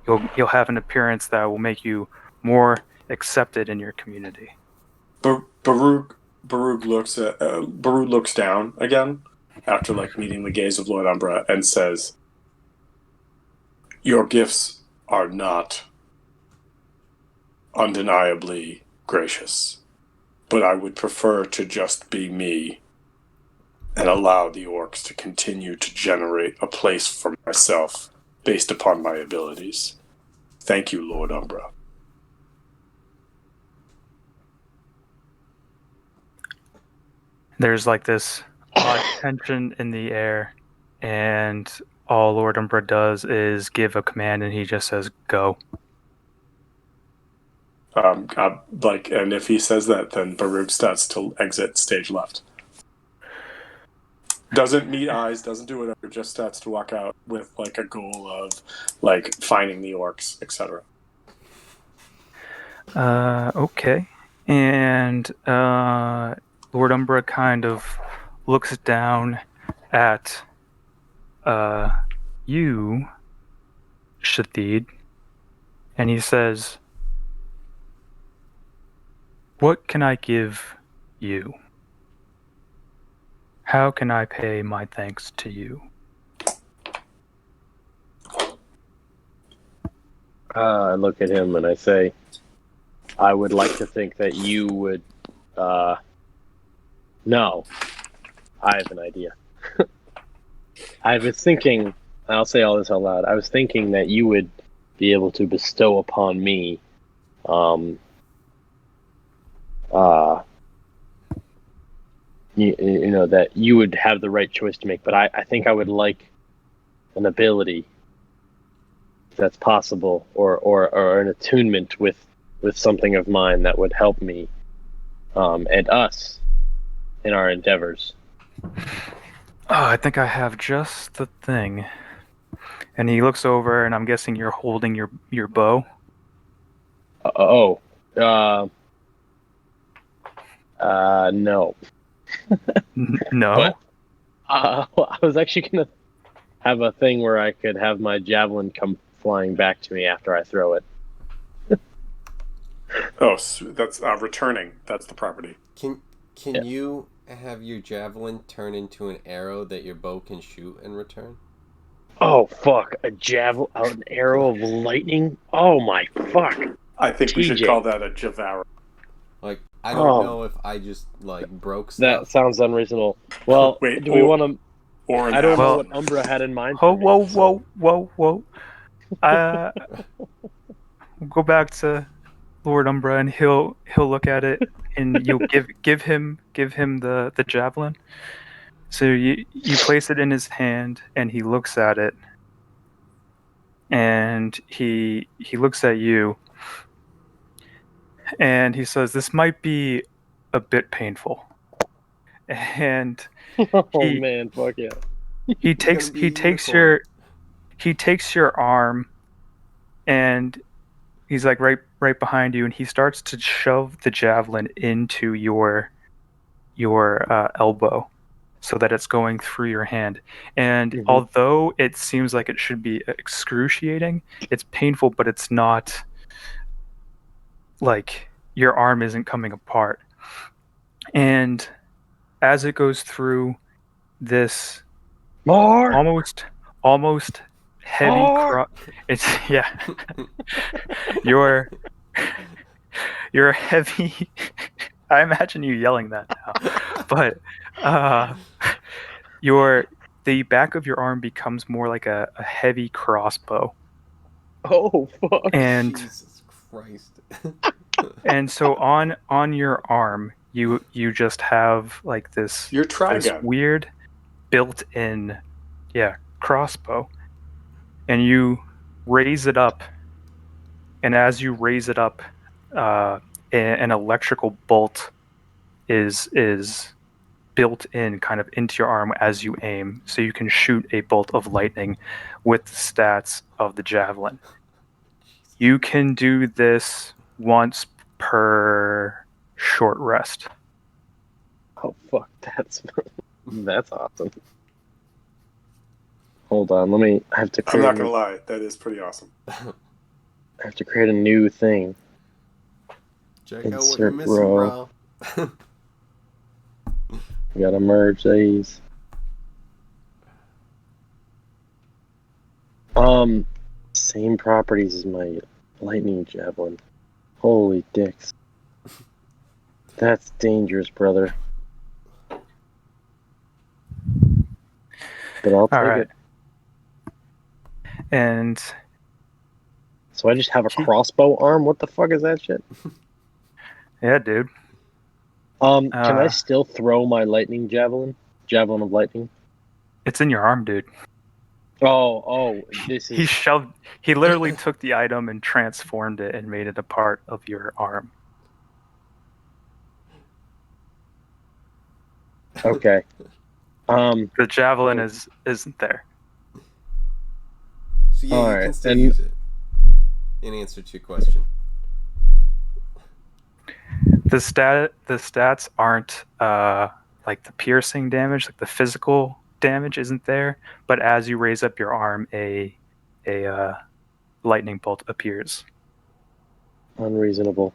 You'll have an appearance that will make you more accepted in your community. Baruch looks down again after like meeting the gaze of Lord Umbra and says, "Your gifts are not undeniably gracious, but I would prefer to just be me and allow the orcs to continue to generate a place for myself based upon my abilities. Thank you, Lord Umbra. There's like this odd tension in the air, and all Lord Umbra does is give a command, and he just says, "Go." And if he says that, then Baruch starts to exit stage left. Doesn't meet eyes, doesn't do whatever, just starts to walk out with like a goal of like finding the orcs, etc. Okay. And Lord Umbra kind of looks down at you, Shathid, and he says, "What can I give you? How can I pay my thanks to you?" I look at him and I say, I would like to think that you would. No, I have an idea. I was thinking, I'll say all this out loud. I was thinking that you would be able to bestow upon me, you know, that you would have the right choice to make. But I think I would like an ability that's possible, or an attunement with something of mine that would help me and us in our endeavors. Oh, I think I have just the thing. And he looks over, and I'm guessing you're holding your bow. No. No. But I was actually gonna have a thing where I could have my javelin come flying back to me after I throw it. Oh, so that's returning. That's the property. Can Yeah. you have your javelin turn into an arrow that your bow can shoot in return? Oh fuck! An arrow of lightning. Oh my fuck! I think we should TJ. call that a Javara. Like, I don't Oh. know if I just like broke That stuff. sounds unreasonable. Well, Wait, do we want to? Or an I don't know apple. what Umbra had in mind. Whoa, For me, whoa, so- whoa. We'll go back to Lord Umbra, and he'll look at it, and you'll give him the javelin. So you place it in his hand, and he looks at it, and he looks at you, and he says, "This might be a bit painful." And Oh he man, fuck yeah! he He's takes gonna be he a takes unicorn. your arm, and he's like right behind you, and he starts to shove the javelin into your elbow, so that it's going through your hand. And Mhm. although it seems like it should be excruciating, it's painful, but it's not like your arm isn't coming apart. And as it goes through this More. almost heavy More. it's yeah. You're heavy. I imagine you yelling that now. But the back of your arm becomes more like a heavy crossbow. Oh fuck! And Jesus Christ. and so on your arm you just have like this Your trigun. weird built-in crossbow, and you raise it up, and as you raise it up, an electrical bolt is built in kind of into your arm as you aim, so you can shoot a bolt of lightning with the stats of the javelin. You can do this once per short rest. Oh fuck! That's awesome. Hold on, I have to I'm create. not gonna lie, that is pretty awesome. I have to create a new thing. Check out what Insert you're missing, row. bro. We gotta merge these. Same properties as my lightning javelin. Holy dicks! That's dangerous, brother. But I'll take right. it. And So I just have a crossbow arm? What the fuck is that shit? yeah, dude. Can I still throw my lightning javelin? Javelin of lightning? It's in your arm, dude. Oh, this is... He literally took the item and transformed it and made it a part of your arm. Okay. The javelin isn't there. So yeah, All you right, can still and- use it. In answer to your question. The stats aren't like the piercing damage, like the physical damage isn't there, but as you raise up your arm, a lightning bolt appears. Unreasonable.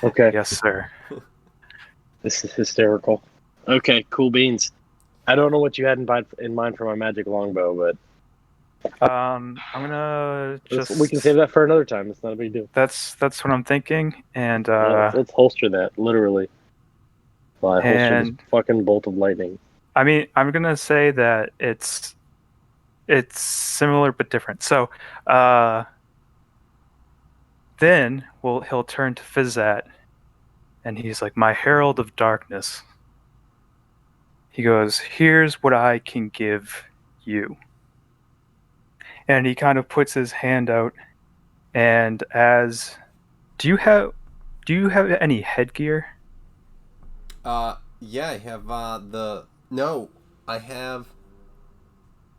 Okay. Yes, sir. This is hysterical. Okay, cool beans. I don't know what you had in mind for my magic longbow, but I'm gonna just. we can save that for another time. It's not a big deal. That's what I'm thinking, and Yeah, let's holster that, literally. Well, I holster this fucking bolt of lightning. I mean, I'm gonna say that it's similar but different. So, then he'll turn to Fizzat, and he's like, "My Herald of Darkness." He goes, "Here's what I can give you," and he kind of puts his hand out. And do you have any headgear? Yeah, I have I have.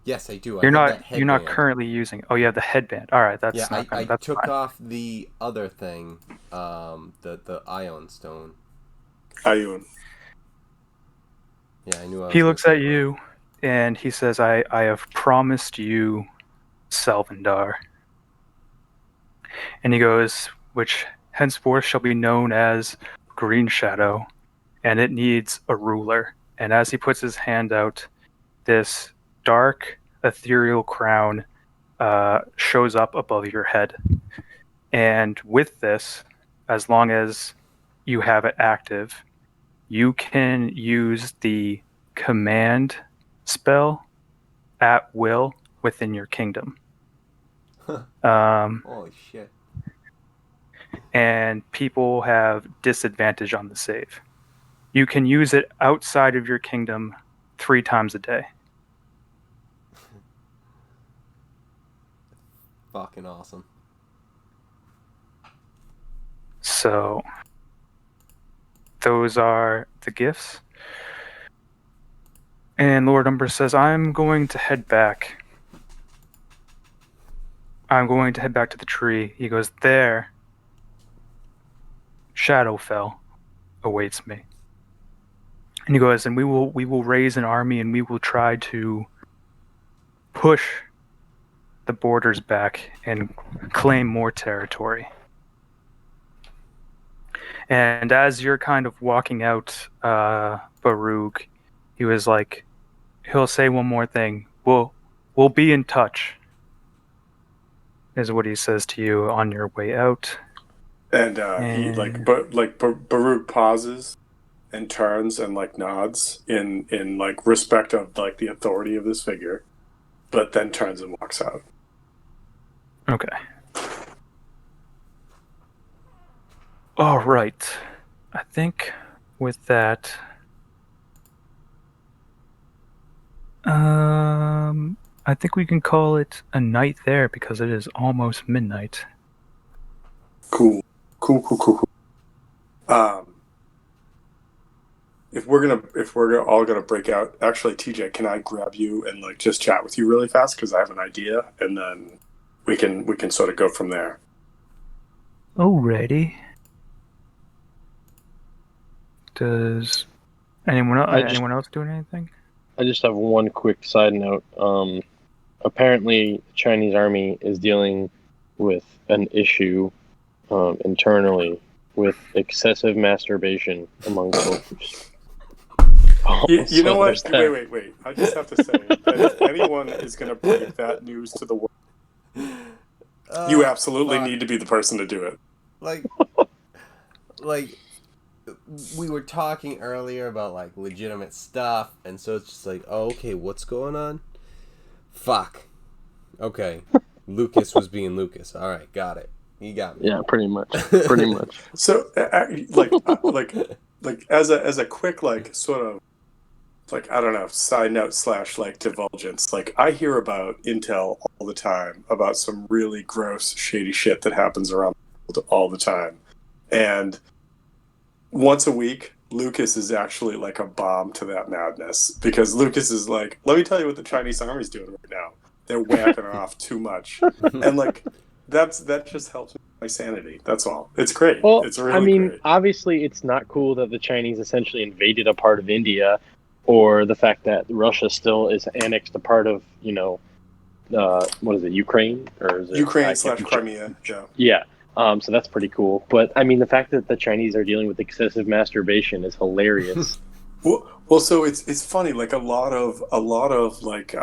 Yes, I do. You're I have that you're not headband. currently using. Oh, you have the headband. All right, that's Yeah, not gonna. I That's took fine. off the other thing, the ion stone. Ayun. Yeah, I knew I was He gonna looks say at it you, and he says, "I have promised you Selvendar." And he goes, "Which henceforth shall be known as Green Shadow, and it needs a ruler." And as he puts his hand out, this dark, ethereal crown shows up above your head. And with this, as long as you have it active, you can use the command spell at will within your kingdom. Holy shit. And people have disadvantage on the save. You can use it outside of your kingdom 3 times a day. Fucking awesome. So those are the gifts. And Lord Umber says, I'm going to head back. I'm going to head back to the tree. He goes, there, Shadowfell awaits me. And he goes, and we will raise an army and we will try to push the borders back and claim more territory. And as you're kind of walking out, Baruch, he was like, he'll say one more thing. We'll be in touch, is what he says to you on your way out. And he Baruch pauses and turns and like nods in like respect of like the authority of this figure, but then turns and walks out. Okay. All right. I think with that, I think we can call it a night there because it is almost midnight. Cool. If we're all gonna break out, actually, TJ, can I grab you and like just chat with you really fast because I have an idea, and then we can sort of go from there. Alrighty. Does anyone else doing anything? I just have one quick side note. Apparently, the Chinese army is dealing with an issue internally with excessive masturbation among soldiers. You know what? Wait. I just have to say that if anyone is going to break that news to the world, you absolutely need to be the person to do it. Like we were talking earlier about like legitimate stuff, and so it's just like, oh, okay, what's going on? Fuck. Okay, Lucas was being Lucas. All right, got it. You got me. Yeah, pretty much. Pretty much. So, like as a quick like sort of like I don't know side note slash like divulgence. Like I hear about Intel all the time about some really gross, shady shit that happens around the world all the time, and once a week, Lucas is actually like a bomb to that madness because Lucas is like, let me tell you what the Chinese army's doing right now. They're whacking off too much, and like that just helps my sanity. That's all. It's great. Well, It's really I mean, great. obviously, it's not cool that the Chinese essentially invaded a part of India, or the fact that Russia still is annexed a part of, what is it, Ukraine? Or is it Ukraine slash Crimea. Yeah. Yeah. So that's pretty cool. But I mean, the fact that the Chinese are dealing with excessive masturbation is hilarious. Well, so it's funny. Like a lot of like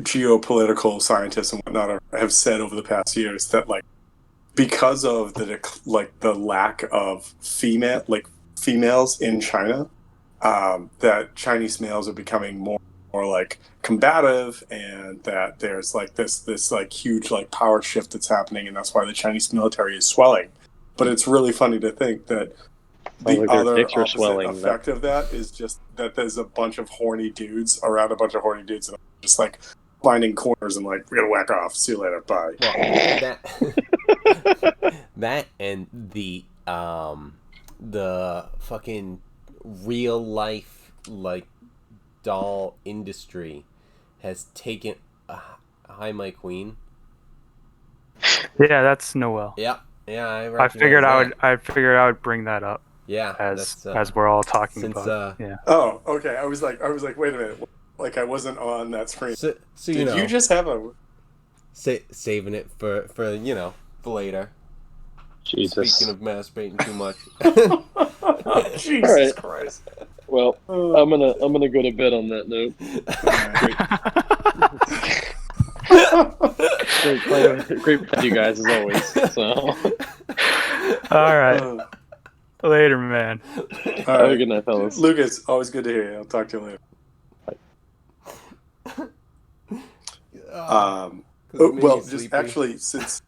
geopolitical scientists and whatnot have said over the past years that like because of the lack of females in China, that Chinese males are becoming more like combative, and that there's like this like huge like power shift that's happening, and that's why the Chinese military is swelling. But it's really funny to think that the like their other dicks are opposite swelling. effect of that is just that there's a bunch of horny dudes around a bunch of horny dudes, and just like finding corners and like, we're gonna whack off. See you later. Bye. Well, that and the fucking real life like doll industry has taken. Hi, my queen. Yeah, that's Noel. Yeah, I figured I would bring that up. Yeah, as we're all talking since, about. Yeah. Oh, okay. I was like, wait a minute. Like I wasn't on that screen. So Did you just have a saving it for for later. Jesus. Speaking of masturbating too much. Jesus Right. Christ. Well, I'm gonna go to bed on that note. Great with you guys as always. So. All right. Later, man. All right. Have a good night, fellas. Lucas, always good to hear you. I'll talk to you later. Well, just actually, since